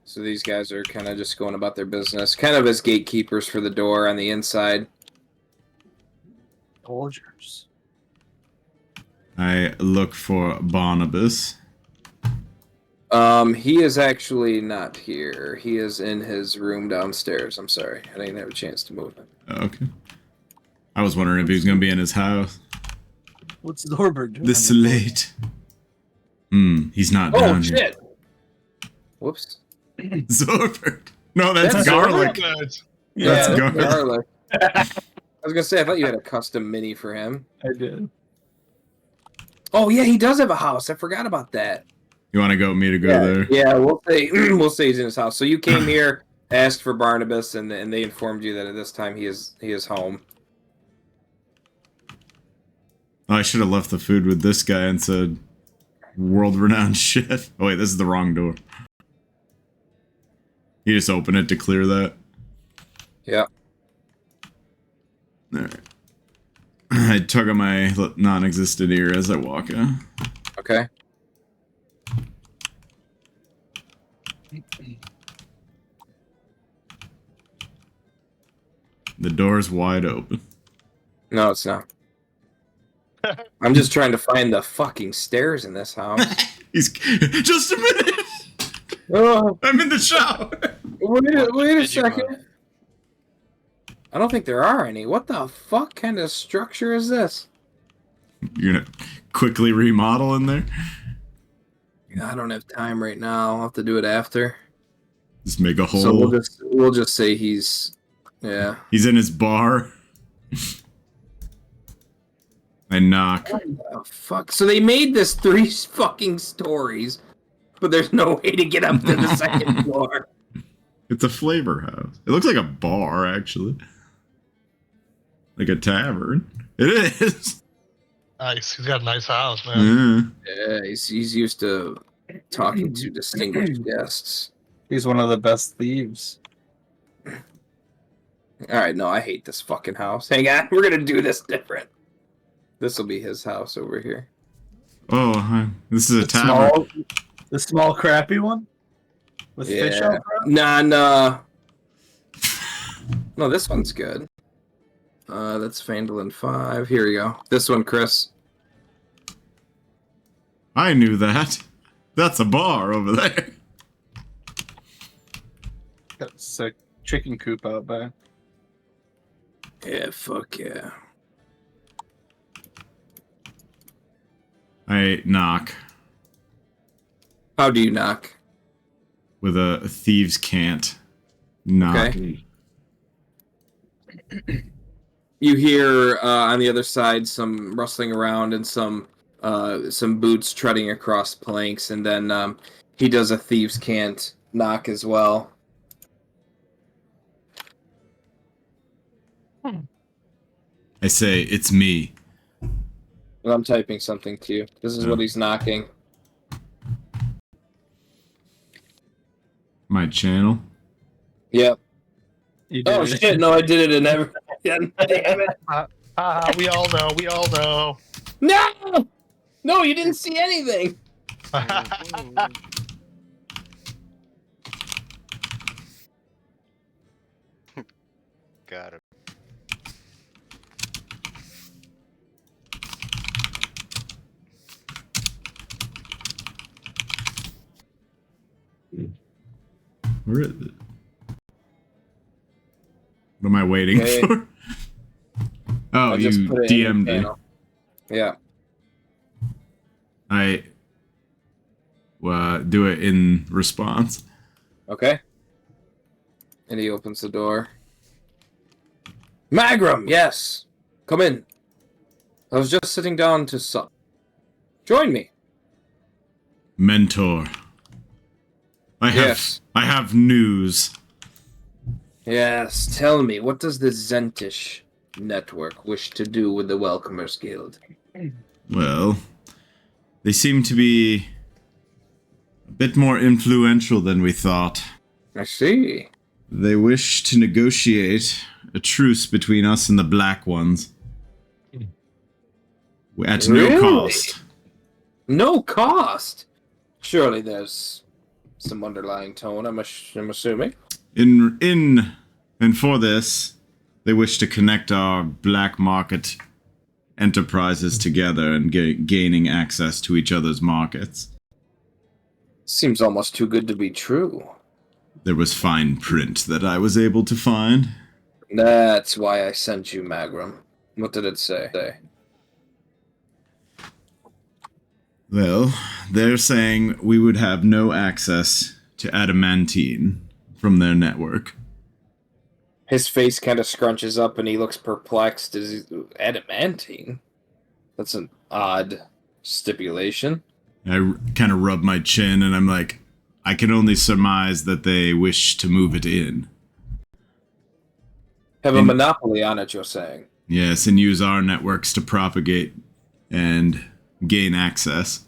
So these guys are kind of just going about their business, kind of as gatekeepers for the door on the inside. Soldiers. I look for Barnabas. He is actually not here. He is in his room downstairs. I'm sorry. I didn't have a chance to move him. Okay. I was wondering if he was going to be in his house. What's Horseberg doing? This late. He's not down here. Oh, shit! Whoops. Zorberg. No, that's That's garlic. Zorberg. Yeah, That's that's garlic. garlic. I was going to say, I thought you had a custom mini for him. I did. Oh, yeah, he does have a house. I forgot about that. You want to go with me to go there? Yeah, we'll say he's in his house. So you came here, asked for Barnabas, and they informed you that at this time he is home. Oh, I should have left the food with this guy and said world-renowned chef. Oh, wait, this is the wrong door. You just open it to clear that? Yeah. Alright. I tug on my non-existent ear as I walk. Okay. The door's wide open. No, it's not. I'm just trying to find the fucking stairs in this house. He's just a minute. Oh, I'm in the shower. wait a second. I don't think there are any. What the fuck kind of structure is this? You're gonna quickly remodel in there? I don't have time right now. I'll have to do it after. Just make a hole. So we'll just say he's He's in his bar. I knock. What the fuck? So they made this 3 fucking stories, but there's no way to get up to the second floor. It's a flavor house. It looks like a bar, actually. Like a tavern. It is. Nice. He's got a nice house, man. Yeah. Yeah, he's used to talking to distinguished guests. He's one of the best thieves. Alright, no, I hate this fucking house. Hang on, we're gonna do this different. This will be his house over here. Oh, this is a tavern. The small crappy one? With fish out front? Nah. No, this one's good. That's Phandalin 5. Here we go. This one, Chris. I knew that. That's a bar over there. Got a sick chicken coop out back. Yeah, fuck yeah. I knock How do you knock? with a thieves can't. Knock. Okay. You hear on the other side some rustling around and some boots treading across planks, and then he does a thieves can't knock as well. I say, it's me. And I'm typing something to you. This is what he's knocking. My channel. Yep. You did Oh it. shit! No, I did it in every. Damn it! We all know. We all know. No! No, you didn't see anything. Got it. Where is it? What am I waiting Okay. for? Oh, I just you put it in your DM'd it. channel. Yeah. I do it in response. Okay. And he opens the door. Magrom, yes. Come in. I was just sitting down to sup. Join me. Mentor. Yes. I have news. Yes, tell me, what does the Zentish network wish to do with the Welcomers Guild? Well, they seem to be a bit more influential than we thought. I see. They wish to negotiate a truce between us and the Black Ones. At no Really? cost. No cost? Surely there's some underlying tone, I'm assuming. And for this, they wish to connect our black market enterprises together and gaining access to each other's markets. Seems almost too good to be true. There was fine print that I was able to find. That's why I sent you, Magrom. What did it say? Well, they're saying we would have no access to adamantine from their network. His face kind of scrunches up and he looks perplexed. Is he adamantine? That's an odd stipulation. I kind of rub my chin and I'm like, I can only surmise that they wish to move it in. Have a monopoly on it, you're saying? Yes, and use our networks to propagate and gain access.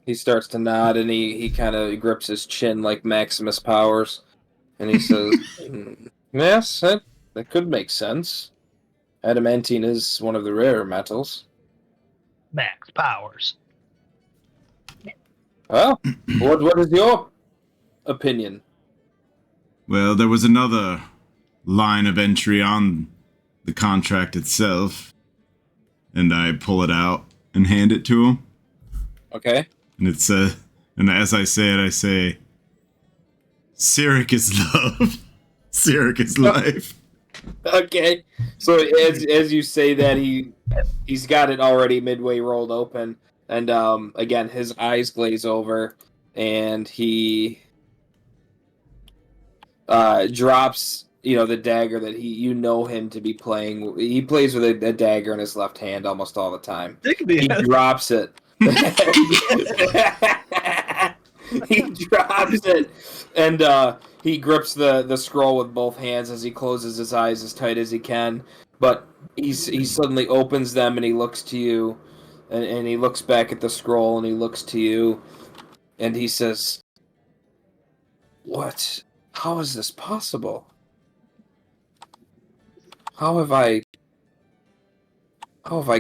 He starts to nod and he kind of grips his chin like Maximus powers. And he says, yes, That could make sense. Adamantine is one of the rarer metals. Max powers. Well, what is your opinion? Well, there was another line of entry on the contract itself, and I pull it out and hand it to him. Okay. And it says, and as I say it, I say, Cyric is love. Cyric is life. Okay. So as you say that, he's got it already midway rolled open, and again his eyes glaze over, and he drops the dagger that him to be playing. He plays with a dagger in his left hand almost all the time. He drops it. He drops it, and he grips the scroll with both hands as he closes his eyes as tight as he can. But he suddenly opens them, and he looks to you, and he looks back at the scroll, and he looks to you, and he says, "What? How is this possible? How have I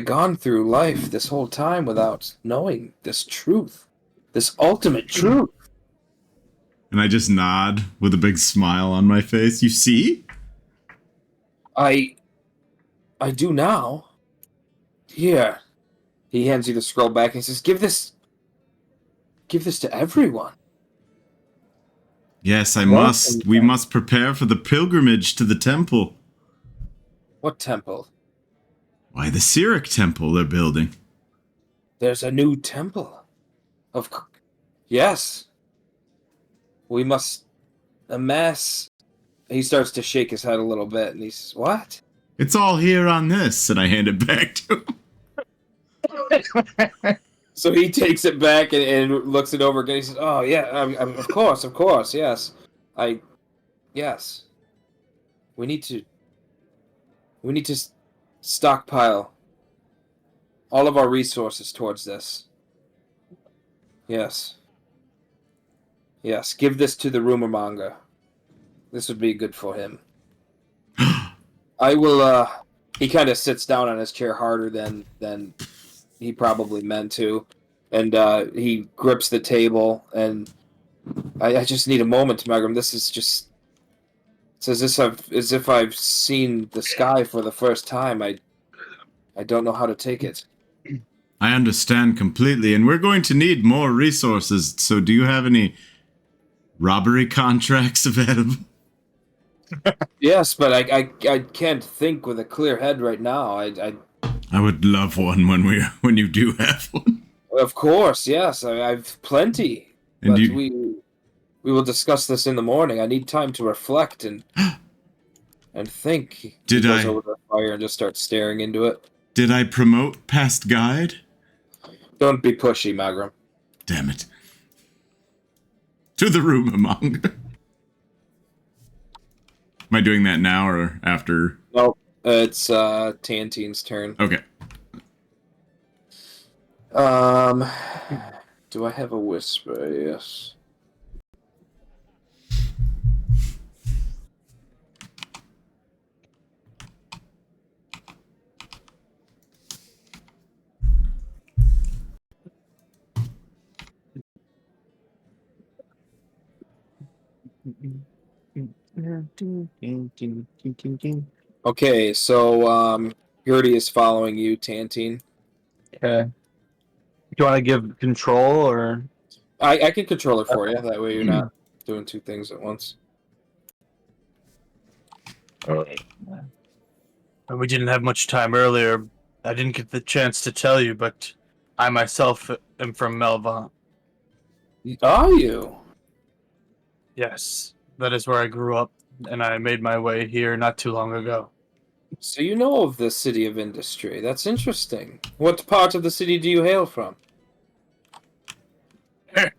gone through life this whole time without knowing this truth? This ultimate truth?" And I just nod with a big smile on my face. You see? I do now. Here. He hands you the scroll back and he says, Give this to everyone. Yes, I must. We must prepare for the pilgrimage to the temple. What temple? Why, the Cyric temple they're building. There's a new temple. Yes. We must amass. He starts to shake his head a little bit, and he says, "What?" It's all here on this, and I hand it back to him. So he takes it back and looks it over again. He says, "Oh yeah, of course, yes. Yes. We need to stockpile all of our resources towards this. Yes. Yes, give this to the rumor monger. This would be good for him. I will, he kind of sits down on his chair harder than he probably meant to. And, he grips the table, and I just need a moment, Magrom. This is just... It's as if I've seen the sky for the first time. I don't know how to take it. I understand completely, and we're going to need more resources, so do you have any robbery contracts available? Yes, but I can't think with a clear head right now. I would love one when you do have one. Of course, yes. I've plenty. And but we will discuss this in the morning. I need time to reflect and think. He goes over the fire and just starts staring into it. Did I promote past guide? Don't be pushy, Magrom. Damn it. To the rumor monger. Am I doing that now or after? Nope. It's Tantine's turn. Okay. Do I have a whisper? Yes. Okay, so Gertie is following you, Tantine. Okay. Do you want to give control, or? I can control it for you. That way you're not doing two things at once. We didn't have much time earlier. I didn't get the chance to tell you, but I myself am from Melva. Are you? Yes, that is where I grew up, and I made my way here not too long ago. So you know of the city of industry. That's interesting. What part of the city do you hail from? The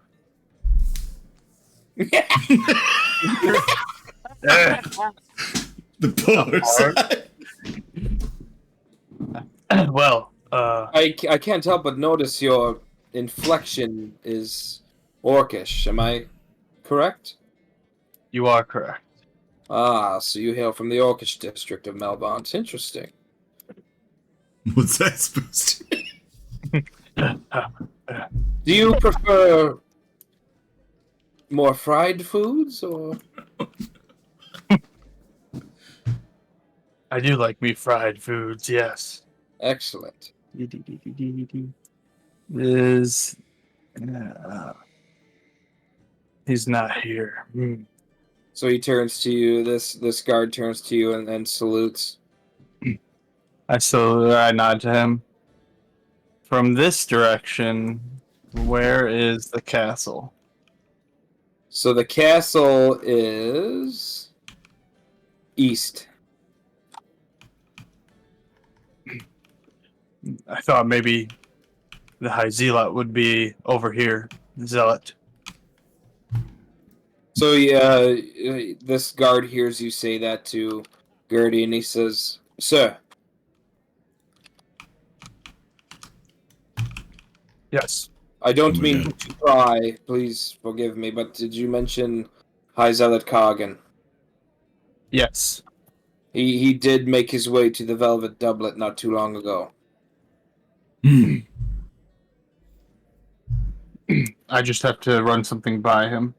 poor side. Well, I can't help but notice your inflection is orcish. Am I correct? you are correct. Ah, so you hail from the Orcish district of Malbont. Interesting. What's that supposed to be? Do you prefer more fried foods, or? I do like me fried foods, yes. Excellent. Is he's not here. So he turns to you. This guard turns to you and salutes. I nod to him. From this direction, where is the castle? So the castle is east. I thought maybe the High Zealot would be over here. Zealot. So this guard hears you say that to Gertie, and he says, "Sir, Yes. I don't Oh my mean God. to pry. Please forgive me, but did you mention High Zealot Kargan? Yes. He did make his way to the Velvet Doublet not too long ago. I just have to run something by him.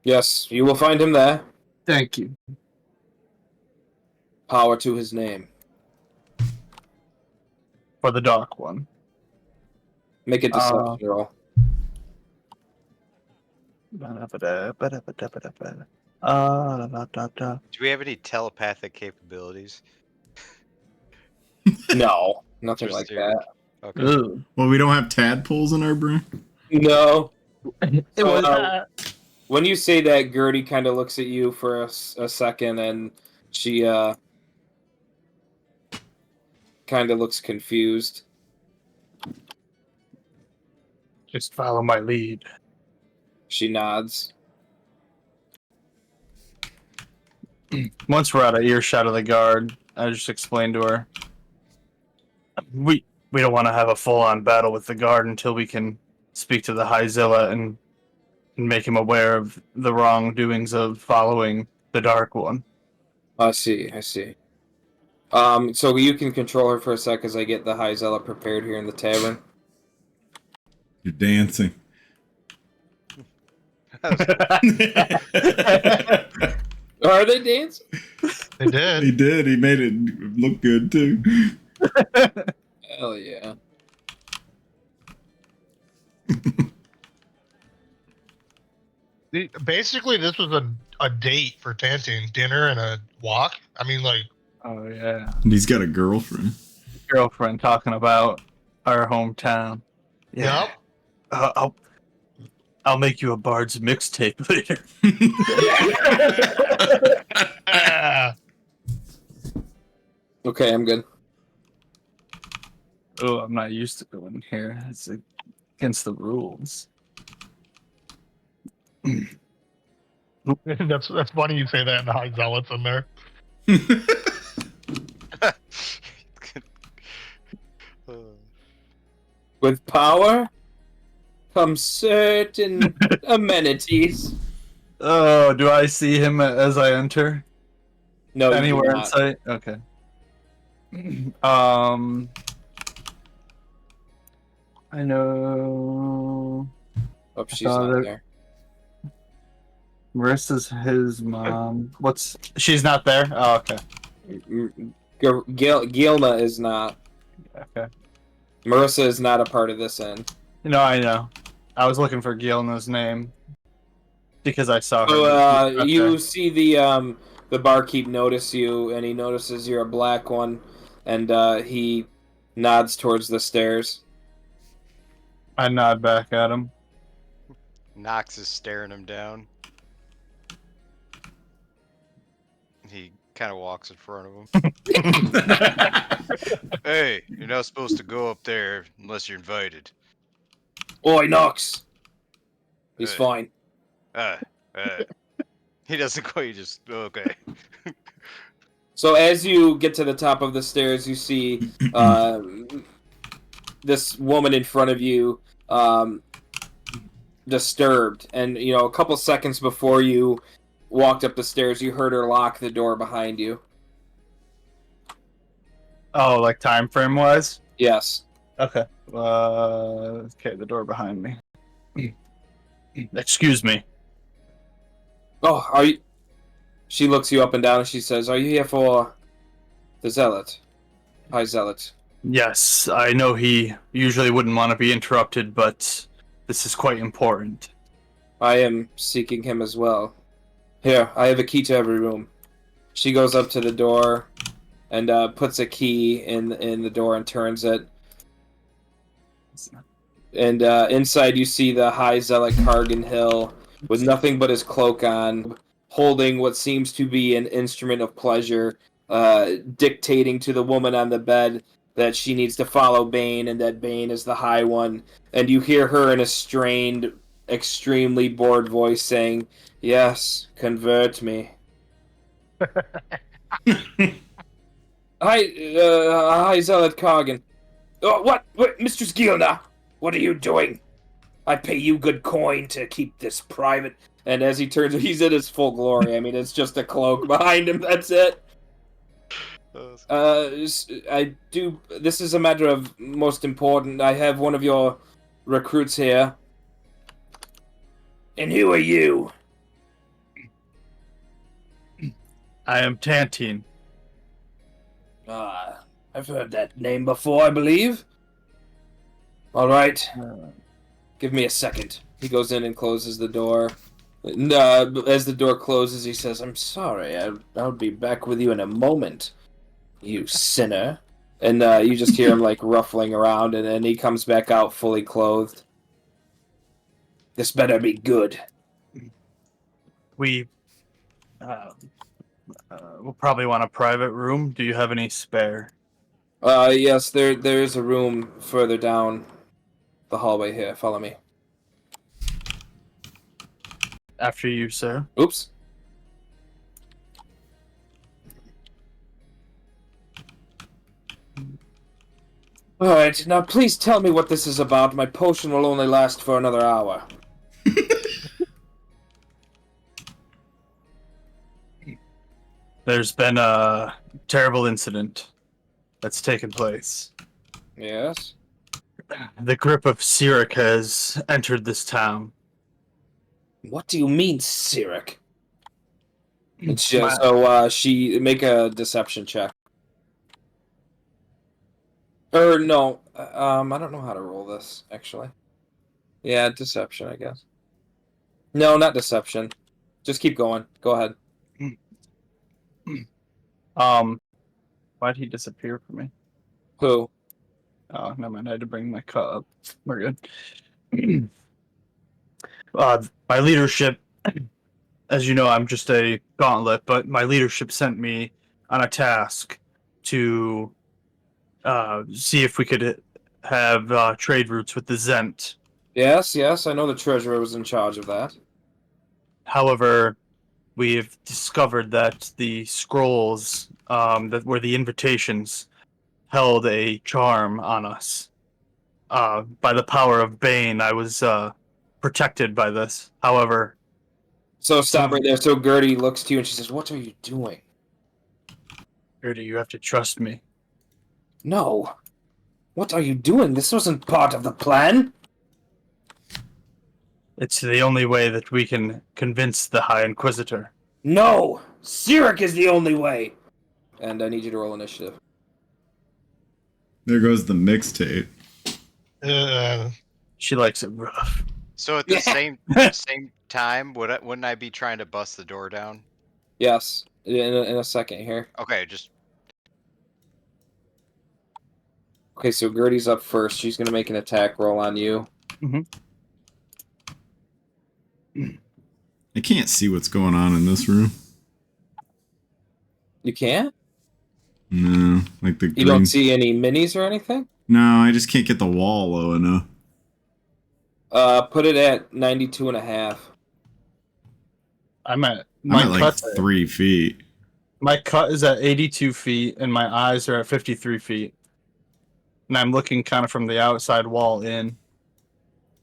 Yes, you will find him there. Thank you. Power to his name. For the dark one. Make a deception roll. Do we have any telepathic capabilities? No, nothing like Interesting. that. Okay. Ooh. Well, we don't have tadpoles in our brain. No. It So, was when you say that, Gertie kind of looks at you for a second, and she kind of looks confused. just follow my lead. She nods. Once we're out of earshot of the guard, I just explained to her. We don't want to have a full-on battle with the guard until we can speak to the High Zilla and make him aware of the wrongdoings of following the Dark One. I see. So you can control her for a sec as I get the High Zealot prepared here in the tavern. You're dancing. Are they dancing? They did. He did. He made it look good too. Hell yeah. Basically, this was a date for Tantine. Dinner and a walk. I mean, like, Oh yeah, And he's got a girlfriend. girlfriend talking about our hometown. yep. I'll make you a Bard's mixtape later. Okay, I'm good. Oh, I'm not used to going here. It's against the rules. That's funny you say that in the High Zealots in there. With power comes certain amenities. Oh, do I see him as I enter? No, you do Anywhere in not. sight? Okay. I know. Oh, she's saw not that. there. Marissa's his mom. She's not there? Oh, okay. Gilna is not. Okay. Marissa is not a part of this end. No, I know. I was looking for Gilna's name because I saw her. So you see the barkeep notice you, and he notices you're a black one, and he nods towards the stairs. I nod back at him. Nox is staring him down. He kind of walks in front of him. Hey, you're not supposed to go up there unless you're invited. Oi, Nox! He's Hey. fine. He doesn't quite just okay. So as you get to the top of the stairs, you see this woman in front of you, disturbed, and a couple seconds before you walked up the stairs, you heard her lock the door behind you. Oh, like time frame wise? Yes. Okay. Okay, the door behind me. Excuse me. Oh, are you... She looks you up and down and she says, are you here for the Zealot? Hi, Zealot. Yes, I know he usually wouldn't want to be interrupted, but this is quite important. I am seeking him as well. Here, I have a key to every room. She goes up to the door and puts a key in the door and turns it. And inside you see the High Zealot Kargan Hill with nothing but his cloak on, holding what seems to be an instrument of pleasure, dictating to the woman on the bed that she needs to follow Bane and that Bane is the High One. And you hear her in a strained, extremely bored voice saying, yes, convert me. Hi, Zealot Kargan. Oh, what? Mistress Gilna, what are you doing? I pay you good coin to keep this private. And as he turns, he's in his full glory. I mean, it's just a cloak behind him. That's it. I do. This is a matter of most important. I have one of your recruits here. And who are you? I am Tantine. I've heard that name before, I believe. All right. Give me a second. He goes in and closes the door. And, as the door closes, he says, I'm sorry. I'll be back with you in a moment, you sinner. And you just hear him, like, ruffling around, and then he comes back out fully clothed. This better be good. We'll probably want a private room. Do you have any spare? Yes, there is a room further down the hallway here. Follow me. After you, sir. Oops. Alright, now please tell me what this is about. My potion will only last for another hour. There's been a terrible incident that's taken place. Yes? The grip of Sirik has entered this town. What do you mean, Sirik? It's just, she make a deception check. Or no, I don't know how to roll this, actually. Yeah, deception, I guess. No, not deception. Just keep going. Go ahead. Why'd he disappear from me? Who? Oh, never mind. I had to bring my cut up. We're good. My leadership, as you know, I'm just a gauntlet, but my leadership sent me on a task to see if we could have trade routes with the Zent. Yes, I know the treasurer was in charge of that. However, we've discovered that the scrolls that were the invitations held a charm on us. By the power of Bane, I was protected by this. However... So stop right there. So Gertie looks to you and she says, what are you doing? Gertie, you have to trust me. No. What are you doing? This wasn't part of the plan. It's the only way that we can convince the High Inquisitor. No! Sirik is the only way! And I need you to roll initiative. There goes the mixtape. She likes it rough. So at the same time, wouldn't I be trying to bust the door down? Yes, in a second here. Okay, just... Okay, so Gertie's up first. She's going to make an attack roll on you. Mm-hmm. I can't see what's going on in this room. You can't? No, like the green... You don't see any minis or anything? No, I just can't get the wall low enough. Put it at 92.5. I'm at like 3 feet. My cut is at 82 feet, and my eyes are at 53 feet. And I'm looking kind of from the outside wall in.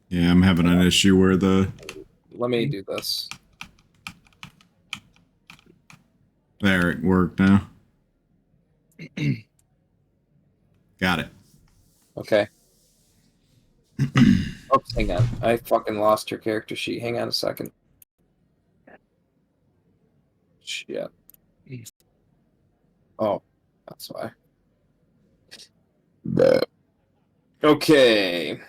Yeah, I'm having an issue where the... Let me do this. There, it worked now. Got it. Okay. Oops, hang on. I fucking lost her character sheet. Hang on a second. Shit. Oh, that's why. Okay.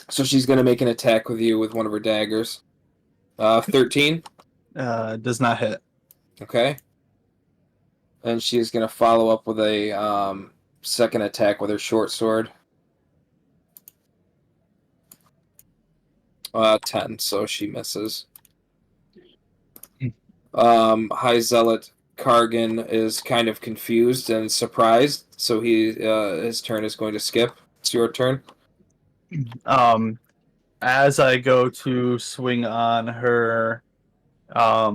So she's gonna make an attack with you with one of her daggers. 13. Does not hit. Okay. And she's gonna follow up with a second attack with her short sword. 10, so she misses. High Zealot Kargan is kind of confused and surprised, so his turn is going to skip. It's your turn. As I go to swing on her, I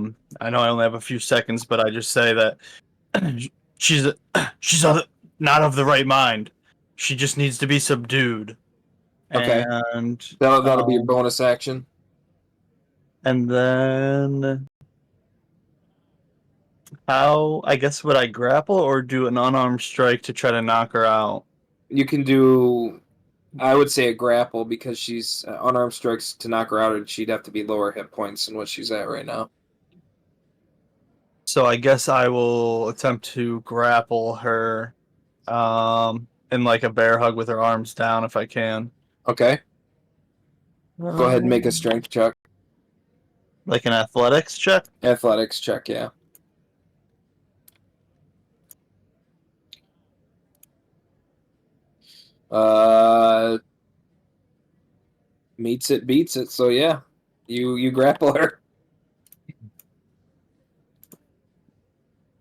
know I only have a few seconds, but I just say that she's not of the right mind. She just needs to be subdued. Okay. And That'll be your bonus action. And then how, I guess, would I grapple or do an unarmed strike to try to knock her out? You can do, I would say, a grapple because she's unarmed strikes to knock her out, and she'd have to be lower hit points than what she's at right now. So I guess I will attempt to grapple her in like a bear hug with her arms down if I can. Okay. Go ahead and make a strength check. Like an athletics check? Athletics check, yeah. Meets it, beats it. So yeah, you grapple her.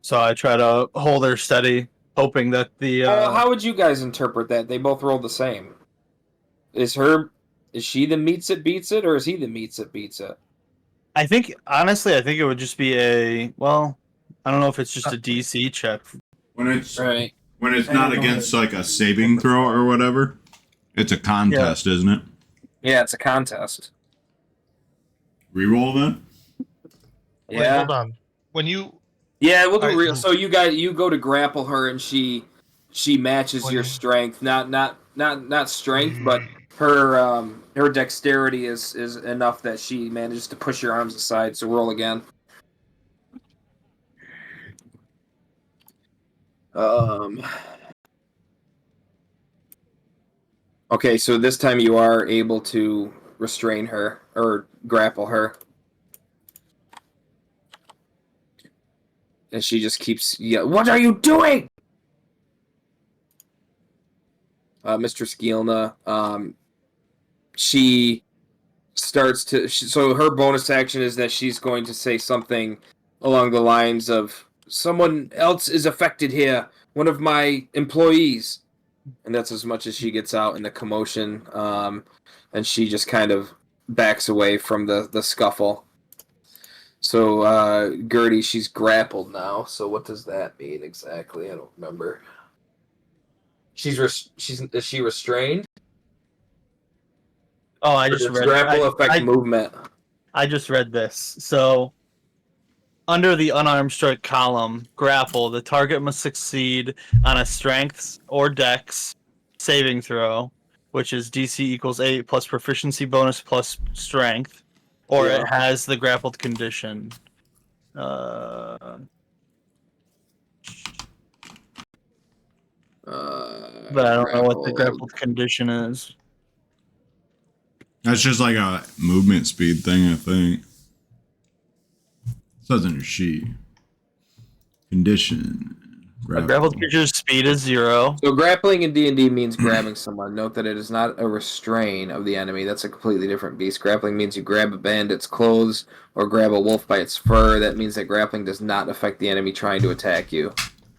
So I try to hold her steady, hoping that the How would you guys interpret that? They both rolled the same. Is she the meets it, beats it, or is he the meets it, beats it? I think honestly, I think it would just be I don't know if it's just a DC check. When it's Right. when it's not against like a saving throw or whatever, it's a contest, isn't it? Yeah, it's a contest. Reroll then. Wait, Yeah. hold on. When you Yeah, we'll do Alright, real. So you go to grapple her, and she matches your strength. Not strength, but her dexterity is enough that she manages to push your arms aside. So roll again. Okay, so this time you are able to restrain her or grapple her. And she just keeps yelling, "What are you doing?" Mistress Gielna, she starts to... So her bonus action is that she's going to say something along the lines of, "Someone else is affected here. One of my employees." And that's as much as she gets out in the commotion. And she just kind of backs away from the scuffle. So, Gertie, she's grappled now. So what does that mean exactly? I don't remember. Is she restrained? Oh, I Or just does read grapple affect movement? I just read this. So under the unarmed strike column, grapple, the target must succeed on a strength or dex saving throw, which is DC equals 8 plus proficiency bonus plus strength, or Yeah. it has the grappled condition. But I don't know what the grappled condition is. That's just like a movement speed thing, I think. It says in your sheet. Condition. A grappled creature's speed is 0. So grappling in D&D means grabbing someone. Note that it is not a restrain of the enemy. That's a completely different beast. Grappling means you grab a bandit's clothes or grab a wolf by its fur. That means that grappling does not affect the enemy trying to attack you.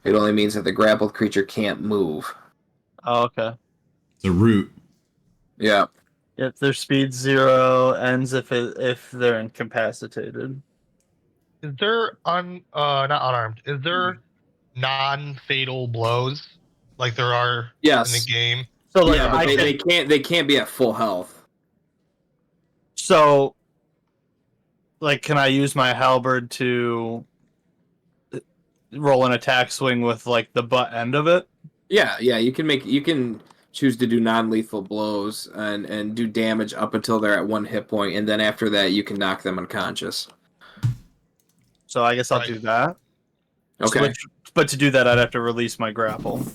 It only means that the grappled creature can't move. Oh, okay. It's a root. Yeah. If their speed's 0, ends if they're incapacitated. is there not unarmed? Is there non-fatal blows like there are in Yes. the game? So like Yeah, but they can't be at full health. So like can I use my halberd to roll an attack swing with like the butt end of it? Yeah, you can choose to do non-lethal blows and do damage up until they're at 1 hit point, and then after that you can knock them unconscious. So I guess I'll Right. do that. Okay. But to do that, I'd have to release my grapple.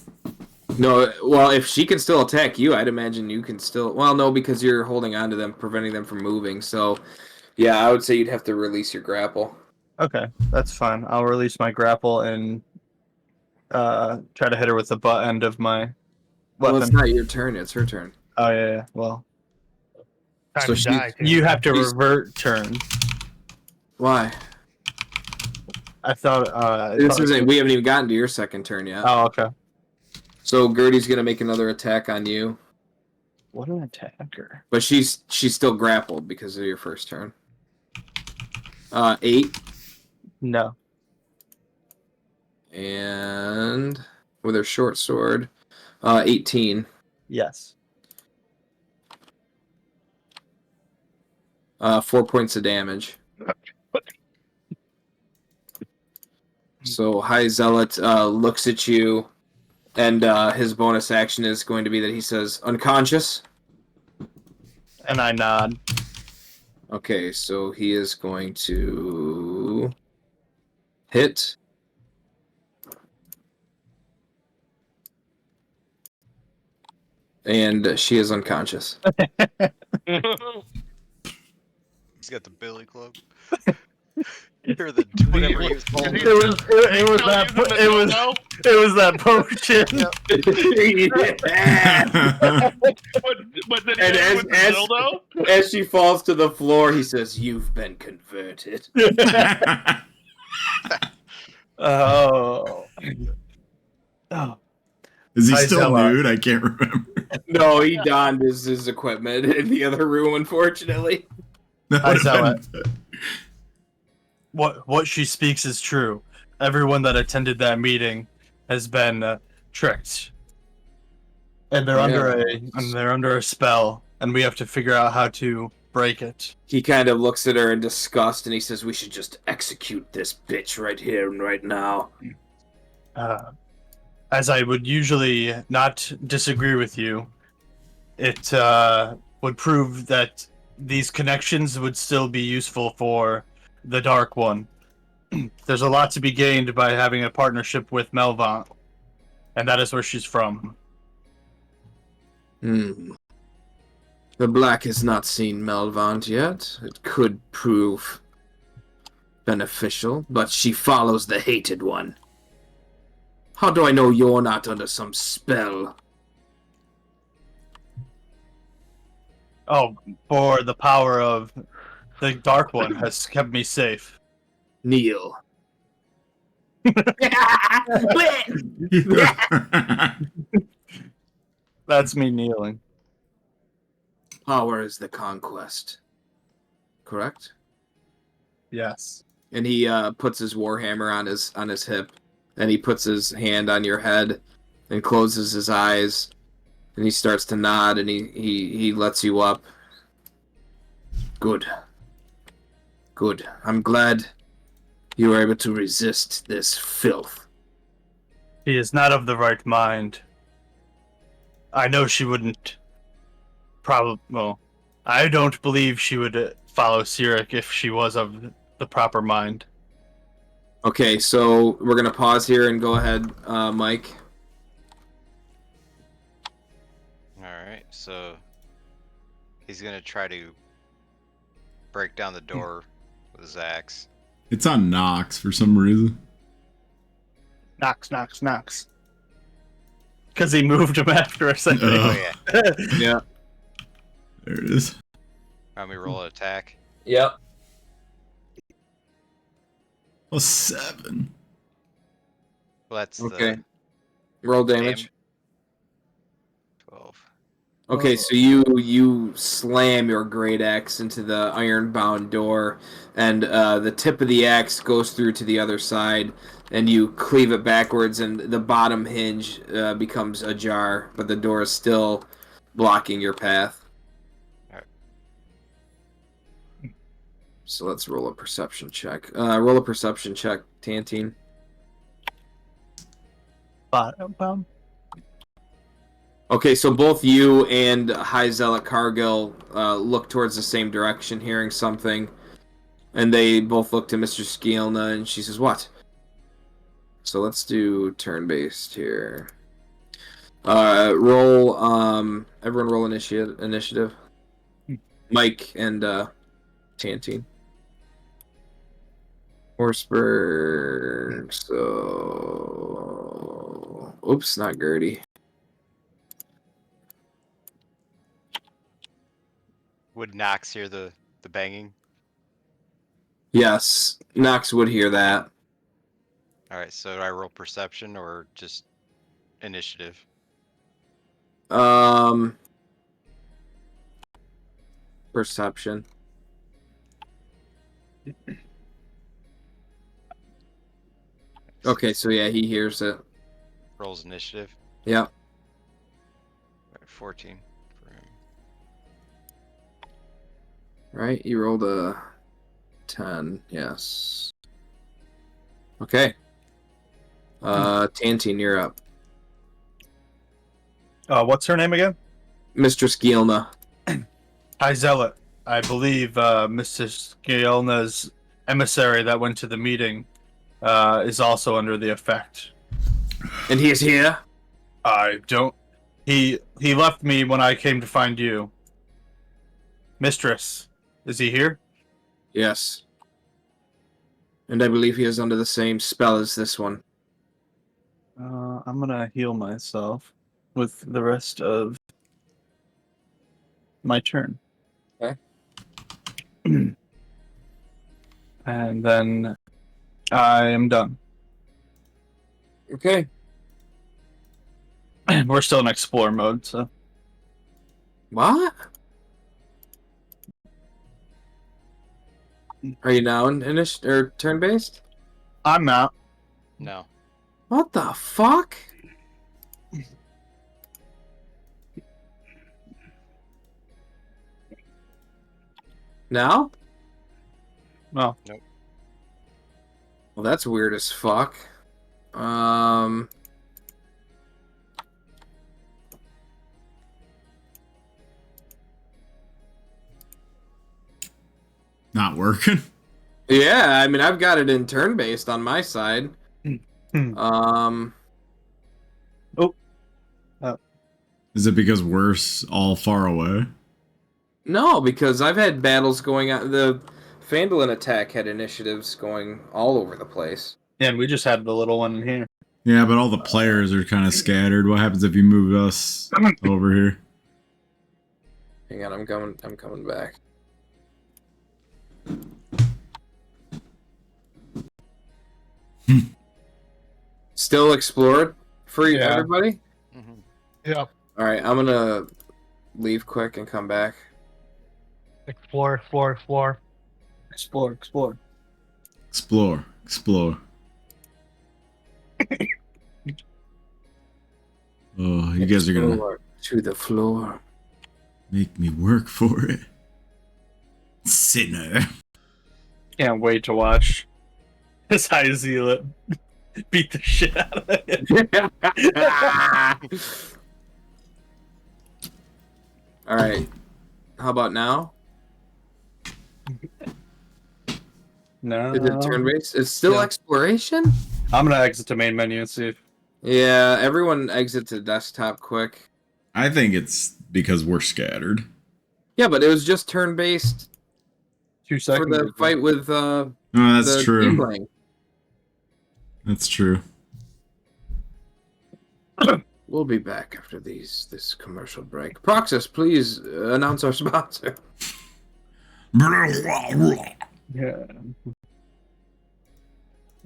No, well, if she can still attack you, I'd imagine you can still. Well, no, because you're holding on to them, preventing them from moving. So, yeah, I would say you'd have to release your grapple. Okay, that's fine. I'll release my grapple and try to hit her with the butt end of my Well, weapon. it's not your turn; it's her turn. Oh yeah. Well, Time So to she- die, too. you have to She's- revert turn. Why? I thought. This isn't. We haven't even gotten to your second turn yet. Oh, okay. So Gertie's gonna make another attack on you, What an attacker! but she's still grappled because of your first turn. 8, No. and with her short sword, 18. Yes. 4 points of damage. So High Zealot looks at you, and his bonus action is going to be that he says, unconscious. And I nod. Okay, so he is going to hit. And she is unconscious. He's got the billy club. Or the whatever he was called. It was that potion. But then And he as- with the as- dildo? As she falls to the floor, he says, "You've been converted." Oh. Oh. Is he Hi, still Zella. nude? I can't remember. No, he donned his equipment in the other room, unfortunately. That Hi, would've Zella. been- What she speaks is true. Everyone that attended that meeting has been tricked, and they're under a spell, and we have to figure out how to break it. He kind of looks at her in disgust, and he says, "We should just execute this bitch right here and right now." As I would usually not disagree with you, it would prove that these connections would still be useful for the Dark One. There's a lot to be gained by having a partnership with Melvant, and that is where she's from. The Black has not seen Melvant yet. It could prove beneficial, but she follows the Hated One. How do I know you're not under some spell? Oh, for the power of the Dark One has kept me safe. Kneel. That's me kneeling. Power is the conquest. Correct? Yes. And he puts his warhammer on his hip, and he puts his hand on your head and closes his eyes, and he starts to nod, and he lets you up. Good. I'm glad you were able to resist this filth. He is not of the right mind. I know she wouldn't. Well, I don't believe she would follow Cyric if she was of the proper mind. Okay, so we're gonna pause here and go ahead, Mike. Alright, so he's gonna try to break down the door with his axe. It's on Nox for some reason. Knocks. Because he moved him after a second. Oh Oh. yeah. Yeah. There it is. Let me roll an attack. Yep. +7. Well, that's Okay. the Roll damage. 12. Okay, so you slam your great axe into the iron-bound door, and the tip of the axe goes through to the other side, and you cleave it backwards, and the bottom hinge becomes ajar, but the door is still blocking your path. Alright. So let's roll a perception check. Roll a perception check, Tantine. Bottom. Okay, so both you and High Zealot Cargill look towards the same direction, hearing something, and they both look to Mr. Skeelna, and she says, "What?" So let's do turn-based here. Roll, everyone roll initiative. Mike and Tantine. Horseberg, so... Oops, not Gertie. Would Nox hear the banging? Yes, Nox would hear that. Alright, so do I roll perception or just initiative? Perception. Okay, so yeah, he hears it. Rolls initiative. Yeah. Alright, 14 for him. Right, you rolled a 10, yes. Okay. Tantine, you're up. What's her name again? Mistress Gielna. High Zealot. I believe Mr. Gielna's emissary that went to the meeting is also under the effect. And he is here? I don't... He left me when I came to find you. Mistress, is he here? Yes. And I believe he is under the same spell as this one. I'm gonna heal myself with the rest of my turn. Okay. And then I am done. Okay. We're still in explore mode, so... What? Are you now in turn-based? I'm not. No. What the fuck? Now? No. Nope. Well, that's weird as fuck. Not working. Yeah, I mean, I've got it in turn-based on my side. Is it because we're all far away? No, because I've had battles going on. The Phandalin attack had initiatives going all over the place. Yeah, and we just had the little one in here. Yeah, but all the players are kind of scattered. What happens if you move us over here? Hang on, I'm coming back. Still explored for everybody? Mm-hmm. Yep. Alright, I'm gonna leave quick and come back. Explore. Explore. Explore. Oh, you guys are gonna Explore to the floor. make me work for it. Sinner. Can't wait to watch this High Zealot beat the shit out of it. Alright. How about now? No. Is it turn-based? It's still exploration? I'm gonna exit the main menu and see if... Yeah, everyone exit to desktop quick. I think it's because we're scattered. Yeah, but it was just turn-based 2 for seconds. the fight with Oh, that's the true. Tiefling. That's true. We'll be back after this commercial break. Proxus, please announce our sponsor. Yeah.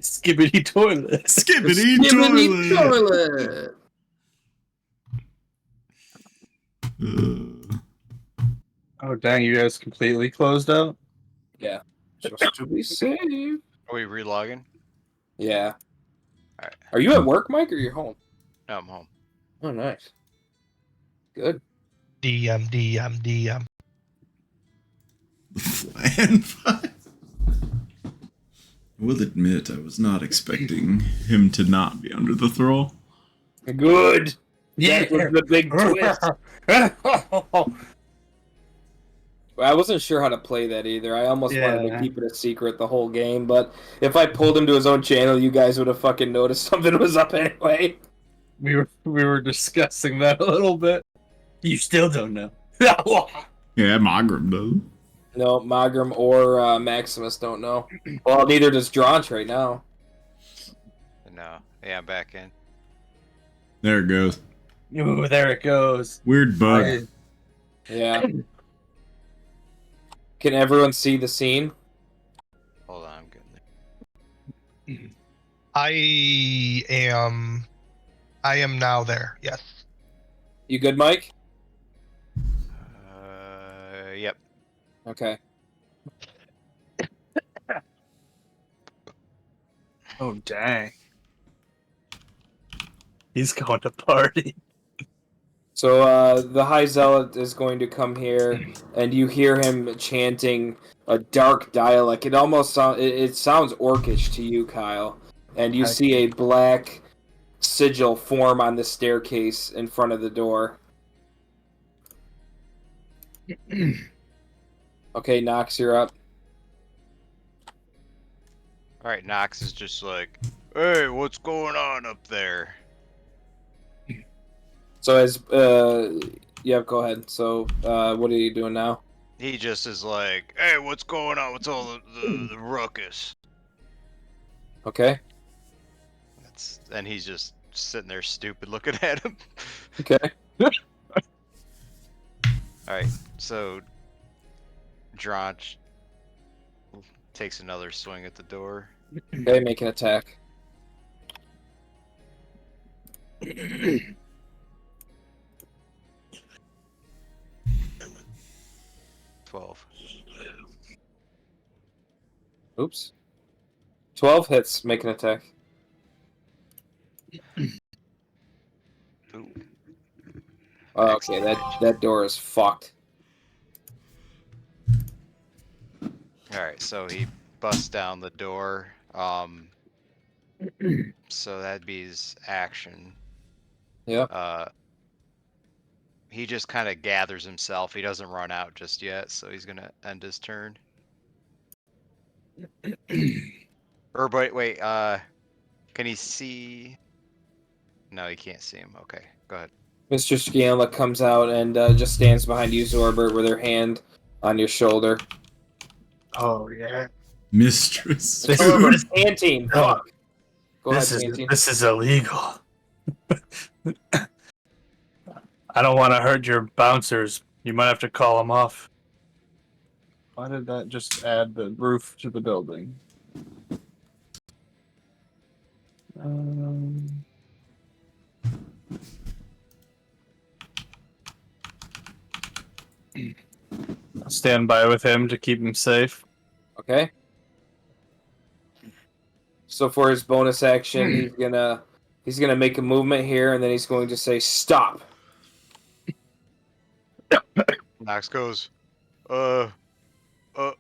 Skibbity toilet. Skibbity Skibbity toilet. toilet. Oh dang, you guys completely closed out? Yeah. Just to be safe. Are we relogging? Yeah. Alright. Are you at work, Mike, or are you home? No, I'm home. Oh, nice. Good. DM. The Phlan fight. I will admit I was not expecting him to not be under the thrall. Good. Yeah. That was the big twist. I wasn't sure how to play that either. I almost wanted to keep it a secret the whole game, but if I pulled him to his own channel, you guys would have fucking noticed something was up anyway. We were discussing that a little bit. You still don't know. Yeah, Magrom does. No, Magrom or Maximus don't know. Well, neither does Dronch right now. No. Yeah, I'm back in. There it goes. Ooh, there it goes. Weird bug. Yeah. Can everyone see the scene? Hold on, I'm getting there. I am now there. Yes. You good, Mike? Yep. Okay. Oh, dang. He's going to party. So the High Zealot is going to come here, and you hear him chanting a dark dialect. It almost it sounds orcish to you, Kyle. And you see a black sigil form on the staircase in front of the door. Okay, Nox, you're up. Alright, Nox is just like, hey, what's going on up there? So as yeah, go ahead. So what are you doing now? He just is like, hey, what's going on? What's all the ruckus? Okay. And he's just sitting there stupid looking at him. Okay. Alright, so Dronch takes another swing at the door. Okay, make an attack. 12. Oops. 12 hits, make an attack. Ooh. Oh, okay, that door is fucked. Alright, so he busts down the door. So that'd be his action. Yep. He just kind of gathers himself. He doesn't run out just yet, so he's gonna end his turn. Or wait, can he see? No, he can't see him. Okay, go ahead. Mr. Scanla comes out and just stands behind you, Zorbert, with her hand on your shoulder. Oh, yeah. Mistress. Zorbert, it's Tantine. Oh, Fuck. Go ahead, Tantine. This is illegal. I don't want to hurt your bouncers. You might have to call them off. Why did that just add the roof to the building? I'll stand by with him to keep him safe. Okay. So for his bonus action, he's gonna make a movement here, and then he's going to say stop. Nox goes,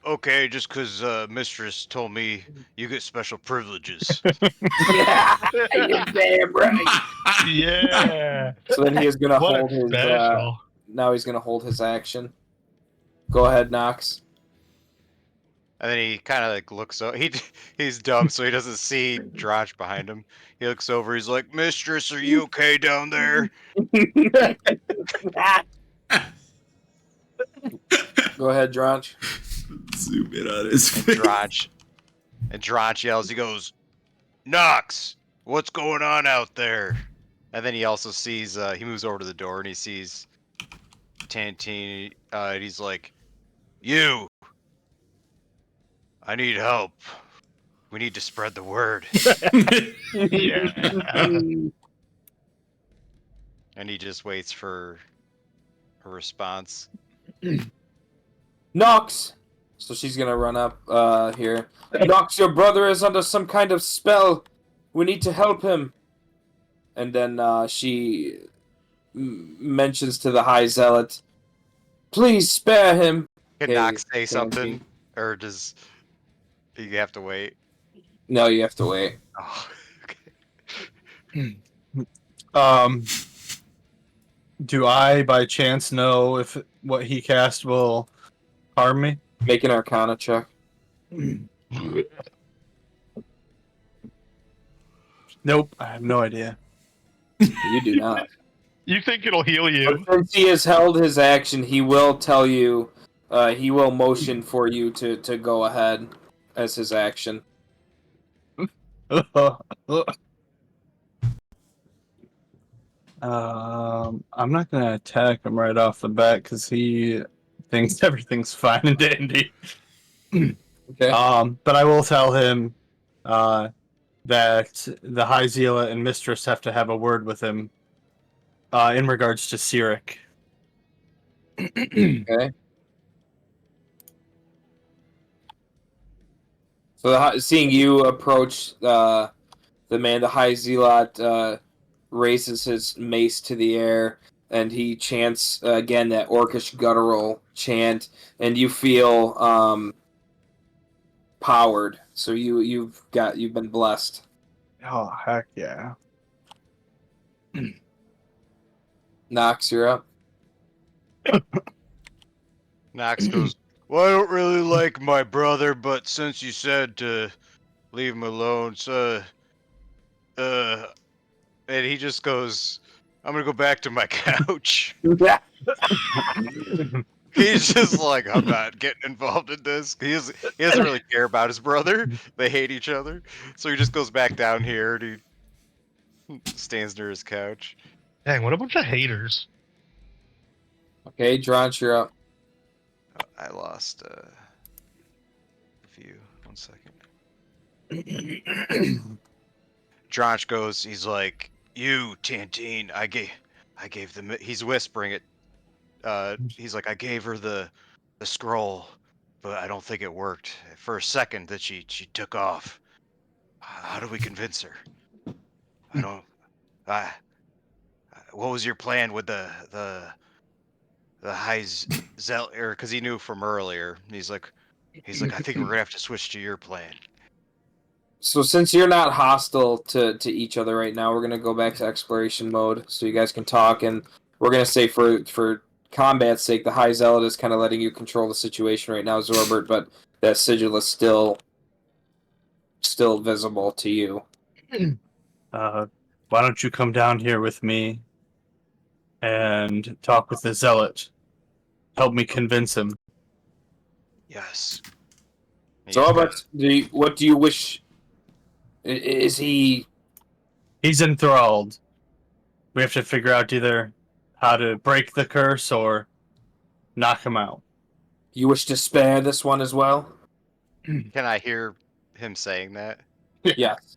okay, just because Mistress told me you get special privileges. Yeah, you're damn right. Yeah. So then he is gonna What hold a his. special. Now he's gonna hold his action. Go ahead, Nox. And then he kind of like looks up. He's dumb, so he doesn't see Dronch behind him. He looks over. He's like, Mistress, are you okay down there? Go ahead, Dronch. Zoom in on his face. And Dronch yells. He goes, Nox, what's going on out there? And then he also sees. He moves over to the door and he sees Tantine. And he's like, you. I need help. We need to spread the word. Yeah. And he just waits for a response. Nox! So she's gonna run up here. Nox, your brother is under some kind of spell. We need to help him. And then she mentions to the High Zealot, please spare him. Can Okay, Nox say Tantine. something? Or does you have to wait? No, you have to wait. Oh, okay. Do I, by chance, know if what he cast will harm me? Make an Arcana check. Nope, I have no idea. You do not. You think it'll heal you? But since he has held his action, he will tell you. He will motion for you to go ahead as his action. I'm not gonna attack him right off the bat because he thinks everything's fine and dandy. Okay. But I will tell him that the High Zealot and Mistress have to have a word with him in regards to Sirik. Okay. So seeing you approach the man, the High Zealot raises his mace to the air, and he chants again that orcish guttural chant, and you feel powered. So you've been blessed. Oh heck yeah! Nox, you're up. Nox goes, well, I don't really like my brother, but since you said to leave him alone, so, and he just goes, I'm gonna go back to my couch. He's just like, I'm not getting involved in this. He doesn't really care about his brother. They hate each other. So he just goes back down here and he stands near his couch. Dang, what a bunch of haters. Okay, Dronch, you're up. I lost a few. 1 second. Dronch goes, he's like, you, Tantine, I gave them, he's whispering it. He's like, I gave her the scroll, but I don't think it worked. For a second that she took off. How do we convince her? I don't, what was your plan with the High Zealot, because he knew from earlier. He's like, I think we're gonna have to switch to your plan. So since you're not hostile to each other right now, we're gonna go back to exploration mode so you guys can talk, and we're gonna say for combat's sake, the High Zealot is kind of letting you control the situation right now, Zorbert, but that sigil is still visible to you. Why don't you come down here with me and talk with the Zealot? Help me convince him. Yes. Zorbert, what do you wish? Is he? He's enthralled. We have to figure out either how to break the curse or knock him out. You wish to spare this one as well? Can I hear him saying that? Yes.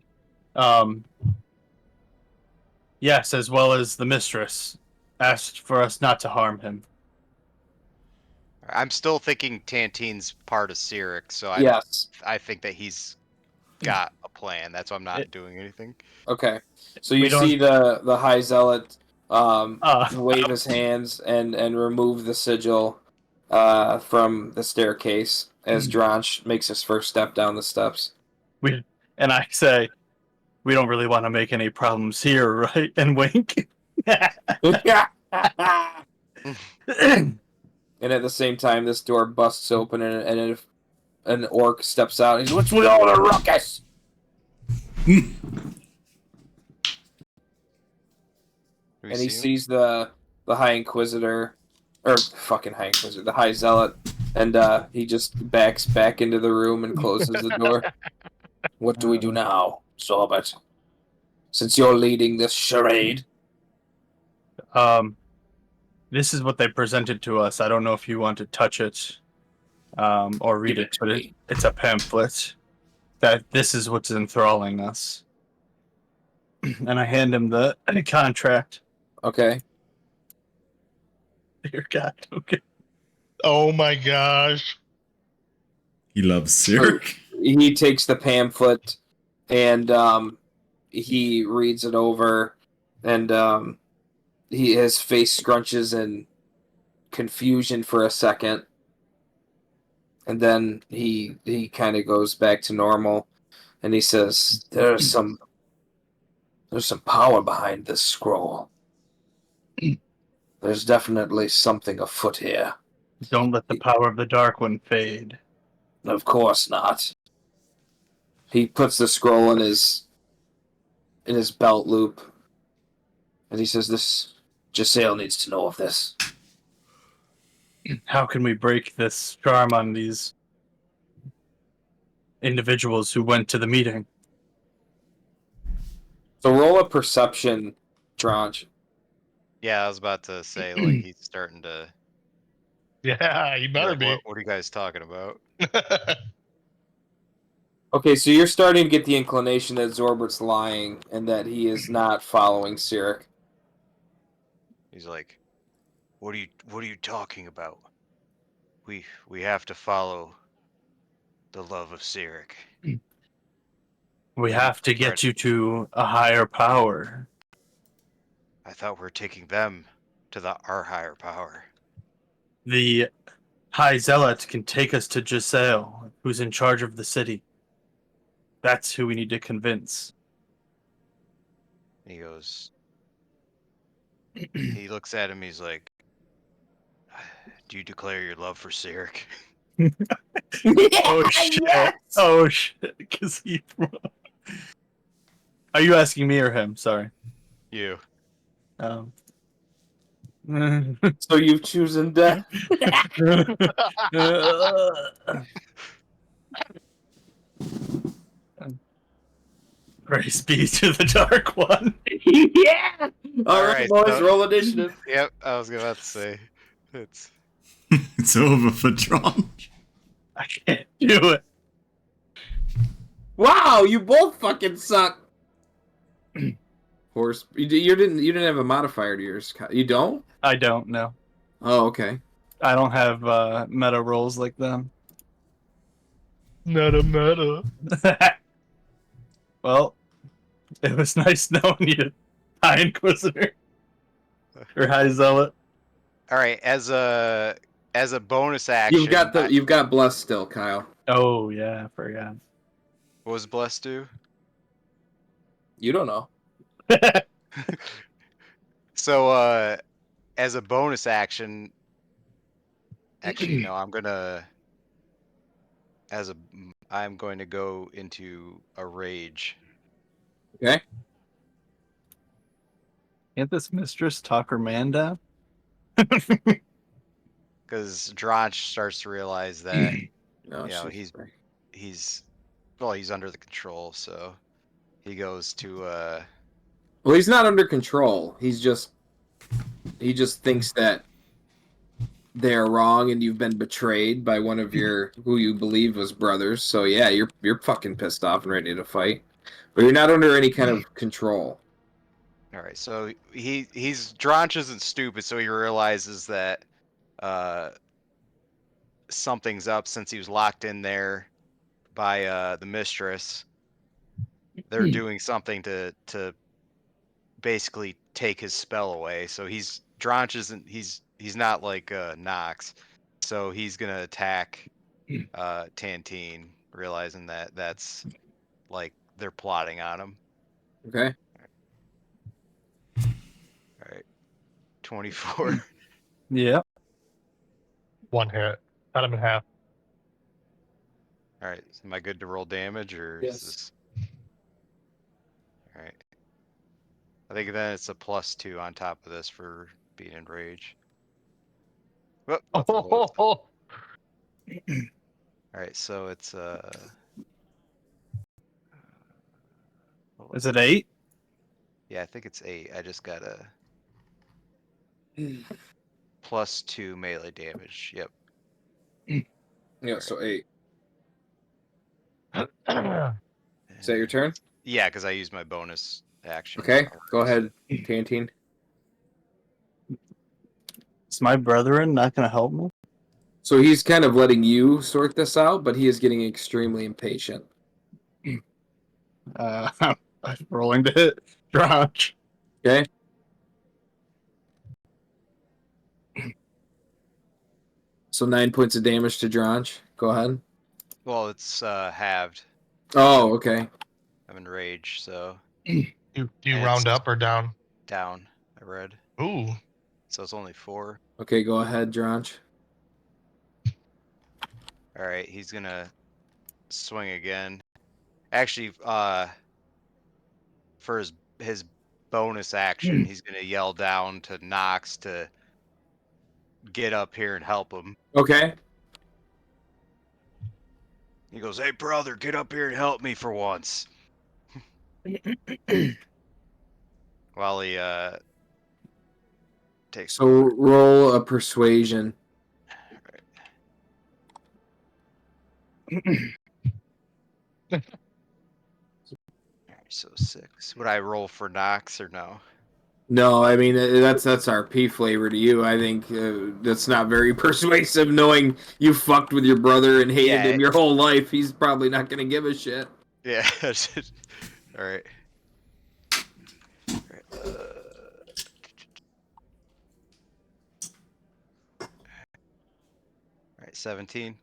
Yes, as well as the mistress asked for us not to harm him. I'm still thinking Tantine's part of Sirik, so Yes. I think that he's got a plan. That's why I'm not doing anything. Okay. So you see the High Zealot wave his hands and remove the sigil from the staircase as Dronch makes his first step down the steps. And I say, we don't really want to make any problems here, right? And wink. And at the same time, this door busts open, and an orc steps out. And he's, "What's with all the ruckus?" And he sees the High Inquisitor, or fucking High Inquisitor, the High Zealot, and he just backs back into the room and closes the door. What do we do now, Sorbet? Since you're leading this charade. This is what they presented to us. I don't know if you want to touch it or read it, but it's a pamphlet that this is what's enthralling us. And I hand him the contract. Okay. Dear God, okay. Oh my gosh. He loves Sirik. He takes the pamphlet and he reads it over, and his face scrunches in confusion for a second, and then he kind of goes back to normal, and he says, "There's some There's some power behind this scroll. There's definitely something afoot here. Don't let the power of the Dark One fade. Of course not. He puts the scroll in his belt loop, and he says, "This Jhessail needs to know of this." How can we break this charm on these individuals who went to the meeting? So roll a perception, Dronch. Yeah, I was about to say, like, he's starting to. Yeah, you better Like, be. what are you guys talking about? Okay, so you're starting to get the inclination that Zorbert's lying and that he is not following Cyric. He's like, what are you talking about? We have to follow the love of Cyric. We have to get you to a higher power. I thought we were taking them to our higher power. The High Zealot can take us to Jhessail, who's in charge of the city. That's who we need to convince. He goes. He looks at him. He's like, "Do you declare your love for Cyric?" Oh shit! Yes! Oh shit! Because he. Are you asking me or him? Sorry. You. So you've chosen death. Praise be to the Dark One. Yeah. All right, boys, so- roll initiative. Yep, I was about to say it's. It's over for Dronch. I can't do it. Wow, you both fucking suck. Horse, you didn't have a modifier to yours. You don't? I don't know. Oh, okay. I don't have meta rolls like them. Meta. Well, it was nice knowing you, High Inquisitor or High Zealot. All right, as a bonus action. You've got bless still, Kyle. Oh yeah, I forgot. What was blessed do? You don't know. So, as a bonus action, actually, no, I'm going to go into a rage. Okay. Can't this mistress talk her man down? Because Dronch starts to realize that No, you know she's he's under the control, so he goes to Well, he's not under control. He just thinks that they're wrong and you've been betrayed by one of your who you believe was brothers. So yeah, you're fucking pissed off and ready to fight, but you're not under any kind of control. all right, so he's Dronch isn't stupid, so he realizes that something's up since he was locked in there by the mistress. They're doing something to basically take his spell away. So Dronch isn't he's not like Nox. So he's gonna attack Tantine, realizing that that's like they're plotting on him. Okay. All right. 24. Yeah. One hit. Cut him in half. All right. Am I good to roll damage or Yes. is this all right? I think then it's a +2 on top of this for being in rage. Whoop, that's a low. All right, so it's Is it 8? yeah, I think it's 8. I just got a +2 melee damage. Yep. Yeah, so 8. Oh, Is that your turn? Yeah, because I used my bonus action. Okay, go ahead, Tantine. Is my brethren not going to help me? So he's kind of letting you sort this out, but he is getting extremely impatient. I'm rolling to hit Dronch. Okay. So 9 points of damage to Dronch. Go ahead. Well, it's halved. Oh, okay. I'm in rage, so Do you And round it's up or down? down. I read. Ooh. So it's only 4. Okay, go ahead, Dronch. All right, he's gonna swing again. Actually, for his bonus action, he's gonna yell down to Nox to get up here and help him. Okay. He goes, "Hey brother, get up here and help me for once." While he takes. So roll a persuasion. So 6. Would I roll for Nox or no? No, I mean that's RP flavor to you. I think that's not very persuasive. Knowing you fucked with your brother and hated him your whole life, he's probably not gonna give a shit. Yeah. All right. All right, 17.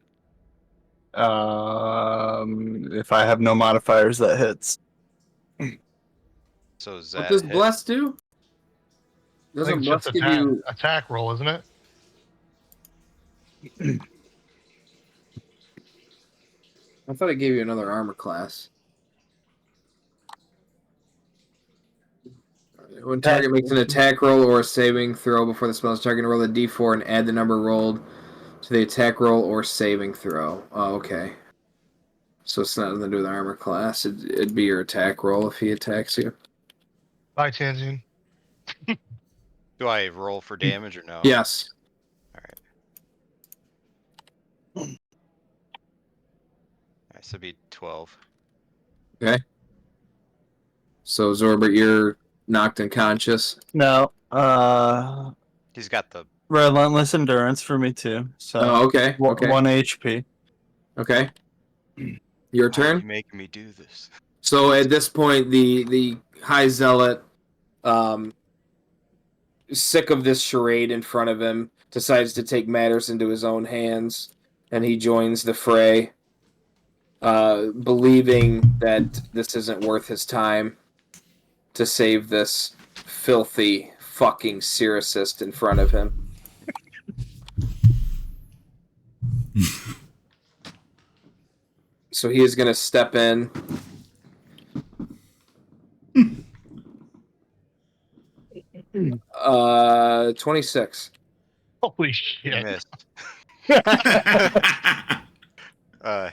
If I have no modifiers, that hits. So is What that does hit? bless do? I Doesn't think it's bless just give you? attack roll, isn't it? I thought it gave you another armor class. When target makes an attack roll or a saving throw before the spell is target, roll a d4 and add the number rolled to the attack roll or saving throw. Oh, okay. So it's not nothing to do with armor class. It'd be your attack roll if he attacks you. Bye, Tangine. Do I roll for damage or no? Yes. All right, so it'd be 12. Okay. So Zorbert, you're knocked unconscious. No. He's got the. Relentless endurance for me too. So Oh, okay. Okay. 1 HP. Okay. Your Why are turn. you making me do this? So at this point, the High Zealot, sick of this charade in front of him, decides to take matters into his own hands, and he joins the fray, believing that this isn't worth his time to save this filthy fucking Siracist in front of him. So he is going to step in. Uh, 26. Holy You shit. missed.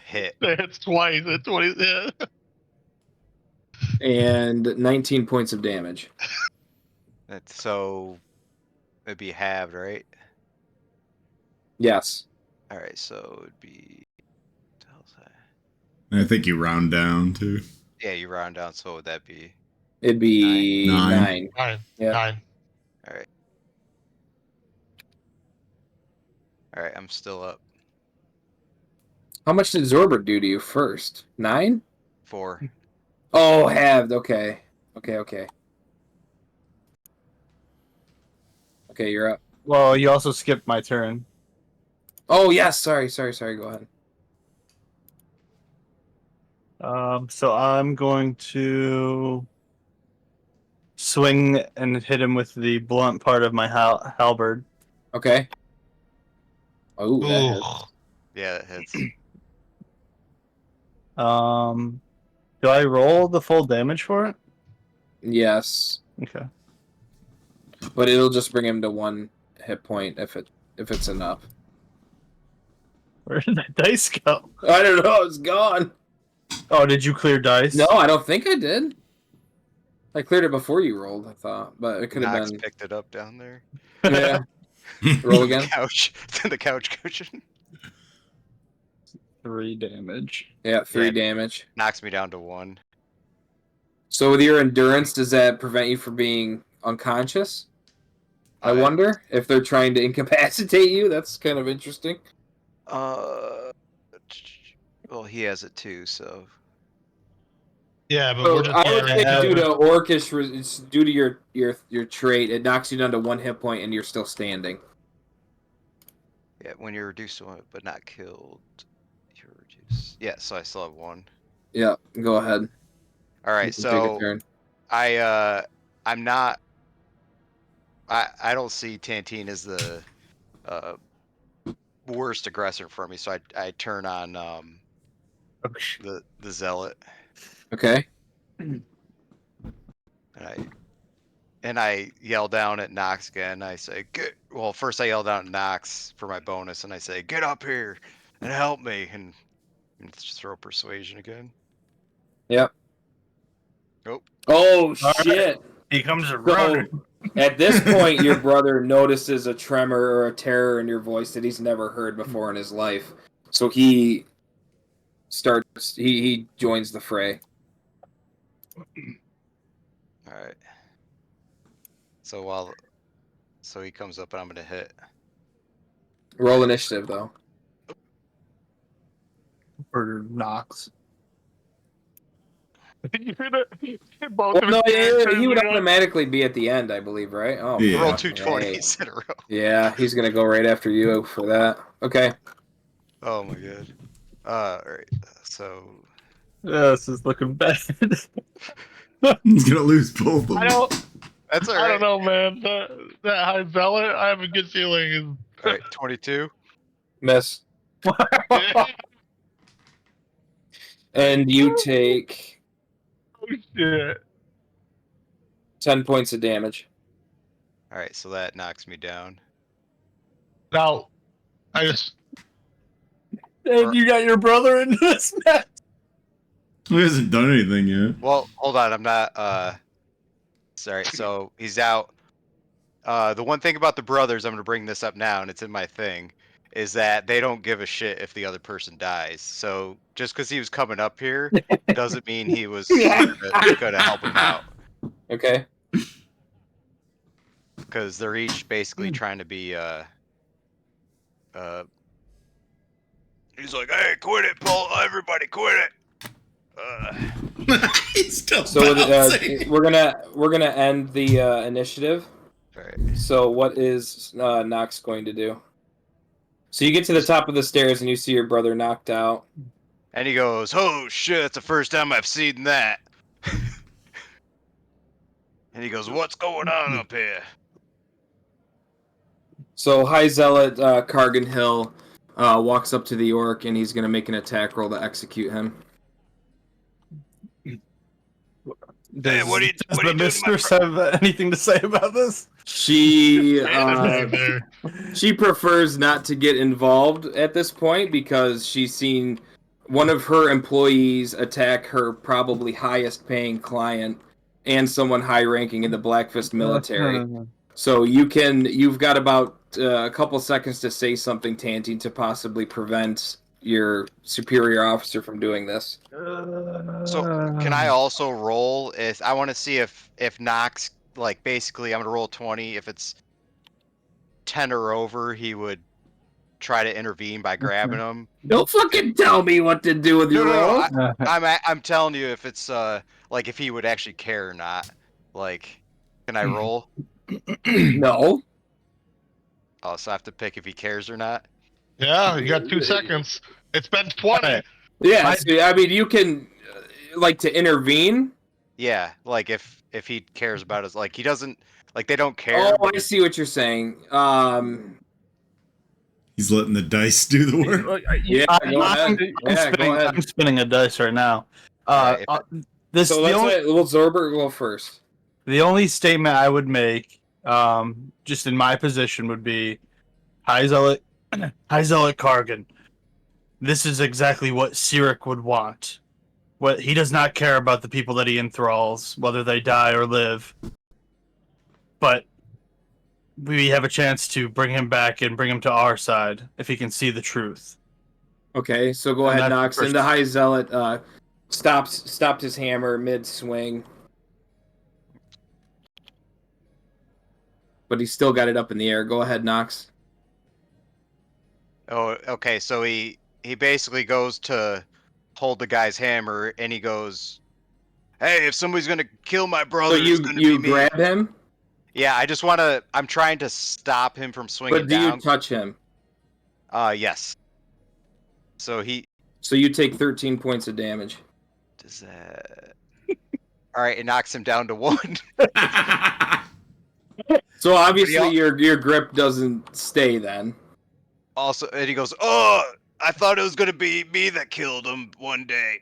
Hit. It's twice. It's 20. Yeah. And 19 points of damage. So it'd be halved, right? Yes. All right, so it'd be. What the hell's that? I think you round down too. Yeah, you round down. So what would that be? It'd be 9. 9. Yeah. 9. All right. All right, I'm still up. How much did Zorbert do to you first? 9? 4. Oh, halved. Okay. Okay, okay. Okay, you're up. Well, you also skipped my turn. Oh, yes. Sorry. Go ahead. So I'm going to swing and hit him with the blunt part of my halberd. Okay. Oh, that Ooh. hits. Yeah, it hits. Do I roll the full damage for it? Yes. Okay. But it'll just bring him to 1 hit point if it's enough. Where did that dice go? I don't know. It's gone. Oh, did you clear dice? No, I don't think I did. I cleared it before you rolled, I thought. But it could have Nox been... picked it up down there. Yeah. Roll again. Couch. The couch cushion. 3 damage. Yeah, 3 Yeah. damage. Knocks me down to 1. So with your endurance, does that prevent you from being unconscious? I wonder if they're trying to incapacitate you. That's kind of interesting. Well, he has it too, so. Yeah, but So we're just I would think Yeah. due to orcish, it's due to your trait, it knocks you down to 1 hit point and you're still standing. Yeah, when you're reduced to 1 but not killed, you're reduced. Yeah, so I still have 1. Yeah, go ahead. All You right, can take a so turn. I'm not. I don't see Tantine as the worst aggressor for me, so I turn on the zealot, Okay. and I yell down at Nox again. I say, well, first I yell down at Nox for my bonus, and I say, get up here and help me, and just throw persuasion again. Yep. Nope. Oh right. shit! He comes So, around. at this point, your brother notices a tremor or a terror in your voice that he's never heard before in his life. So he starts. He joins the fray. All right. So he comes up and I'm gonna hit. Roll initiative though. For Nox. You hit both Well, of no, his characters he would again. automatically be at the end, I believe, right? Oh, Yeah. Roll fuck, 2 hey. 20s in a row. Yeah, he's gonna go right after you for that. Okay. Oh my god. Alright. So Yeah, this is looking bad. He's gonna lose both of them. that's I alright. don't know, man. That high zealot, I have a good feeling Alright, 22. Miss. is. And you take Oh shit. 10 points of damage. Alright, so that knocks me down. Now, I just And you got your brother into this mess. He hasn't done anything yet. Well, hold on, I'm not sorry, so he's out. The one thing about the brothers, I'm gonna bring this up now, and it's in my thing, is that they don't give a shit if the other person dies. So just because he was coming up here doesn't mean he was gonna help him out. Okay. Because they're each basically trying to be he's like, hey, quit it, Paul, everybody quit it. He's still So bouncing. we're gonna end the initiative. Alright. So what is Nox going to do? So you get to the top of the stairs and you see your brother knocked out. And he goes, oh shit, it's the first time I've seen that. And he goes, what's going on up here? So High Zealot Kargan Hill walks up to the orc and he's gonna make an attack roll to execute him. Hey, what are you Does doing the to my mistress have anything to say about this? She there. she prefers not to get involved at this point because she's seen one of her employees attack her probably highest paying client and someone high ranking in the Blackfist military. So you've got about a couple seconds to say something, Tantine, to possibly prevent your superior officer from doing this. So can I also roll? If I want to see if Nox, like, basically I'm gonna roll 20. If it's 10 or over, he would try to intervene by grabbing him. Don't fucking tell me what to do with your roll. I'm telling you if it's like if he would actually care or not. Like, can I roll? No. Oh, so I have to pick if he cares or not. Yeah, you got 2 seconds. It's been 20. Yeah, so, I mean, you can like to intervene. Yeah, like if he cares about us, like he doesn't, like they don't care. Oh, I see what you're saying. He's letting the dice do the work. Yeah, go ahead. Yeah, go ahead. I'm spinning a dice right now. Alright, So let's Zorber go first. The only statement I would make, just in my position, would be, High Zealot Kargan. This is exactly what Sirik would want. What he does not care about the people that he enthralls, whether they die or live. But we have a chance to bring him back and bring him to our side if he can see the truth. Okay, so go And ahead, that's Nox. the And the High Zealot stopped his hammer mid swing, but he still got it up in the air. Go ahead, Nox. Oh, okay. So he basically goes to hold the guy's hammer, and he goes, "Hey, if somebody's gonna kill my brother, So it's gonna you be me." grab him, Yeah, I just want to. I'm trying to stop him from swinging but do down. you touch him? Yes. So he So you take 13 points of damage. does that. All right, it knocks him down to 1. So obviously your grip doesn't stay then. Also, and he goes, "Oh, I thought it was gonna be me that killed him one day."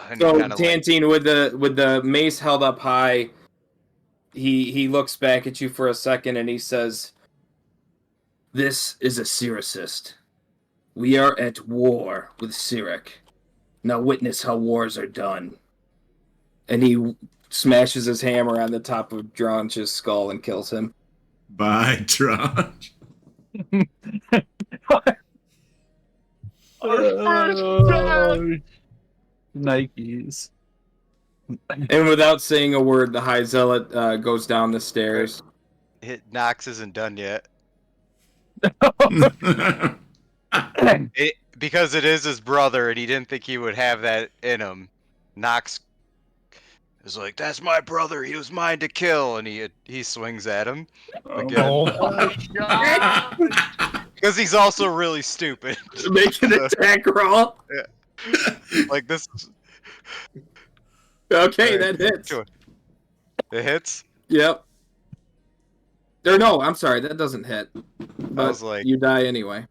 And So he kinda, like, Tantine, with the mace held up high, he looks back at you for a second and he says, "This is a Cyricist. We are at war with Cyric. Now witness how wars are done." And he smashes his hammer on the top of Dronch's skull and kills him. Bye, Dronch. Nikes. And without saying a word, the High Zealot goes down the stairs. Nox isn't done yet. Because it is his brother, and he didn't think he would have that in him. Nox is like, "That's my brother. He was mine to kill," and he swings at him again. Oh my god! Because he's also really stupid. Make an attack roll. Like this. Okay, that hits. It hits. Yep. Or no, I'm sorry, that doesn't hit. But was like- you die anyway.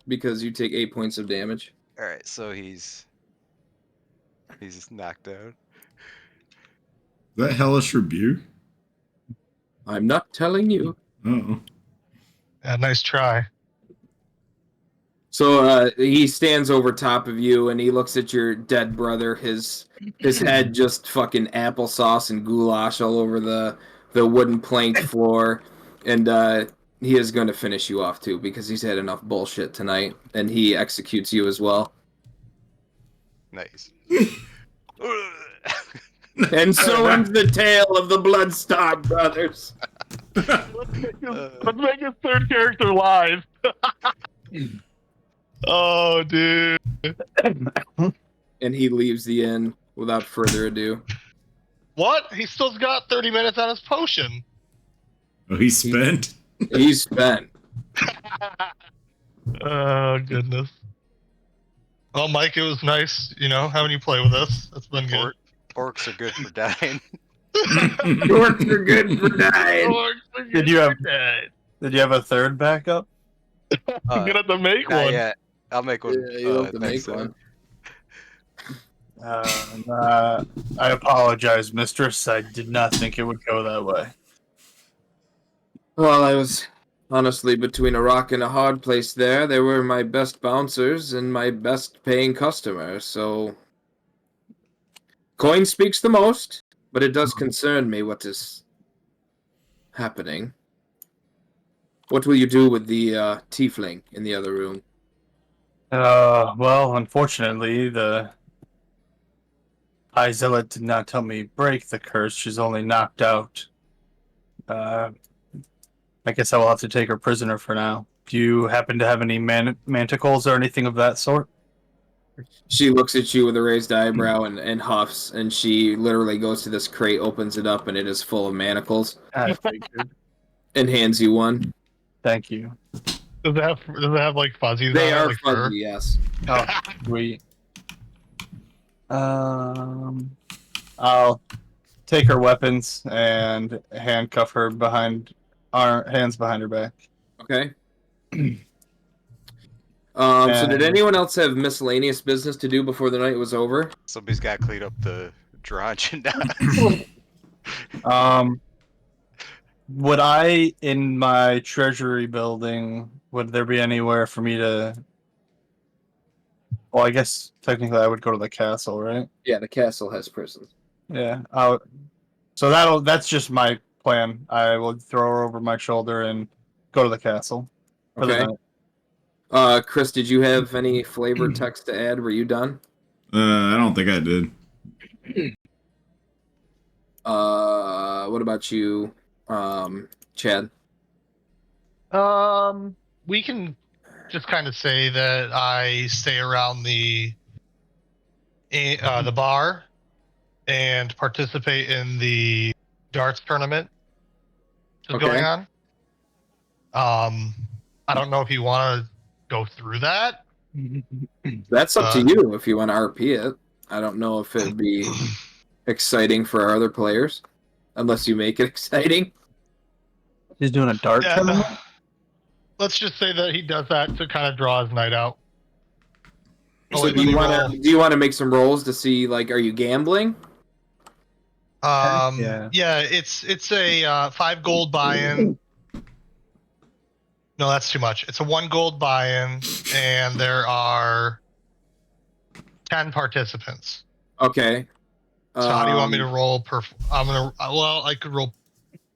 Because you take 8 points of damage. Alright, so he's knocked out. That hellish rebuke? I'm not telling you. Oh. Yeah, nice try. So he stands over top of you and he looks at your dead brother. His head just fucking applesauce and goulash all over the wooden planked floor. And he is going to finish you off too because he's had enough bullshit tonight. And he executes you as well. Nice. And so ends the tale of the Bloodstar brothers. Let's make his third character live. Oh, dude. And he leaves the inn without further ado. What? He still's got 30 minutes on his potion. Oh, he's spent? He's spent. Oh, goodness. Well, Mike, it was nice, having you play with us. It's been good. Orcs are good for dying. Orcs are good for dying. Orcs are Did good you have- for dying. Did you have a third backup? I'm gonna have to make Not one. yet. I'll make one. Yeah, you'll have to next make time. one. I apologize, mistress. I did not think it would go that way. Well, I was honestly between a rock and a hard place there. They were my best bouncers and my best paying customers, so... Coin speaks the most, but it does concern me what is happening. What will you do with the tiefling in the other room? Well, unfortunately, the High Zealot did not tell me break the curse. She's only knocked out. I guess I will have to take her prisoner for now. Do you happen to have any manticles or anything of that sort? She looks at you with a raised eyebrow and huffs, and she literally goes to this crate, opens it up, and it is full of manacles, I figured. and hands you one. Thank you. Does it have like fuzzies They on it, are like fur? fuzzy, yes. Oh, sweet. I'll take her weapons and handcuff her hands behind her back. Okay. So did anyone else have miscellaneous business to do before the night was over? Somebody's got to clean up the Dronch and Would I, in my treasury building, would there be anywhere for me to... Well, I guess technically I would go to the castle, right? Yeah, the castle has prisons. Yeah. So that's just my plan. I will throw her over my shoulder and go to the castle. For the Okay. night. Chris, did you have any flavor text to add? Were you done? I don't think I did. What about you, Chad? We can just kind of say that I stay around the bar and participate in the darts tournament that's Okay. going on. I don't know if you want to go through that. That's up to you if you want to RP it. I don't know if it'd be exciting for our other players, unless you make it exciting. He's doing a dart Yeah, tournament? let's just say that he does that to kind of draw his night out. Oh, So wait, do let you me want roll. to make some rolls to see, like, are you gambling? Yeah. Yeah, it's a 5 gold buy-in. No, that's too much. It's a 1 gold buy-in, and there are 10 participants. Okay. So how do you want me to roll? I could roll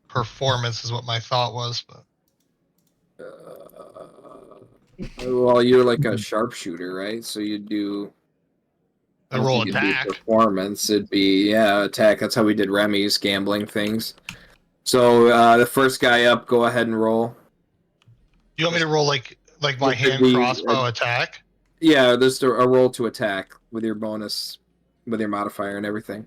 performance is what my thought was, but Well, you're like a sharpshooter, right? So you do. I roll think it'd be attack. performance. It'd be attack. That's how we did Remy's gambling things. So the first guy up, go ahead and roll. You want me to roll like my Which would hand be, crossbow attack? Yeah, there's a roll to attack with your bonus, with your modifier and everything.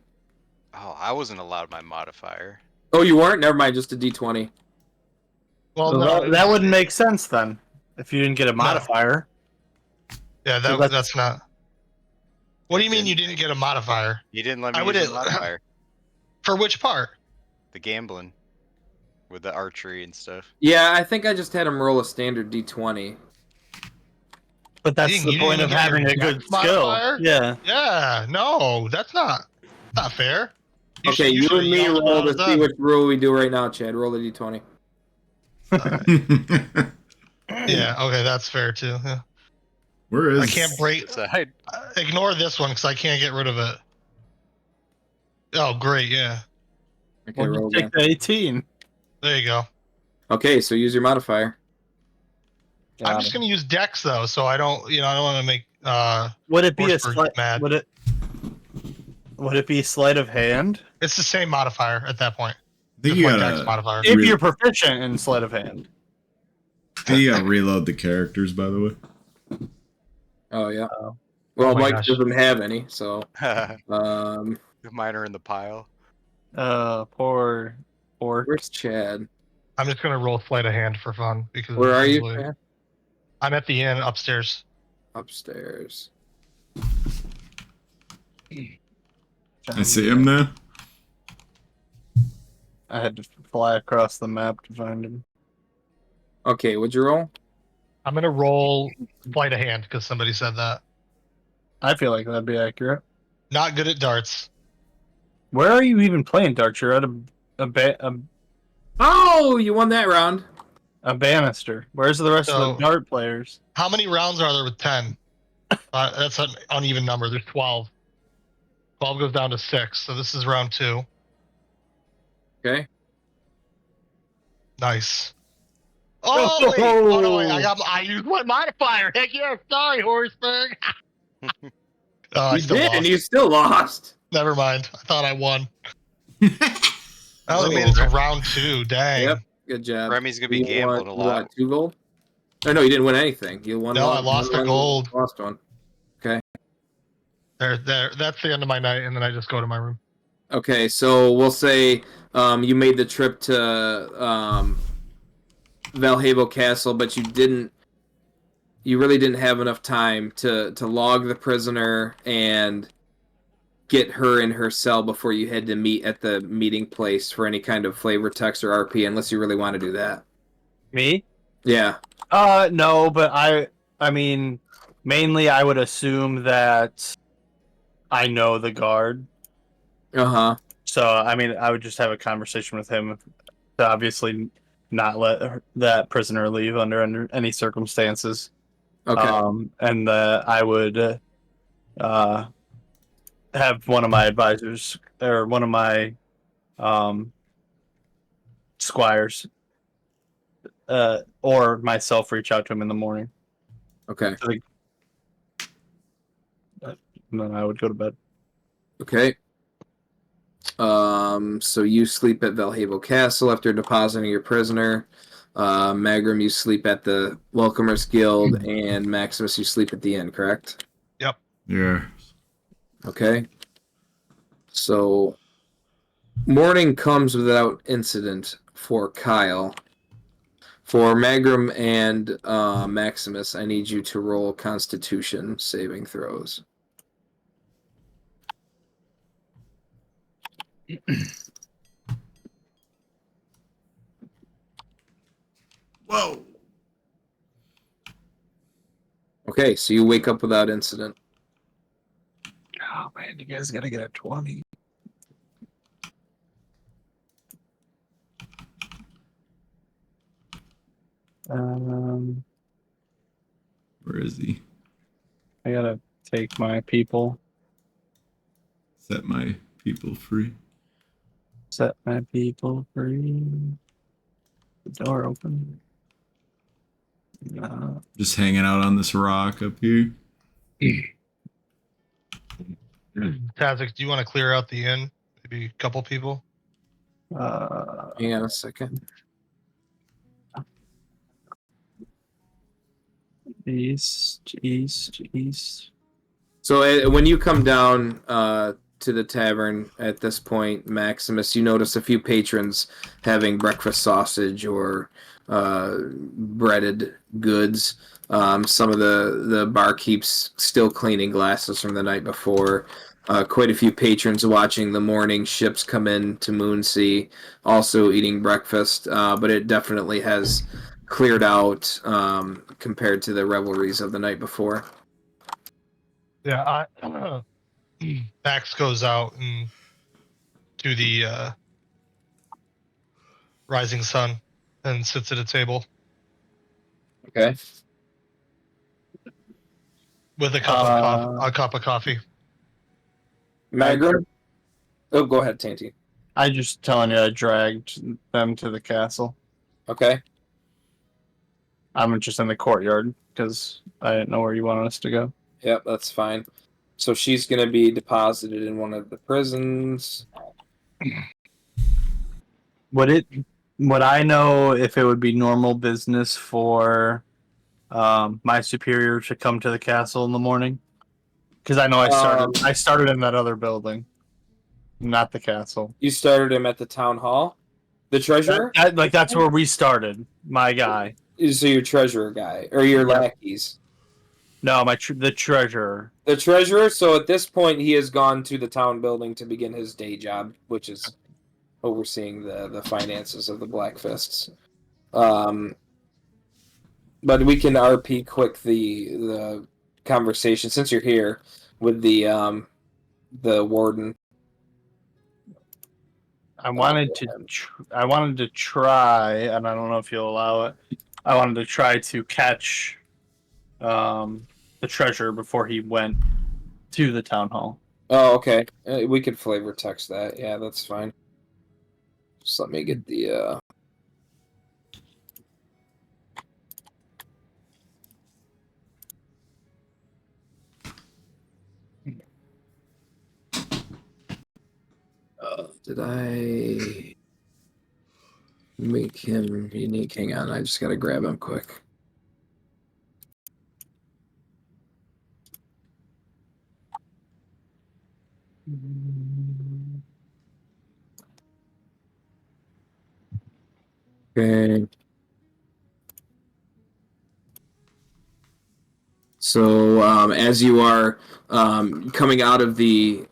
Oh, I wasn't allowed my modifier. Oh, you weren't? Never mind. Just a D20. Well, Well, no, that wouldn't make sense then. If you didn't get a modifier. Yeah, So that's not. What do you mean you didn't get a modifier? You didn't let me I would use a modifier. For which part? The gambling. With the archery and stuff. Yeah, I think I just had him roll a standard D20. But that's Dang, the you point didn't of get having your a good dex skill. modifier? Yeah. Yeah, no, that's not fair. Okay, you should've and me yelled roll about to it see then. which rule we do right now, Chad. Roll a D20. Yeah, okay, that's fair too. Yeah. Where is? I can't break. So I, Ignore this one because I can't get rid of it. Oh, great, yeah. Okay, We'll roll just again. take the 18. There you go. Okay, so use your modifier. I'm just gonna use Dex though, so I don't want to make Would it be a Horseberg sleight? mad. Would it be sleight of hand? It's the same modifier at that point. I think Just you my Dex gotta. modifier. If Re- you're proficient in sleight of hand. I think you gotta reload the characters, by the way. Oh, yeah. Oh. Well, Oh my Mike gosh. doesn't have any, so... Um, mine are in the pile. Poor. where's Chad? I'm just gonna roll sleight of hand for fun because Where are you, usually- Chad? I'm at the inn upstairs. Upstairs. I see him now. I had to fly across the map to find him. Okay, what'd you roll? I'm gonna roll sleight of hand because somebody said that. I feel like that'd be accurate. Not good at darts. Where are you even playing darts? You're at Oh, you won that round. a banister. Where's the rest of So- the dart players? How many rounds are there with 10? That's an uneven number. There's 12. 12 goes down to 6, so this is round 2. Okay. Nice. Oh, wait. Oh, no, wait. I used my modifier. Heck yeah. Sorry, Horseberg. I You still did, lost. and you still lost. Never mind. I thought I won. I only made it to round 2. Dang. Yep. Good job. Remy's gonna be You gambling won, a lot. What, 2 gold? Oh, no, you didn't win anything. You won No, one. I lost won a one, gold. Lost one. There. That's the end of my night, and then I just go to my room. Okay, so we'll say you made the trip to Valhalla Castle, but you really didn't have enough time to log the prisoner and get her in her cell before you had to meet at the meeting place for any kind of flavor text or RP, unless you really want to do that. Me? Yeah. No, but I mean, mainly I would assume that I know the guard. Uh-huh. So, I mean, I would just have a conversation with him to obviously not let that prisoner leave under any circumstances. Okay. And I would have one of my advisors or one of my squires or myself reach out to him in the morning. Okay. And then I would go to bed. Okay. So you sleep at Valhalla Castle after depositing your prisoner. Magrom, you sleep at the Welcomers Guild, and Maximus, you sleep at the inn, correct? Yeah. Okay. So morning comes without incident for Kyle. For Magrom and Maximus, I need you to roll Constitution saving throws. Whoa. Okay, so you wake up without incident. Oh man, you guys gotta get a 20. Where is he? I gotta take my people. Set my people free. Set my people free. The door open. Just hanging out on this rock up here. Tazix, do you want to clear out the inn? Maybe a couple people? Hang on a second. East. So when you come down to the tavern at this point, Maximus, you notice a few patrons having breakfast sausage or breaded goods. Some of the barkeeps still cleaning glasses from the night before. Quite a few patrons watching the morning ships come in to Moonsea, also eating breakfast. But it definitely has cleared out compared to the revelries of the night before. Yeah, Max goes out and to the rising sun and sits at a table Okay. with a cup of coffee. Magrom? Oh, go ahead, Tantine. I just telling you, I dragged them to the castle. Okay. I'm just in the courtyard because I didn't know where you wanted us to go. Yep, that's fine. So she's going to be deposited in one of the prisons. Would I know if it would be normal business for my superior to come to the castle in the morning? Because I know I started in that other building, not the castle. You started him at the town hall? The treasurer? That's where we started. My guy. So your treasurer guy, or your lackeys? No, the treasurer. The treasurer? So at this point, he has gone to the town building to begin his day job, which is overseeing the finances of the Black Fists. But we can RP quick the conversation since you're here with the warden. I wanted to try, and I don't know if you'll allow it. I wanted to try to catch the treasurer before he went to the town hall. Oh, okay. We could flavor text that. Yeah, that's fine. Just let me get the did I make him unique? Hang on, I just gotta grab him quick. Okay. So as you are coming out of the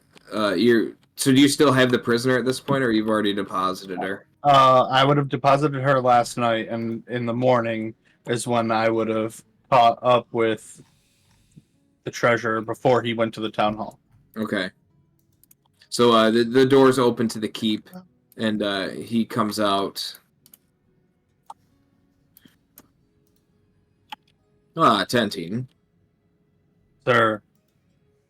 so do you still have the prisoner at this point, or you've already deposited her? I would have deposited her last night, and in the morning is when I would have caught up with the treasurer before he went to the town hall. Okay. So the door's open to the keep, and he comes out. Tantine. Sir,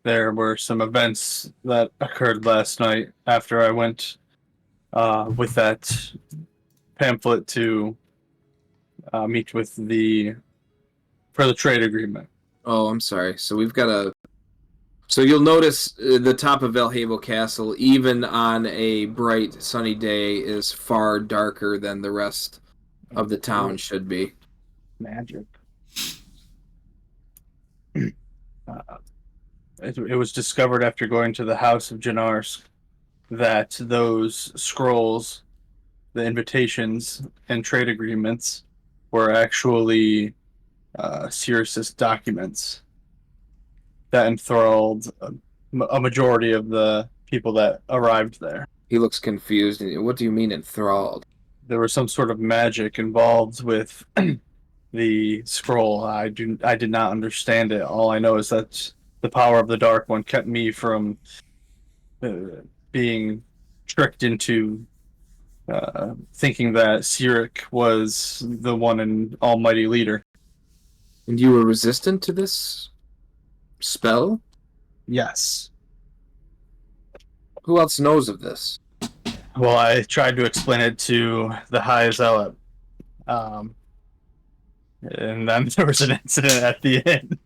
there were some events that occurred last night after I went with that pamphlet to meet with for the trade agreement. Oh, I'm sorry. So we've got So you'll notice the top of Valhalla Castle, even on a bright sunny day, is far darker than the rest of the town should be. Magic. It was discovered after going to the house of Janarsk that those scrolls, the invitations and trade agreements, were actually Sirius's documents that enthralled a majority of the people that arrived there. He looks confused. What do you mean enthralled? There was some sort of magic involved with the scroll. I did not understand it. All I know is that the power of the Dark One kept me from being tricked into thinking that Sirik was the one and almighty leader. And you were resistant to this spell? Yes. Who else knows of this? Well, I tried to explain it to the High Zealot. And then there was an incident at the end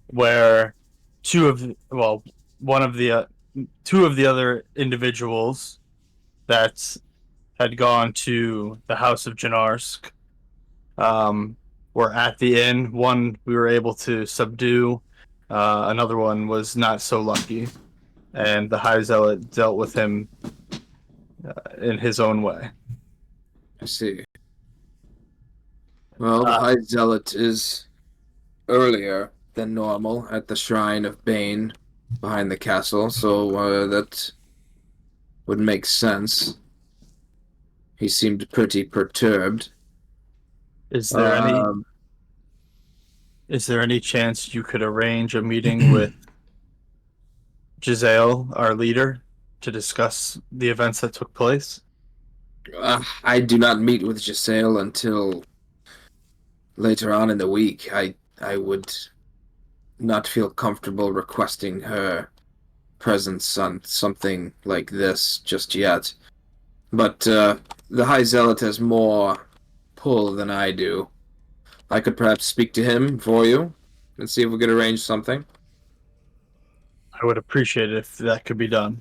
where two of the other individuals that had gone to the House of Janarsk were at the inn. One we were able to subdue. Another one was not so lucky, and the High Zealot dealt with him in his own way. I see. Well, the High Zealot is earlier than normal at the Shrine of Bane behind the castle, so that would make sense. He seemed pretty perturbed. Is there any chance you could arrange a meeting with Jhessail, our leader, to discuss the events that took place? I do not meet with Jhessail until later on in the week. I would not feel comfortable requesting her presence on something like this just yet. But the High Zealot has more pull than I do. I could perhaps speak to him for you and see if we could arrange something. I would appreciate it if that could be done.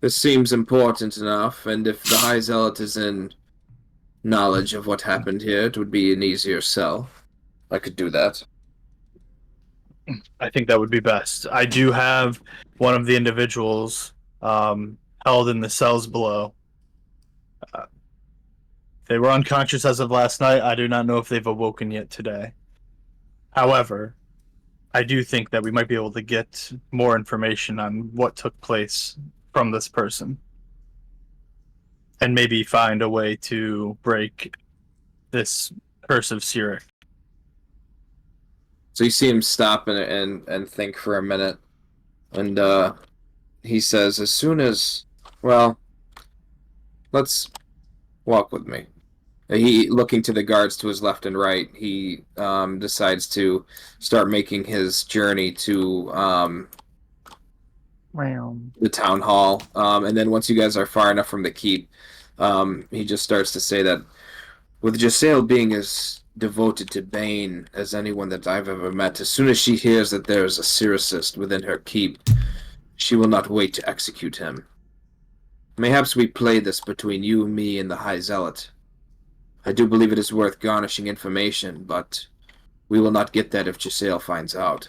This seems important enough, and if the High Zealot is in knowledge of what happened here, it would be an easier sell. I could do that. I think that would be best. I do have one of the individuals held in the cells below. They were unconscious as of last night. I do not know if they've awoken yet today. However, I do think that we might be able to get more information on what took place from this person. And maybe find a way to break this curse of Sirik. So you see him stop and think for a minute. And he says, as soon as... Well, let's walk with me. He, looking to the guards to his left and right, he decides to start making his journey to the town hall. And then once you guys are far enough from the keep, he just starts to say that with Jhessail being as devoted to Bane as anyone that I've ever met, as soon as she hears that there is a Siricist within her keep, she will not wait to execute him. Mayhaps we play this between you, me, and the High Zealot. I do believe it is worth garnishing information, but we will not get that if Jhessail finds out.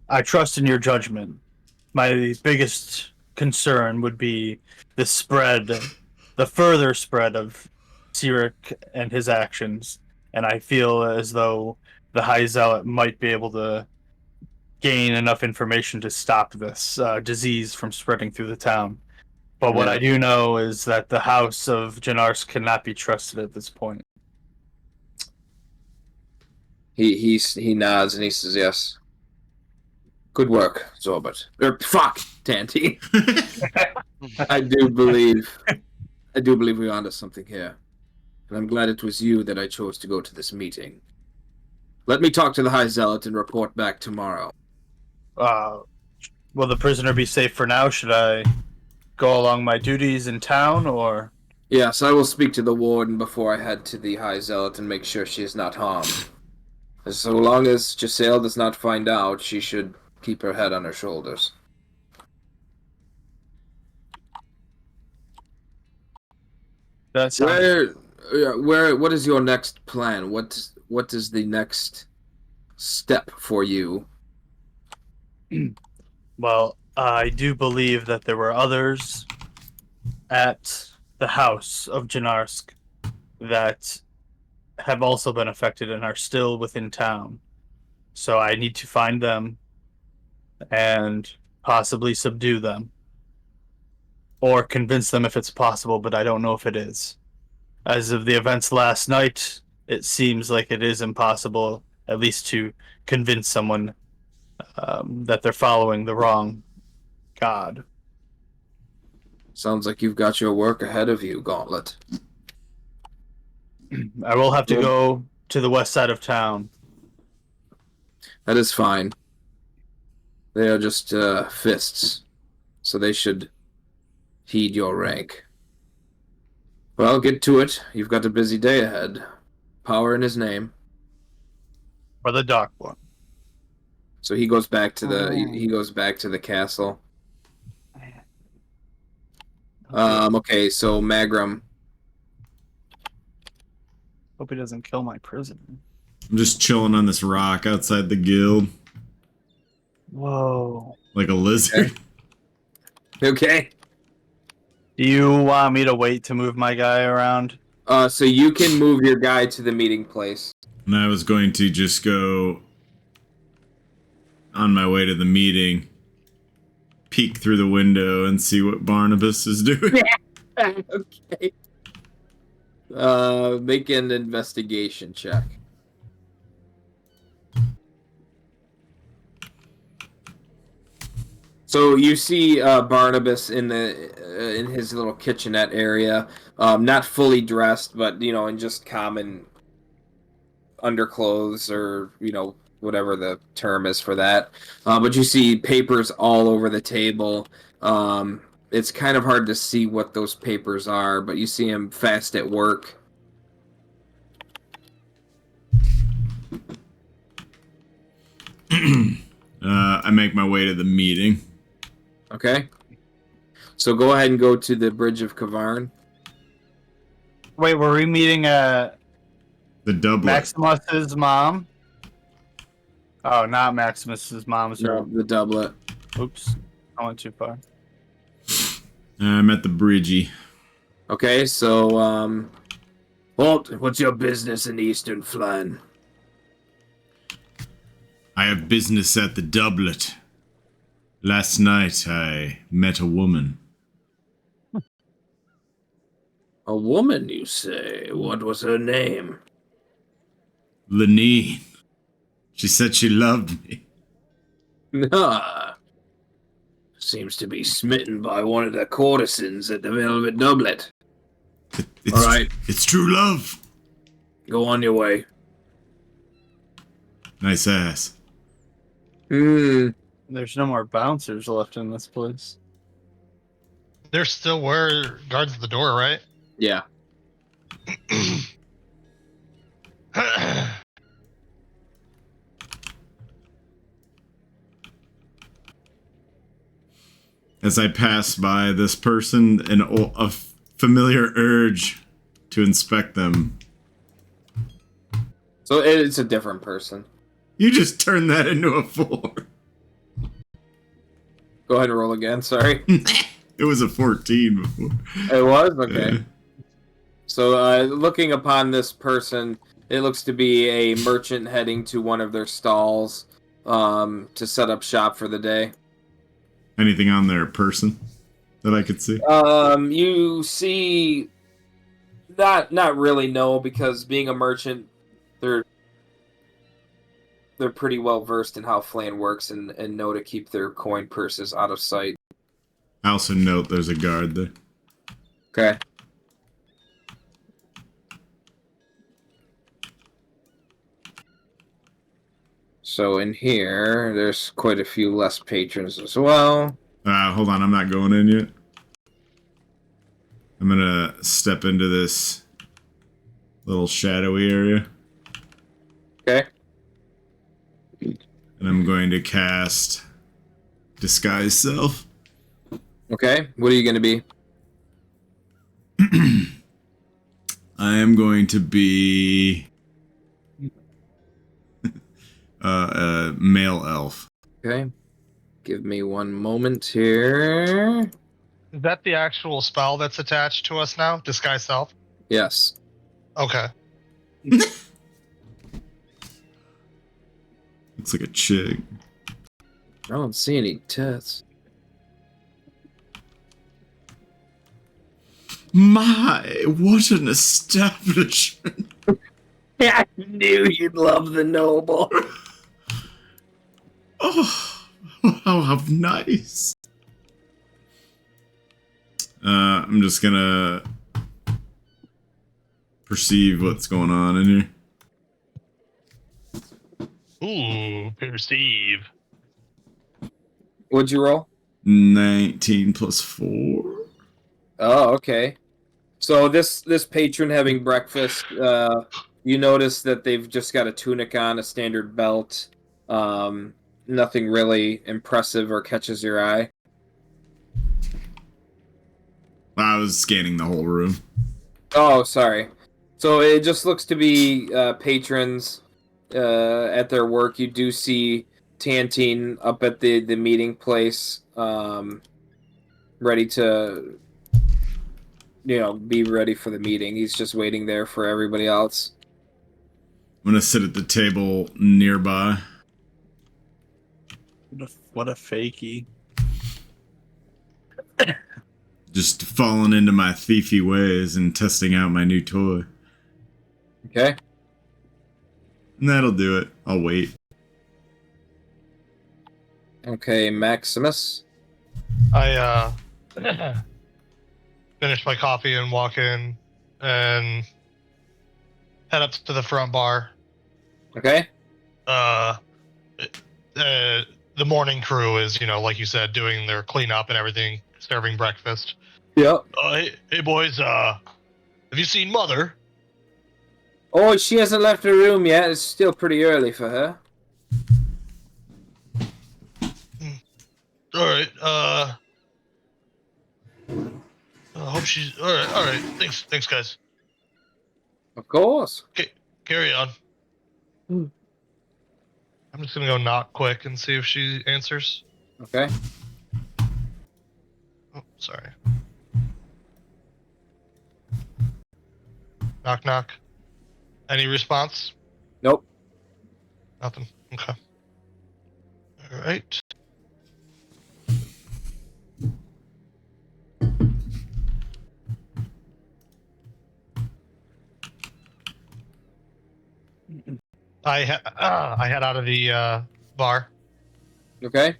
I trust in your judgment. My biggest concern would be the further spread of Sirik and his actions, and I feel as though the High Zealot might be able to gain enough information to stop this disease from spreading through the town. But what I do know is that the House of Janarsk cannot be trusted at this point. He nods and he says, yes. Good work, Zorbot. Fuck, Tantine. I do believe we're onto something here. And I'm glad it was you that I chose to go to this meeting. Let me talk to the High Zealot and report back tomorrow. Will the prisoner be safe for now? Should I go along my duties in town, or...? Yes, I will speak to the warden before I head to the High Zealot and make sure she is not harmed. So long as Jhessail does not find out, she should keep her head on her shoulders. That's what is your next plan? What is the next step for you? Well, I do believe that there were others at the House of Janarsk that have also been affected and are still within town. So I need to find them and possibly subdue them. Or convince them if it's possible, but I don't know if it is. As of the events last night, it seems like it is impossible, at least to convince someone that they're following the wrong god. Sounds like you've got your work ahead of you, Gauntlet. I will have to go to the west side of town. That is fine. They are just fists, so they should heed your rank. Well, get to it. You've got a busy day ahead. Power in his name. Or the dark one. So he goes back to the castle. Okay, so Magrom. Hope he doesn't kill my prisoner. I'm just chilling on this rock outside the guild. Whoa. Like a lizard. Okay. Do you want me to wait to move my guy around? So you can move your guy to the meeting place. And I was going to just go on my way to the meeting, peek through the window and see what Barnabas is doing. Okay. Make an investigation check. So you see Barnabas in his little kitchenette area, not fully dressed, but in just common underclothes or whatever the term is for that. But you see papers all over the table. It's kind of hard to see what those papers are, but you see him fast at work. I make my way to the meeting. Okay. So go ahead and go to the Bridge of Kavarn. Wait, were we meeting at The doublet. Maximus's mom? Oh, not Maximus's mom's No, room. the doublet. Oops. I went too far. I'm at the bridgey. Okay, so Walt, what's your business in Eastern Phlan? I have business at the doublet. Last night I met a woman. A woman, you say? What was her name? Lenine. She said she loved me. Ah. Seems to be smitten by one of the courtesans at the Velvet Doublet. It's, All right. It's true love. Go on your way. Nice ass. There's no more bouncers left in this place. There still were guards at the door, right? Yeah. As I pass by this person, a familiar urge to inspect them. So it's a different person. You just turned that into a 4. Go ahead and roll again, sorry. It was a 14 before. It was? Okay. Yeah. So looking upon this person, it looks to be a merchant heading to one of their stalls to set up shop for the day. Anything on their person that I could see? You see, not really, no, because being a merchant, they're pretty well versed in how Phlan works and know to keep their coin purses out of sight. I also note there's a guard there. Okay. So in here, there's quite a few less patrons as well. Hold on, I'm not going in yet. I'm gonna step into this little shadowy area. Okay. And I'm going to cast Disguise Self. Okay. What are you going to be? I am going to be a male elf. Okay. Give me one moment here. Is that the actual spell that's attached to us now? Disguise self? Yes. Okay. Looks like a chick. I don't see any tits. My, what an establishment. I knew you'd love the noble. Oh, how nice. I'm just gonna perceive what's going on in here. Ooh, perceive. What'd you roll? 19 plus 4. Oh, okay. So this patron having breakfast, you notice that they've just got a tunic on, a standard belt. Nothing really impressive or catches your eye. I was scanning the whole room. Oh, sorry. So it just looks to be patrons at their work. You do see Tantine up at the meeting place, ready to, be ready for the meeting. He's just waiting there for everybody else. I'm gonna sit at the table nearby. What a fakey. Just falling into my thiefy ways and testing out my new toy. Okay. And that'll do it. I'll wait. Okay, Maximus. I finish my coffee and walk in and head up to the front bar. Okay. The morning crew is, like you said, doing their cleanup and everything, serving breakfast. Yep. Hey boys, have you seen Mother? Oh, she hasn't left her room yet. It's still pretty early for her. All right. I hope she's all right. All right. Thanks, guys. Of course. Okay, carry on. I'm just gonna go knock quick and see if she answers. Okay. Oh, sorry. Knock, knock. Any response? Nope. Nothing. Okay. All right. I head out of the bar Okay.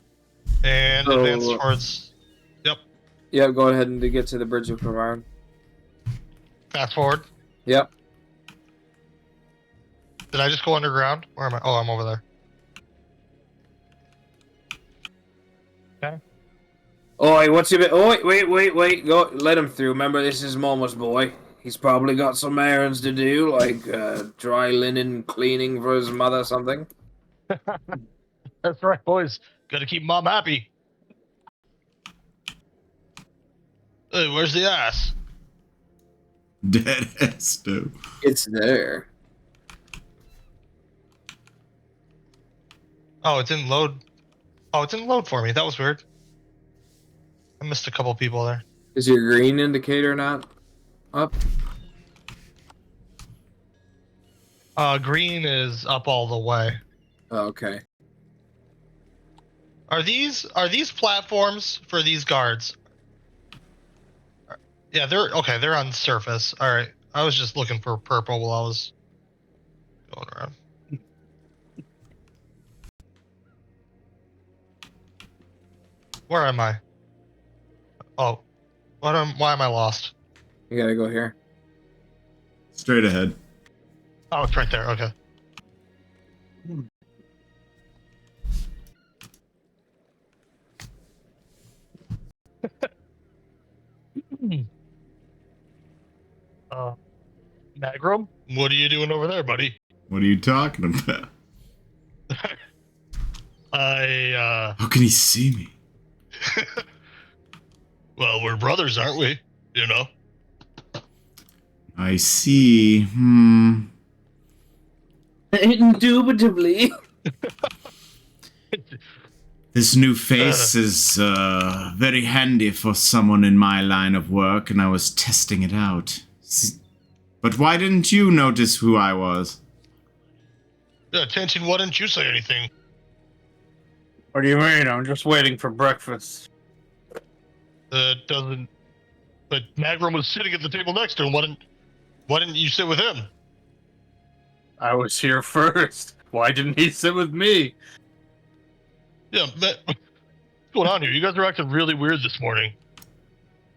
and So- advance towards. Yep. Yeah, go ahead and get to the Bridge of Provard. Fast forward. Yep. Did I just go underground? Where am I? Oh, I'm over there. Okay. Oi, what's your bit? Oh, wait. Go, let him through. Remember, this is Mama's boy. He's probably got some errands to do, like dry linen cleaning for his mother or something. That's right, boys. Gotta keep Mom happy. Hey, where's the ass? Dead ass though. It's there. Oh, it didn't load. Oh, it didn't load for me. That was weird. I missed a couple people there. Is your green indicator not up? Green is up all the way. Oh, okay. Are these platforms for these guards? Yeah, they're okay. They're on surface. All right. I was just looking for purple while I was going around. Where am I? Oh, why am I lost? You gotta go here. Straight ahead. Oh, it's right there. Okay. Magrom, what are you doing over there, buddy? What are you talking about? How can he see me? Well, we're brothers, aren't we? You know. I see. Indubitably. This new face is very handy for someone in my line of work, and I was testing it out. But why didn't you notice who I was? Yeah, Tantine, why didn't you say anything? What do you mean? I'm just waiting for breakfast. Doesn't. But Magrom was sitting at the table next to him. Why didn't you sit with him? I was here first. Why didn't he sit with me? Yeah, what's going on here? You guys are acting really weird this morning.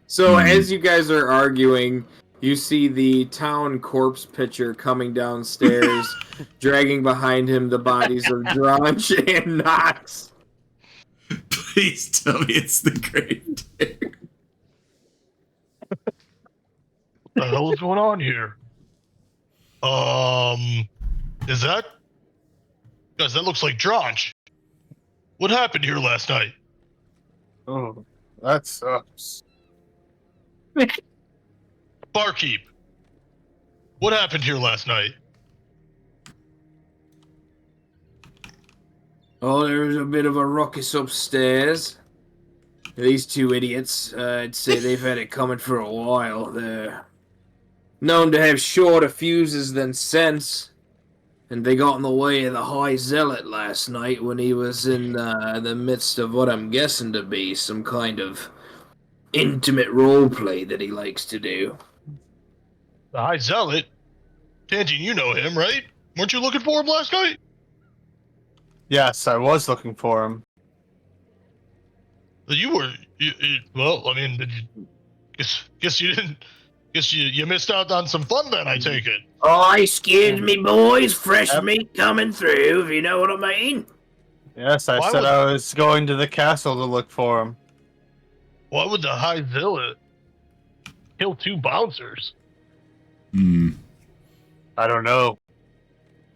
So as you guys are arguing, you see the town corpse pitcher coming downstairs, dragging behind him the bodies of Dronch and Nox. Please tell me it's the Great Dare. What the hell is going on here? Is that? Guys, that looks like Dronch. What happened here last night? Oh, that sucks. Barkeep. What happened here last night? Oh, there was a bit of a ruckus upstairs. These two idiots, I'd say they've had it coming for a while. They're known to have shorter fuses than sense. And they got in the way of the High Zealot last night when he was in the midst of what I'm guessing to be some kind of intimate roleplay that he likes to do. The High Zealot? Tantine, you know him, right? Weren't you looking for him last night? Yes, I was looking for him. You were. Well, I mean, guess you didn't. Guess you missed out on some fun then, I take it. Oh, excuse me, boys. Fresh meat coming through, if you know what I mean. Yes, I said I was going to the castle to look for him. Why would the High Zealot kill two bouncers? I don't know.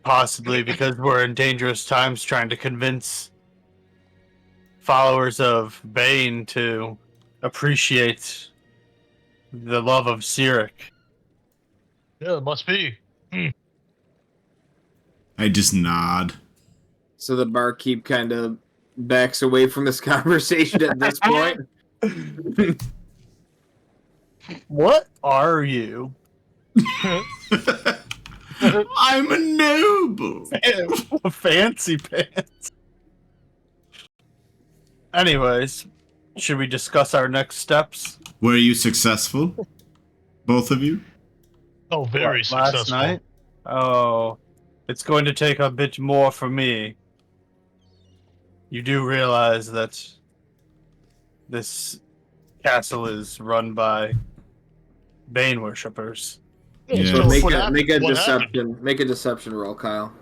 Possibly because we're in dangerous times trying to convince followers of Bane to appreciate the love of Sirik. Yeah, it must be. I just nod. So the barkeep kind of backs away from this conversation at this point. What are you? I'm a noble. Fancy pants. Anyways, should we discuss our next steps? Were you successful? Both of you? Oh, very successful. Last night? Oh, it's going to take a bit more for me. You do realize that this castle is run by Bane worshippers. Yeah. So Make what a happened? make a What deception. happened? Make a deception roll, Kyle.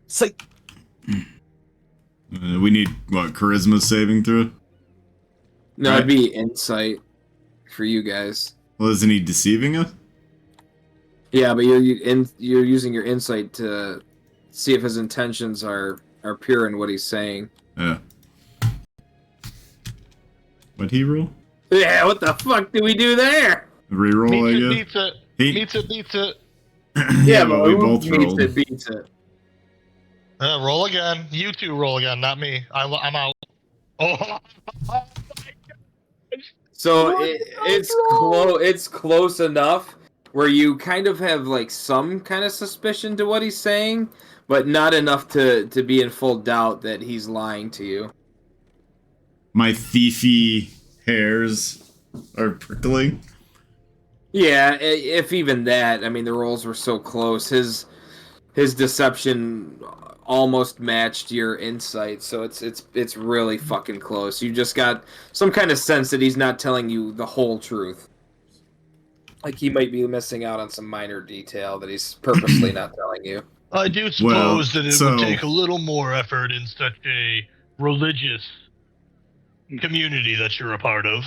Say, We need, what, charisma saving through? No, Right. it'd be insight for you guys. Well, isn't he deceiving us? Yeah, but you're using your insight to see if his intentions are pure in what he's saying. Yeah. What'd he roll? Yeah, what the fuck do we do there? Reroll, I guess. Beats it. He- Beats it. Yeah, but we who both beats rolled. it, beats it. Roll again. You two roll again, not me. I'm out. Oh. So it's close enough where you kind of have like some kind of suspicion to what he's saying, but not enough to be in full doubt that he's lying to you. My thiefy hairs are prickling. Yeah, if even that. I mean, the rolls were so close. His deception almost matched your insight, so it's really fucking close. You just got some kind of sense that he's not telling you the whole truth. Like he might be missing out on some minor detail that he's purposely not telling you. I do suppose that it so- would take a little more effort in such a religious community that you're a part of.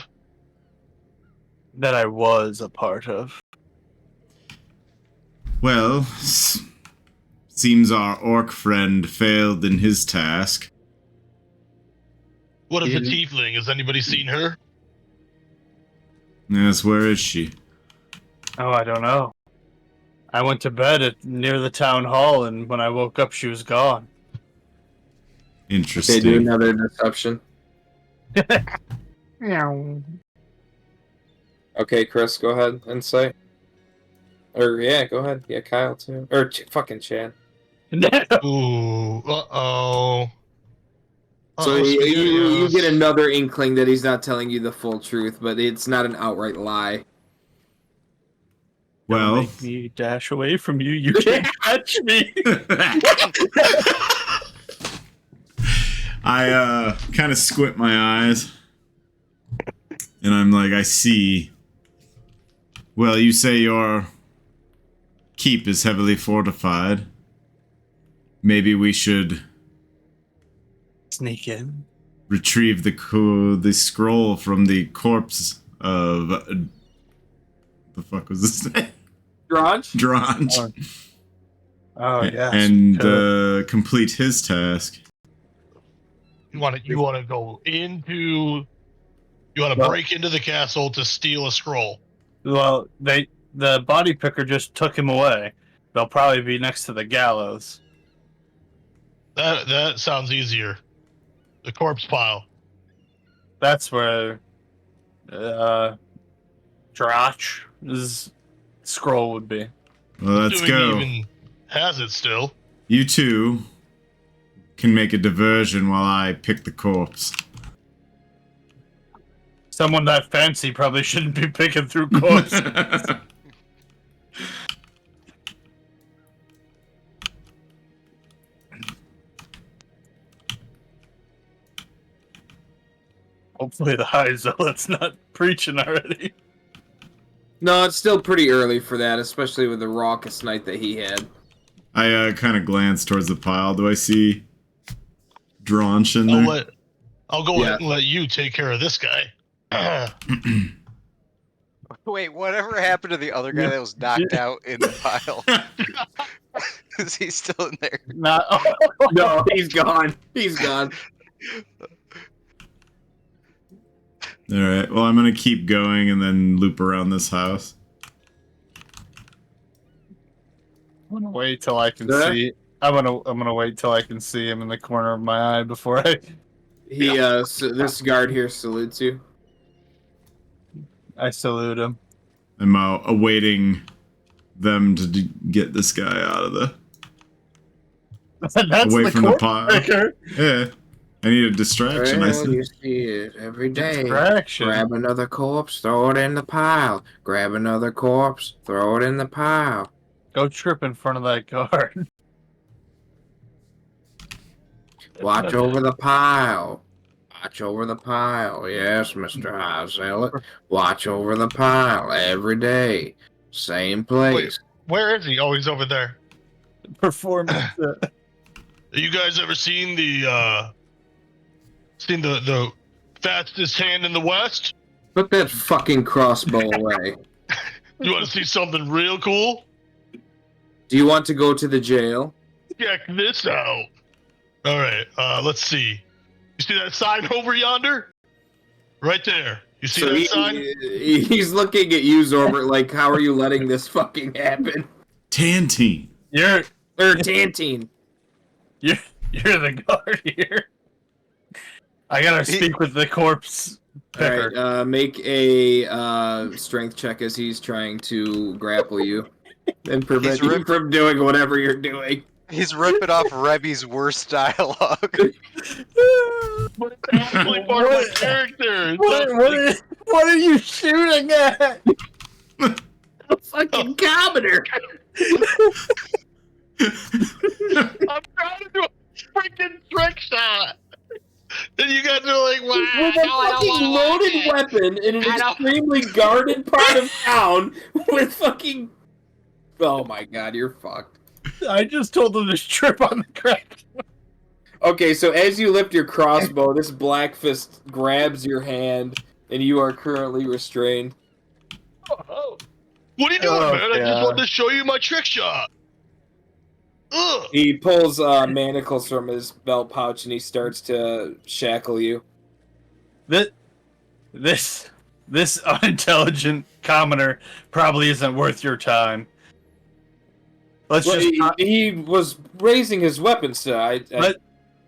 that I was a part of. Well, seems our orc friend failed in his task. What of the tiefling? Has anybody seen her? Yes, where is she? Oh, I don't know. I went to bed near the town hall, and when I woke up, she was gone. Interesting. Okay, do another deception. Okay, Chris, go ahead. Insight. Or yeah, go ahead. Yeah, Kyle too. Or fucking Chad. Ooh, uh-oh. So Uh-oh, you get SpaghettiOs. another inkling that he's not telling you the full truth, but it's not an outright lie. Don't Well, make me dash away from you. You can't catch me. I kind of squint my eyes, and I'm like, I see. Well, you say your keep is heavily fortified. Maybe we should Sneak in. retrieve the scroll from the corpse of the fuck was this name? Dronch? Dronch. Oh yeah. And complete his task. You want to go into... You want to break into the castle to steal a scroll. Well, the body picker just took him away. They'll probably be next to the gallows. That sounds easier. The corpse pile. That's where Dronch's scroll would be. Well, let's Doing go. Even has it still. You two can make a diversion while I pick the corpse. Someone that fancy probably shouldn't be picking through corpses. Hopefully the high zealot's not preaching already. No, it's still pretty early for that, especially with the raucous night that he had. I kind of glance towards the pile. Do I see Dronch in there? I'll go ahead and let you take care of this guy. Wait, whatever happened to the other guy that was knocked out in the pile? Is he still in there? No, he's gone. He's gone. Alright, well, I'm gonna keep going and then loop around this house. I'm gonna wait till I can see. I'm gonna wait till I can see him in the corner of my eye before I. This guard here salutes you. I salute him. I'm awaiting them to get this guy out of the... That's away the from the corpse pile. picker. Yeah. I need a distraction. I Well, see. you see it every day. Distraction. Grab another corpse, throw it in the pile. Grab another corpse, throw it in the pile. Go trip in front of that guard. Watch over the pile. Watch over the pile. Yes, Mr. High Zealot. Watch over the pile every day. Same place. Where is he? Oh, he's over there. Performance. You guys ever seen the fastest hand in the West? Put that fucking crossbow away. You want to see something real cool? Do you want to go to the jail? Check this out. All right, let's see. You see that sign over yonder? Right there. You see that sign? He's looking at you, Zorbert, like, how are you letting this fucking happen? Tantine. You're Tantine. the guard here. I gotta speak with the corpse picker. Alright, make a strength check as he's trying to grapple you. And prevent you from doing whatever you're doing. He's ripping off Rebby's worst dialogue. But it's actually part of my character. What are you shooting at? A fucking commoner. I'm trying to do a freaking trick shot. And you guys are like, wow. With a fucking loaded weapon in an extremely guarded part of town with fucking... Oh my god, you're fucked. I just told them to strip on the crack. Okay, so as you lift your crossbow, this black fist grabs your hand, and you are currently restrained. Oh. What are you doing, man? I just wanted to show you my trick shot. Ugh. He pulls manacles from his belt pouch, and he starts to shackle you. This unintelligent commoner probably isn't worth your time. He was raising his weapon, so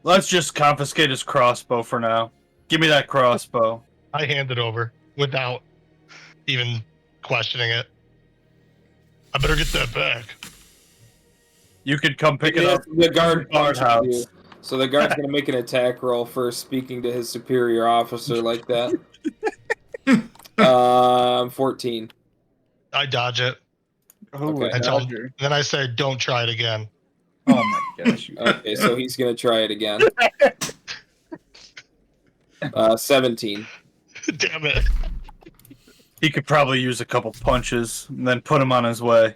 let's just confiscate his crossbow for now. Give me that crossbow. I hand it over without even questioning it. I better get that back. You could come pick it up. The guard guardhouse. you. So the guard's gonna make an attack roll for speaking to his superior officer like that. 14. I dodge it. Oh, Okay. Then I say, don't try it again. Oh my gosh. Okay, so he's gonna try it again. 17. Damn it. He could probably use a couple punches and then put him on his way.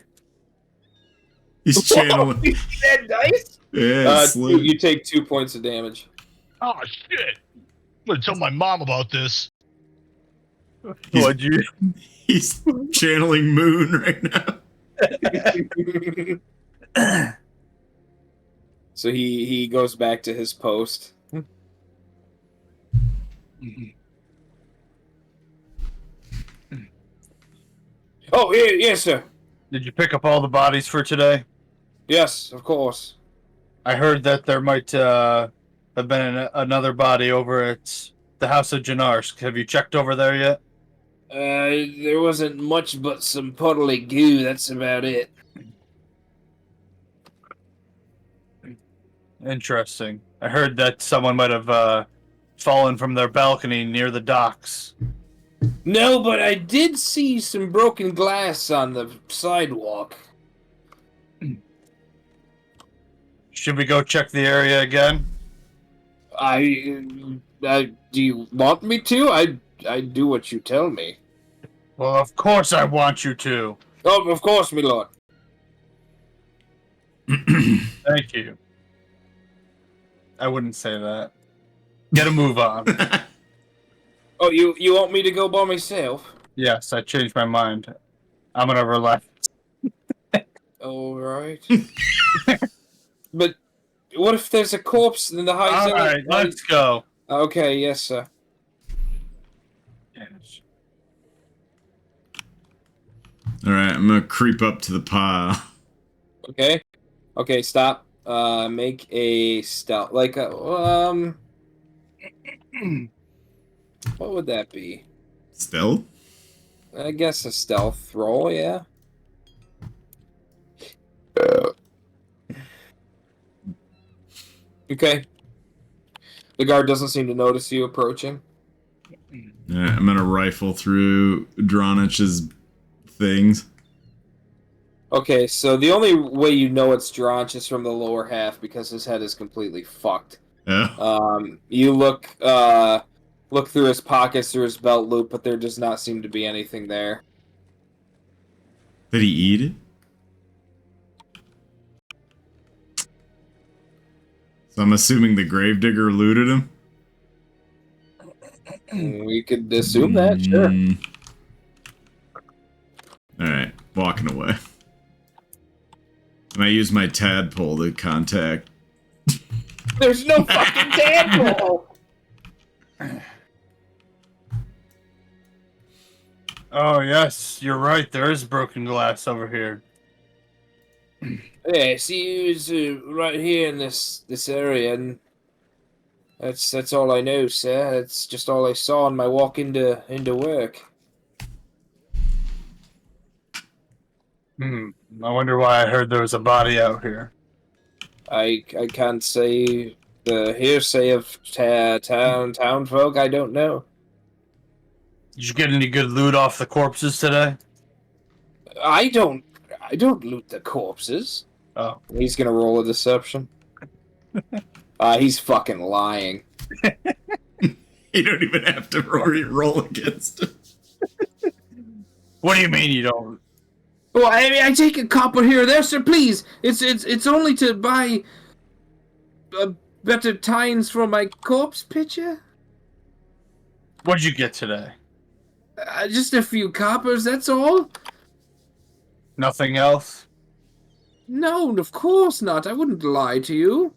He's channeling. Dead dice? Yeah, slim. You take 2 points of damage. Oh, shit. I'm going to tell my mom about this. What'd you? He's channeling Moon right now. So he goes back to his post. Oh, yes, sir. Did you pick up all the bodies for today? Yes, of course. I heard that there might have been another body over at the House of Janarsk. Have you checked over there yet? There wasn't much but some puddly goo. That's about it. Interesting. I heard that someone might have fallen from their balcony near the docks. No, but I did see some broken glass on the sidewalk. Should we go check the area again? Do you want me to? I do what you tell me. Well, of course I want you to. Oh, of course, my lord. Thank you. I wouldn't say that. Get a move on. Oh, you want me to go by myself? Yes, I changed my mind. I'm gonna relax. All right. But what if there's a corpse in the high? All right, let's go. Okay, yes, sir. Yes. All right, I'm gonna creep up to the pile. Okay. Okay, stop. Make a stealth. Like a what would that be? Stealth? I guess a stealth roll, yeah. Okay. The guard doesn't seem to notice you approaching. All right, I'm gonna rifle through Dronch's things. Okay, so the only way you know it's Dronch is from the lower half because his head is completely fucked. Yeah. You look through his pockets, through his belt loop, but there does not seem to be anything there. Did he eat it? So I'm assuming the gravedigger looted him? We could assume that, sure. Alright, walking away. And I use my tadpole to contact. There's no fucking tadpole! Oh, yes, you're right. There is broken glass over here. Yeah, see, he was right here in this area, and that's all I know, sir. That's just all I saw on my walk into work. I wonder why I heard there was a body out here. I can't say the hearsay of town folk. I don't know. Did you get any good loot off the corpses today? I don't loot the corpses. Oh. He's gonna roll a deception. He's fucking lying. You don't even have to roll against him. What do you mean you don't? Well, I take a copper here or there, sir. Please, it's only to buy better tines for my corpse picture. What'd you get today? Just a few coppers. That's all. Nothing else? No, of course not. I wouldn't lie to you.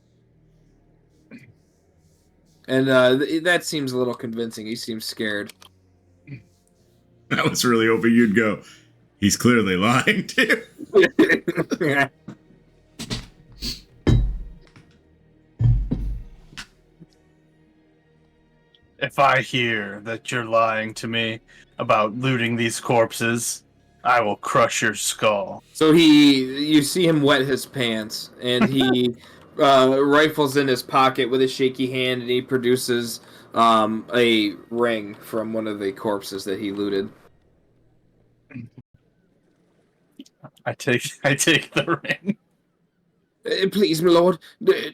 And that seems a little convincing. He seems scared. I was really hoping you'd go, he's clearly lying too. If I hear that you're lying to me about looting these corpses, I will crush your skull. So you see him wet his pants, and he rifles in his pocket with a shaky hand, and he produces a ring from one of the corpses that he looted. I take the ring. Please, my lord,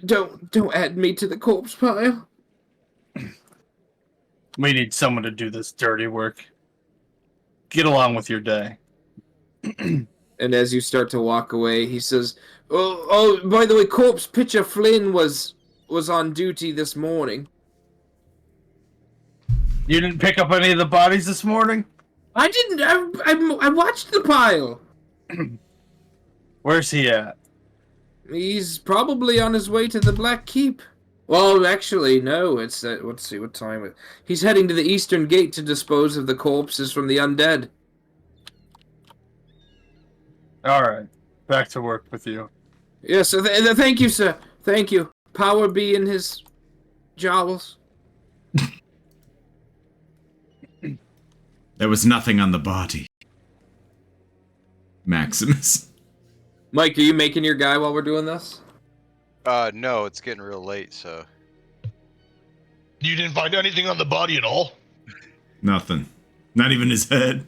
don't add me to the corpse pile. We need someone to do this dirty work. Get along with your day. And as you start to walk away, he says, "Oh, by the way, corpse pitcher Phlan was on duty this morning." You didn't pick up any of the bodies this morning? I didn't. I watched the pile. Where's he at? He's probably on his way to the Black Keep. Well, actually, no. It's let's see what time. He's heading to the Eastern Gate to dispose of the corpses from the undead. All right, back to work with you. Yes, thank you, sir. Thank you. Power be in his jowls. There was nothing on the body. Maximus. Mike, are you making your guy while we're doing this? No, it's getting real late, so. You didn't find anything on the body at all? Nothing. Not even his head.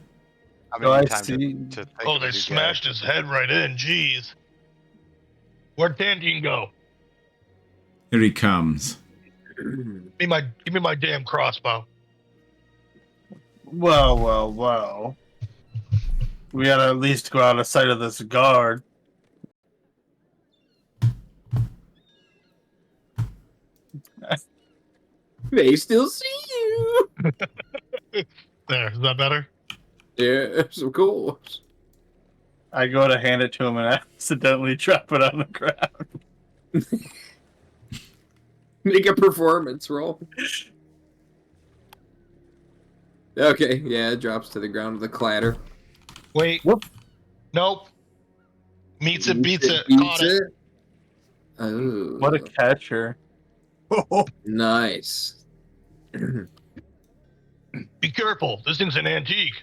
I Do I mean, time see- to think Oh, of a they new smashed guy. his head right in. Jeez. Where'd Tantine go? Here he comes. Give me my damn crossbow. Well. We gotta at least go out of sight of this guard. They still see you. There, is that better? Yes, of course. I go to hand it to him and accidentally drop it on the ground. Make a performance roll. Okay, yeah, it drops to the ground with a clatter. Wait. Whoop. Nope. Meets it, beats it. Caught it. Oh, What a catcher. nice. Be careful. This thing's an antique.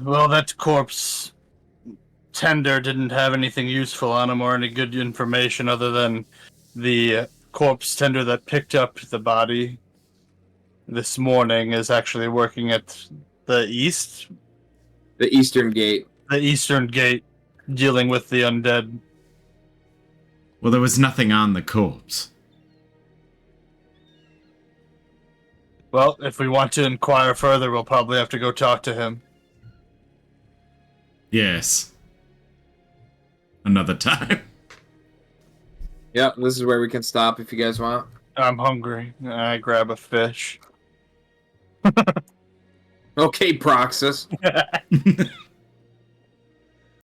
Well, that corpse tender didn't have anything useful on him or any good information other than the corpse tender that picked up the body this morning is actually working at the Eastern Gate. the Eastern Gate, dealing with the undead. Well, there was nothing on the corpse. Well, if we want to inquire further, we'll probably have to go talk to him. Yes. Another time. Yep, this is where we can stop if you guys want. I'm hungry. I grab a fish. Okay, Proxus.